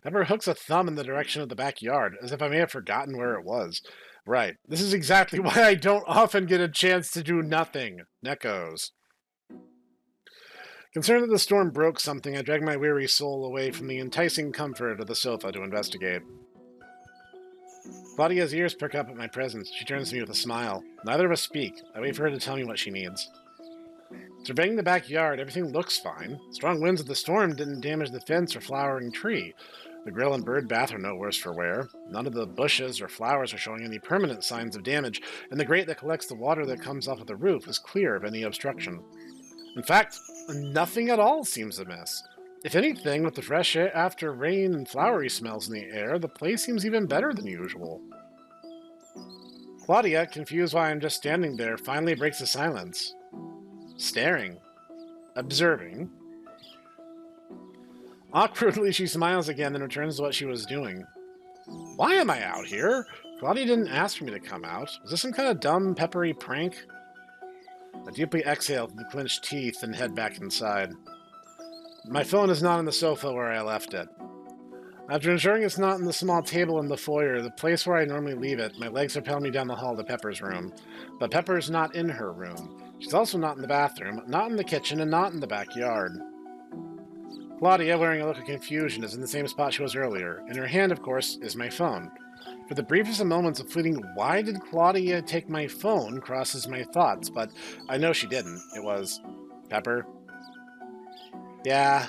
Pepper hooks a thumb in the direction of the backyard, as if I may have forgotten where it was. Right. This is exactly why I don't often get a chance to do nothing. Nekos. Concerned that the storm broke something, I drag my weary soul away from the enticing comfort of the sofa to investigate. Claudia's ears perk up at my presence. She turns to me with a smile. Neither of us speak. I wait for her to tell me what she needs. Surveying the backyard, everything looks fine. Strong winds of the storm didn't damage the fence or flowering tree. The grill and bird bath are no worse for wear. None of the bushes or flowers are showing any permanent signs of damage, and the grate that collects the water that comes off of the roof is clear of any obstruction. In fact, nothing at all seems amiss. If anything, with the fresh air after rain and flowery smells in the air, the place seems even better than usual. Claudia, confused why I'm just standing there, finally breaks the silence. Staring. Observing. Awkwardly, she smiles again and returns to what she was doing. Why am I out here? Claudia didn't ask for me to come out. Was this some kind of dumb, peppery prank? I deeply exhale through the clenched teeth and head back inside. My phone is not on the sofa where I left it. After ensuring it's not on the small table in the foyer, the place where I normally leave it, my legs propel me down the hall to Pepper's room. But Pepper's not in her room. She's also not in the bathroom, not in the kitchen, and not in the backyard. Claudia, wearing a look of confusion, is in the same spot she was earlier. In her hand, of course, is my phone. For the briefest of moments of fleeting, why did Claudia take my phone, crosses my thoughts, but I know she didn't. It was, Pepper? Yeah,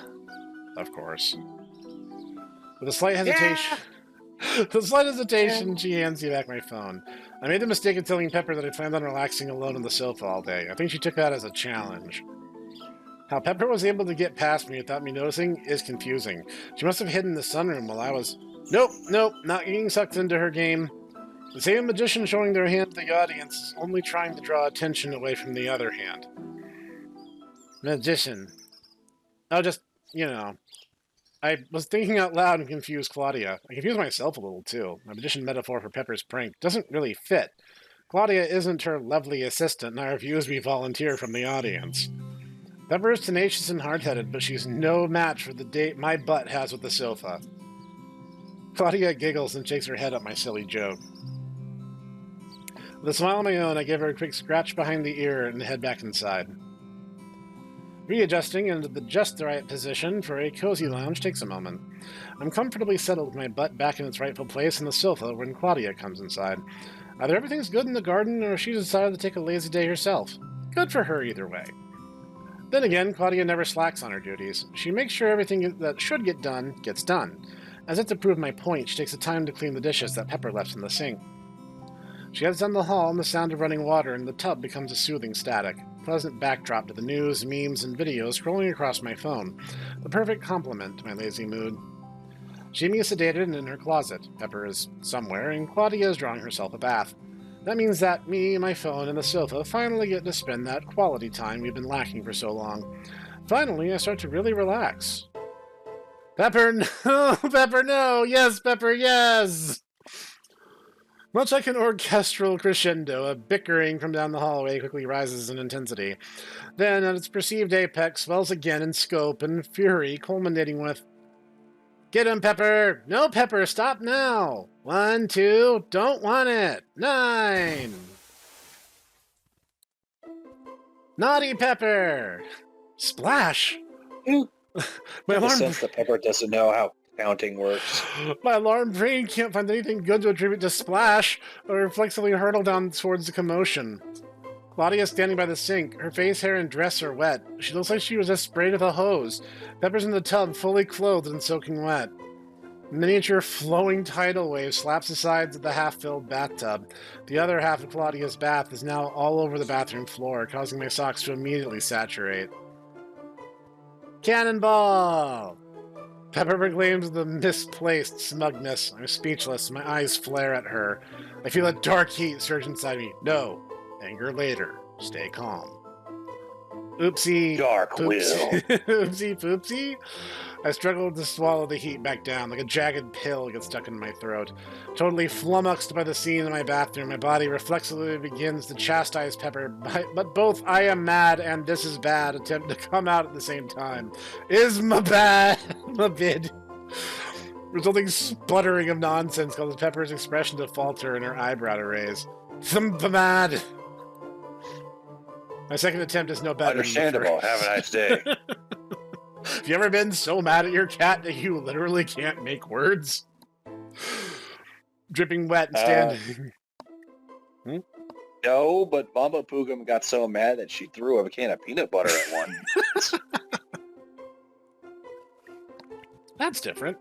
of course. With a slight hesitation, she hands me back my phone. I made the mistake of telling Pepper that I planned on relaxing alone on the sofa all day. I think she took that as a challenge. How Pepper was able to get past me without me noticing is confusing. She must have hidden in the sunroom while I was... Nope, not getting sucked into her game. The same magician showing their hand to the audience is only trying to draw attention away from the other hand. Magician. Oh, just, I was thinking out loud and confused Claudia. I confused myself a little, too. My magician metaphor for Pepper's prank doesn't really fit. Claudia isn't her lovely assistant, and I refuse to be volunteer from the audience. Pepper is tenacious and hard-headed, but she's no match for the date my butt has with the sofa. Claudia giggles and shakes her head at my silly joke. With a smile of my own, I give her a quick scratch behind the ear and head back inside. Readjusting into just the right position for a cozy lounge takes a moment. I'm comfortably settled with my butt back in its rightful place on the sofa when Claudia comes inside. Either everything's good in the garden, or she decided to take a lazy day herself. Good for her either way. Then again, Claudia never slacks on her duties. She makes sure everything that should get done gets done. As if to prove my point, she takes the time to clean the dishes that Pepper left in the sink. She heads down the hall, and the sound of running water in the tub becomes a soothing static. Pleasant backdrop to the news, memes, and videos scrolling across my phone. The perfect complement to my lazy mood. Shimi is sedated and in her closet. Pepper is somewhere, and Claudia is drawing herself a bath. That means that me, my phone, and the sofa finally get to spend that quality time we've been lacking for so long. Finally, I start to really relax. Pepper, no! Pepper, no! Yes, Pepper, yes! Much like an orchestral crescendo, a bickering from down the hallway quickly rises in intensity. Then, at its perceived apex, swells again in scope and fury, culminating with, Get him, Pepper! No, Pepper, stop now! 1, 2, don't want it! 9! Naughty Pepper! Splash! You My get the alarm, sense that Pepper doesn't know how counting works. my alarm brain can't find anything good to attribute to Splash, or reflexively hurtle down towards the commotion. Claudia's standing by the sink. Her face, hair, and dress are wet. She looks like she was just sprayed with a hose. Pepper's in the tub, fully clothed and soaking wet. A miniature flowing tidal wave slaps the sides of the half-filled bathtub. The other half of Claudia's bath is now all over the bathroom floor, causing my socks to immediately saturate. Cannonball! Pepper proclaims the misplaced smugness. I'm speechless. My eyes flare at her. I feel a dark heat surge inside me. No. Anger later. Stay calm. Oopsie. Dark will. Oopsie poopsie. I struggled to swallow the heat back down, like a jagged pill gets stuck in my throat. Totally flummoxed by the scene in my bathroom, my body reflexively begins to chastise Pepper, but both I am mad and this is bad attempt to come out at the same time. Is my bad, my bid. Resulting sputtering of nonsense causes Pepper's expression to falter and her eyebrow to raise. Some mad. My second attempt is no better. Understandable. Have a nice day. Have you ever been so mad at your cat that you literally can't make words? Dripping wet and standing. No, but Mama Poogum got so mad that she threw a can of peanut butter at one. That's different.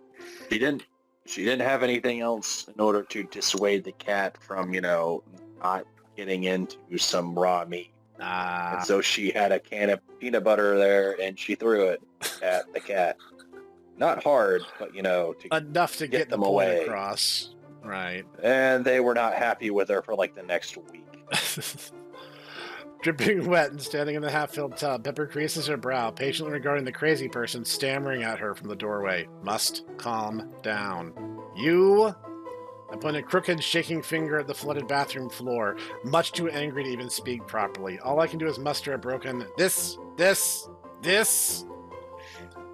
She didn't have anything else in order to dissuade the cat from, not getting into some raw meat. And so she had a can of peanut butter there, and she threw it at the cat. Not hard, but, to enough to get them away across. Right. And they were not happy with her for, the next week. Dripping wet and standing in the half-filled tub, Pepper creases her brow, patiently regarding the crazy person stammering at her from the doorway. Must calm down. You... I point a crooked, shaking finger at the flooded bathroom floor, much too angry to even speak properly. All I can do is muster a broken, this.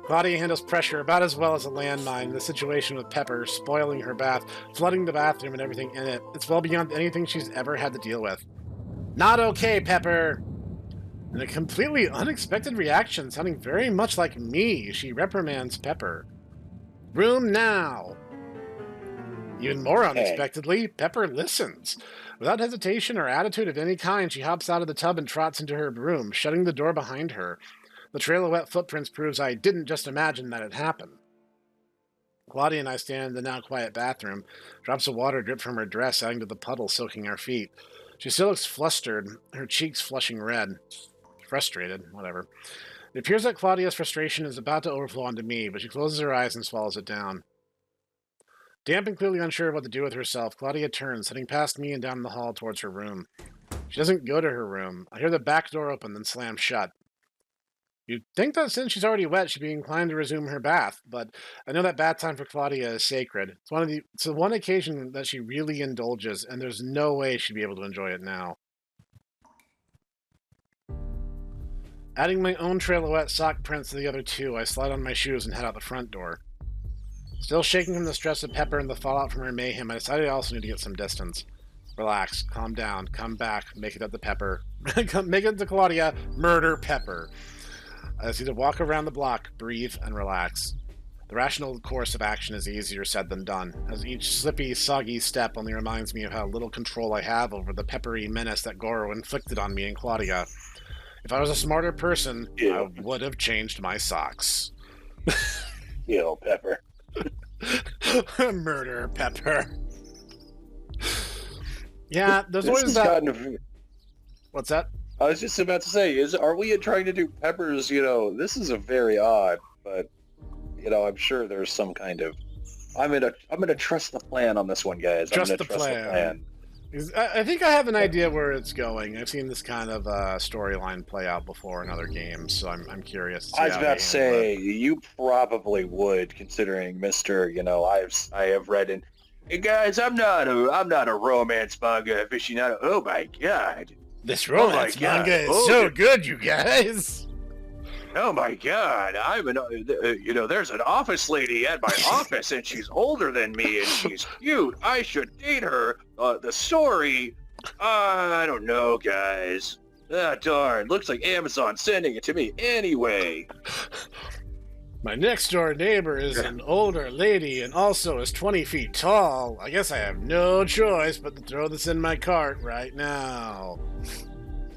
Claudia handles pressure about as well as a landmine. The situation with Pepper, spoiling her bath, flooding the bathroom and everything in it. It's well beyond anything she's ever had to deal with. Not okay, Pepper! In a completely unexpected reaction, sounding very much like me, she reprimands Pepper. Room now! Even more unexpectedly, Pepper listens. Without hesitation or attitude of any kind, she hops out of the tub and trots into her room, shutting the door behind her. The trail of wet footprints proves I didn't just imagine that it happened. Claudia and I stand in the now quiet bathroom. Drops of water drip from her dress, adding to the puddle soaking our feet. She still looks flustered, her cheeks flushing red. Frustrated, whatever. It appears that Claudia's frustration is about to overflow onto me, but she closes her eyes and swallows it down. Damp and clearly unsure of what to do with herself, Claudia turns, heading past me and down the hall towards her room. She doesn't go to her room. I hear the back door open, then slam shut. You'd think that since she's already wet, she'd be inclined to resume her bath, but I know that bath time for Claudia is sacred. It's the one occasion that she really indulges, and there's no way she'd be able to enjoy it now. Adding my own trail of wet sock prints to the other two, I slide on my shoes and head out the front door. Still shaking from the stress of Pepper and the fallout from her mayhem, I decided I also need to get some distance. Relax, calm down, come back, make it up to Pepper. Make it to Claudia, murder Pepper. I just need to walk around the block, breathe, and relax. The rational course of action is easier said than done, as each slippy, soggy step only reminds me of how little control I have over the peppery menace that Goro inflicted on me and Claudia. If I was a smarter person, I would have changed my socks. Pepper. Murder Pepper. Yeah, there's always that... What's that? I was just about to say, are we trying to do Pepper's, this is a very odd, but, I'm sure there's some kind of... I'm gonna trust the plan on this one, guys. Trust the plan. I think I have an idea where it's going. I've seen this kind of storyline play out before in other games, so I'm curious. I was about to say, you probably would, considering Mr. I have read in... Hey guys, I'm not a romance manga aficionado. Oh my god. This romance manga is so good, you guys. Oh my god, there's an office lady at my office and she's older than me and she's cute. I should date her. The story, I don't know, guys. Ah, darn. Looks like Amazon's sending it to me anyway. My next door neighbor is an older lady and also is 20 feet tall. I guess I have no choice but to throw this in my cart right now.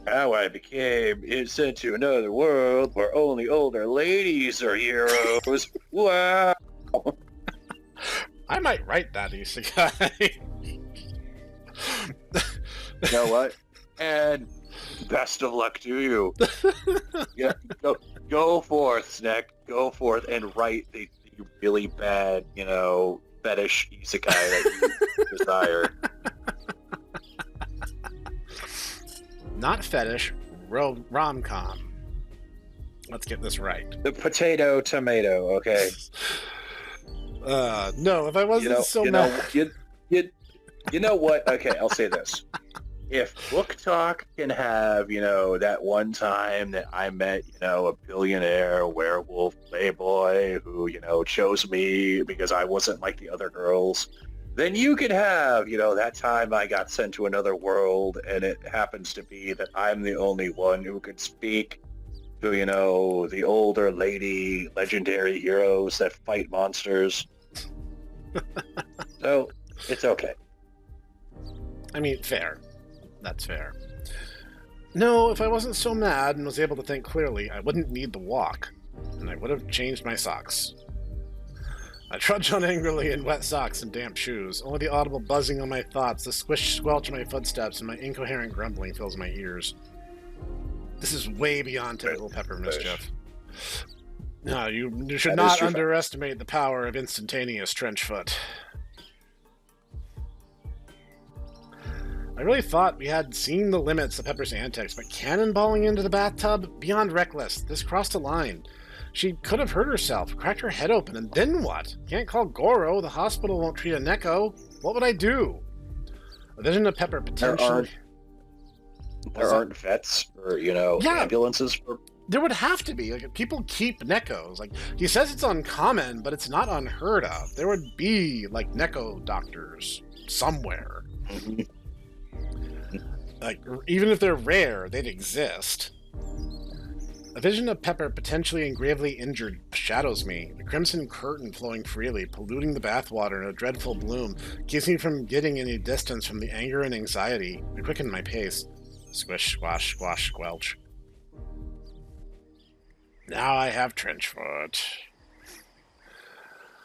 How I became sent to another world where only older ladies are heroes. Wow. I might write that, Isekai. You know what? And best of luck to you. Yeah, go forth, Snek. Go forth and write the really bad, fetish isekai that you desire. Not fetish, rom-com. Let's get this right. The potato tomato, okay? No, if I wasn't mad... You know what? Okay, I'll say this. If Book Talk can have, that one time that I met, a billionaire werewolf playboy who, chose me because I wasn't like the other girls, then you could have, that time I got sent to another world and it happens to be that I'm the only one who could speak to, the older lady legendary heroes that fight monsters. So, it's okay. I mean, fair. That's fair. No, if I wasn't so mad and was able to think clearly, I wouldn't need the walk, and I would have changed my socks. I trudge on angrily in wet socks and damp shoes, only the audible buzzing on my thoughts, the squish-squelch of my footsteps, and my incoherent grumbling fills my ears. This is way beyond typical Pepper mischief. No, you should not underestimate the power of instantaneous trench foot. I really thought we had seen the limits of Pepper's antics, but cannonballing into the bathtub? Beyond reckless. This crossed a line. She could have hurt herself, cracked her head open, and then what? Can't call Goro. The hospital won't treat a Neko. What would I do? A vision of Pepper potentially... There aren't vets or, ambulances for... There would have to be. Like, people keep Nekos. Like, he says it's uncommon, but it's not unheard of. There would be, like, Neko doctors somewhere. Mm-hmm. Like, even if they're rare, they'd exist. A vision of Pepper potentially and gravely injured shadows me, a crimson curtain flowing freely, polluting the bathwater in a dreadful bloom, keeps me from getting any distance from the anger and anxiety. I quicken my pace. Squish, squash, squash, squelch. Now I have trench foot.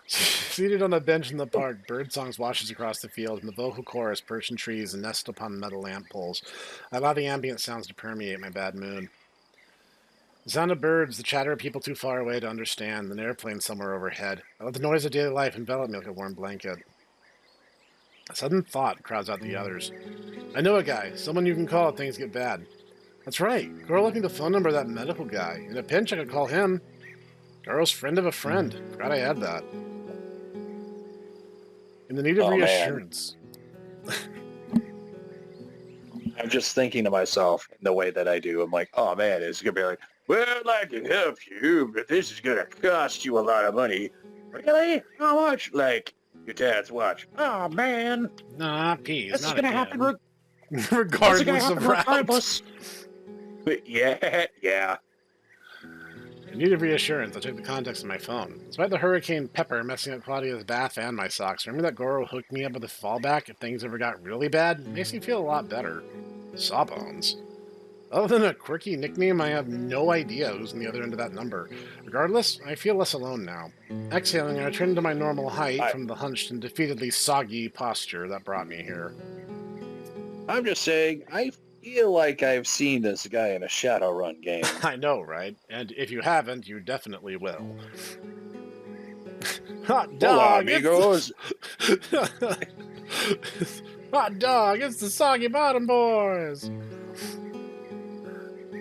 Seated on a bench in the park, bird songs washes across the field, and the vocal chorus perched in trees and nestled upon metal lamp poles. I allow the ambient sounds to permeate my bad mood. The sound of birds, the chatter of people too far away to understand, an airplane somewhere overhead. I let the noise of daily life envelop me like a warm blanket. A sudden thought crowds out the others. I know a guy, someone you can call if things get bad. That's right, Goro left me the phone number of that medical guy. In a pinch, I could call him. Goro's friend of a friend. Forgot I had that. In the need of reassurance. I'm just thinking to myself in the way that I do. I'm like, oh man, it's going to be like, well, I can help you, but this is going to cost you a lot of money. Really? How much? Like, your dad's watch. Oh man. Nah, peas. This is going to happen regardless of route. But yeah. In need of reassurance, I took the contacts of my phone. Despite the Hurricane Pepper messing up Claudia's bath and my socks, remember that Goro hooked me up with a fallback if things ever got really bad? It makes me feel a lot better. Sawbones. Other than a quirky nickname, I have no idea who's on the other end of that number. Regardless, I feel less alone now. Exhaling, I return to my normal height from the hunched and defeatedly soggy posture that brought me here. I'm just saying, I feel like I've seen this guy in a Shadowrun game. I know, right? And if you haven't, you definitely will. Hot dog! Amigos! Hot dog! It's the Soggy Bottom Boys!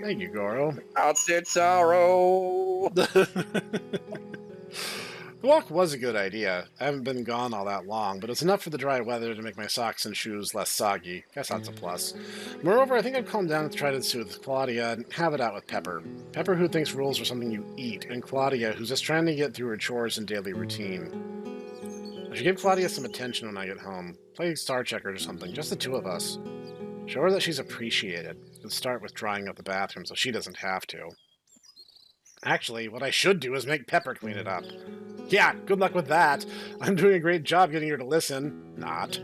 Thank you, Goro. Outsit sorrow! The walk was a good idea. I haven't been gone all that long, but it's enough for the dry weather to make my socks and shoes less soggy. Guess that's a plus. Moreover, I think I've calmed down to try to soothe Claudia and have it out with Pepper. Pepper who thinks rules are something you eat, and Claudia who's just trying to get through her chores and daily routine. I should give Claudia some attention when I get home. Play Star Checkers or something, just the two of us. Show her that she's appreciated. Let's start with drying up the bathroom so she doesn't have to. Actually, what I should do is make Pepper clean it up. Yeah, good luck with that. I'm doing a great job getting her to listen. Not.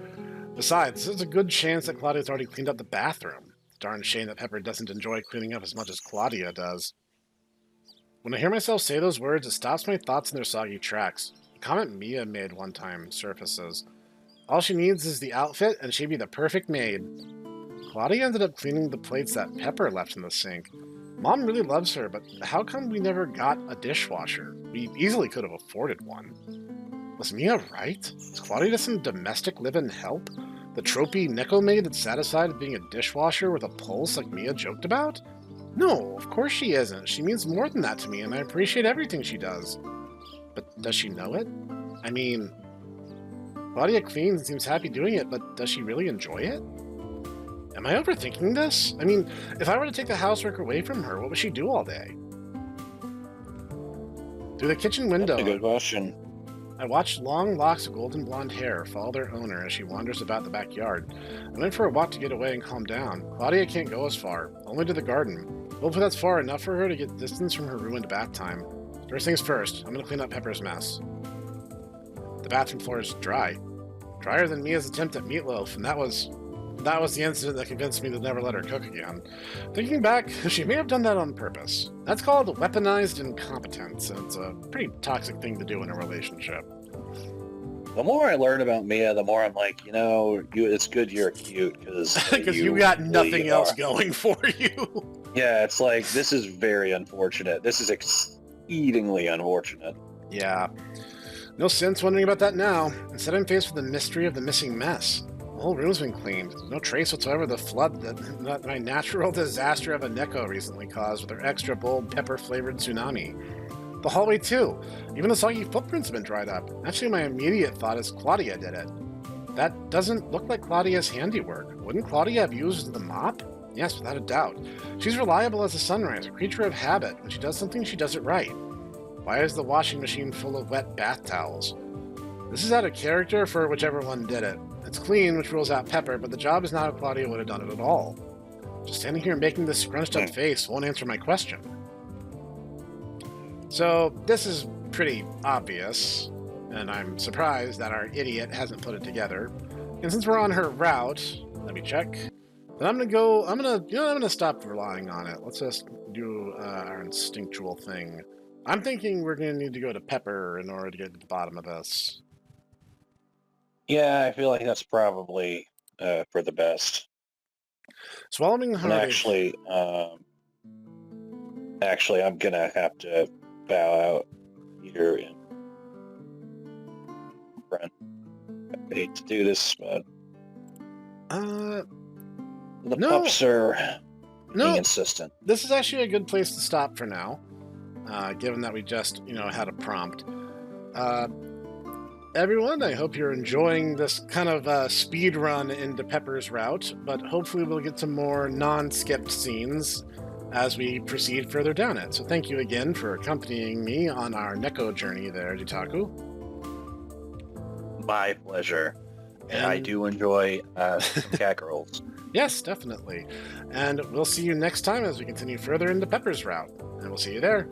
Besides, there's a good chance that Claudia's already cleaned up the bathroom. Darn shame that Pepper doesn't enjoy cleaning up as much as Claudia does. When I hear myself say those words, it stops my thoughts in their soggy tracks. A comment Mia made one time surfaces. All she needs is the outfit, and she'd be the perfect maid. Claudia ended up cleaning the plates that Pepper left in the sink. Mom really loves her, but how come we never got a dishwasher? We easily could have afforded one. Was Mia right? Is Claudia just some domestic live-in help? The tropey Neko maid that's satisfied with being a dishwasher with a pulse like Mia joked about? No, of course she isn't. She means more than that to me, and I appreciate everything she does. But does she know it? I mean, Claudia cleans and seems happy doing it, but does she really enjoy it? Am I overthinking this? I mean, if I were to take the housework away from her, what would she do all day? Through the kitchen window, That's a good question. I watched long locks of golden blonde hair follow their owner as she wanders about the backyard. I went for a walk to get away and calm down. Claudia can't go as far, only to the garden. Hopefully that's far enough for her to get distance from her ruined bath time. First things first, I'm going to clean up Pepper's mess. The bathroom floor is dry. Drier than Mia's attempt at meatloaf, and that was the incident that convinced me to never let her cook again. Thinking back, she may have done that on purpose. That's called weaponized incompetence, and it's a pretty toxic thing to do in a relationship. The more I learn about Mia, the more I'm like, it's good you're cute because you got nothing else going for you. Yeah, it's like, this is very unfortunate. This is exceedingly unfortunate. Yeah. No sense wondering about that now. Instead, I'm faced with the mystery of the missing mess. The whole room's been cleaned. No trace whatsoever of the flood that my natural disaster of OmOneko recently caused with her extra bold pepper-flavored tsunami. The hallway, too. Even the soggy footprints have been dried up. Actually, my immediate thought is Claudia did it. That doesn't look like Claudia's handiwork. Wouldn't Claudia have used the mop? Yes, without a doubt. She's reliable as a sunrise, a creature of habit. When she does something, she does it right. Why is the washing machine full of wet bath towels? This is out of character for whichever one did it. It's clean, which rules out Pepper, but the job is not how Claudia would have done it at all. Just standing here making this scrunched up face won't answer my question. So, this is pretty obvious, and I'm surprised that our idiot hasn't put it together. And since we're on her route, let me check. Then I'm gonna stop relying on it. Let's just do our instinctual thing. I'm thinking we're gonna need to go to Pepper in order to get to the bottom of this. Yeah, I feel like that's probably for the best. Swallowing hard. Actually, I'm gonna have to bow out here in front. I hate to do this, but the pups are being insistent. This is actually a good place to stop for now, given that we just had a prompt. Everyone, I hope you're enjoying this kind of speed run into Pepper's route, but hopefully we'll get some more non-skipped scenes as we proceed further down it. So thank you again for accompanying me on our Neko journey there, Jitaku. My pleasure. And I do enjoy some cat girls. Yes, definitely. And we'll see you next time as we continue further into Pepper's route. And we'll see you there.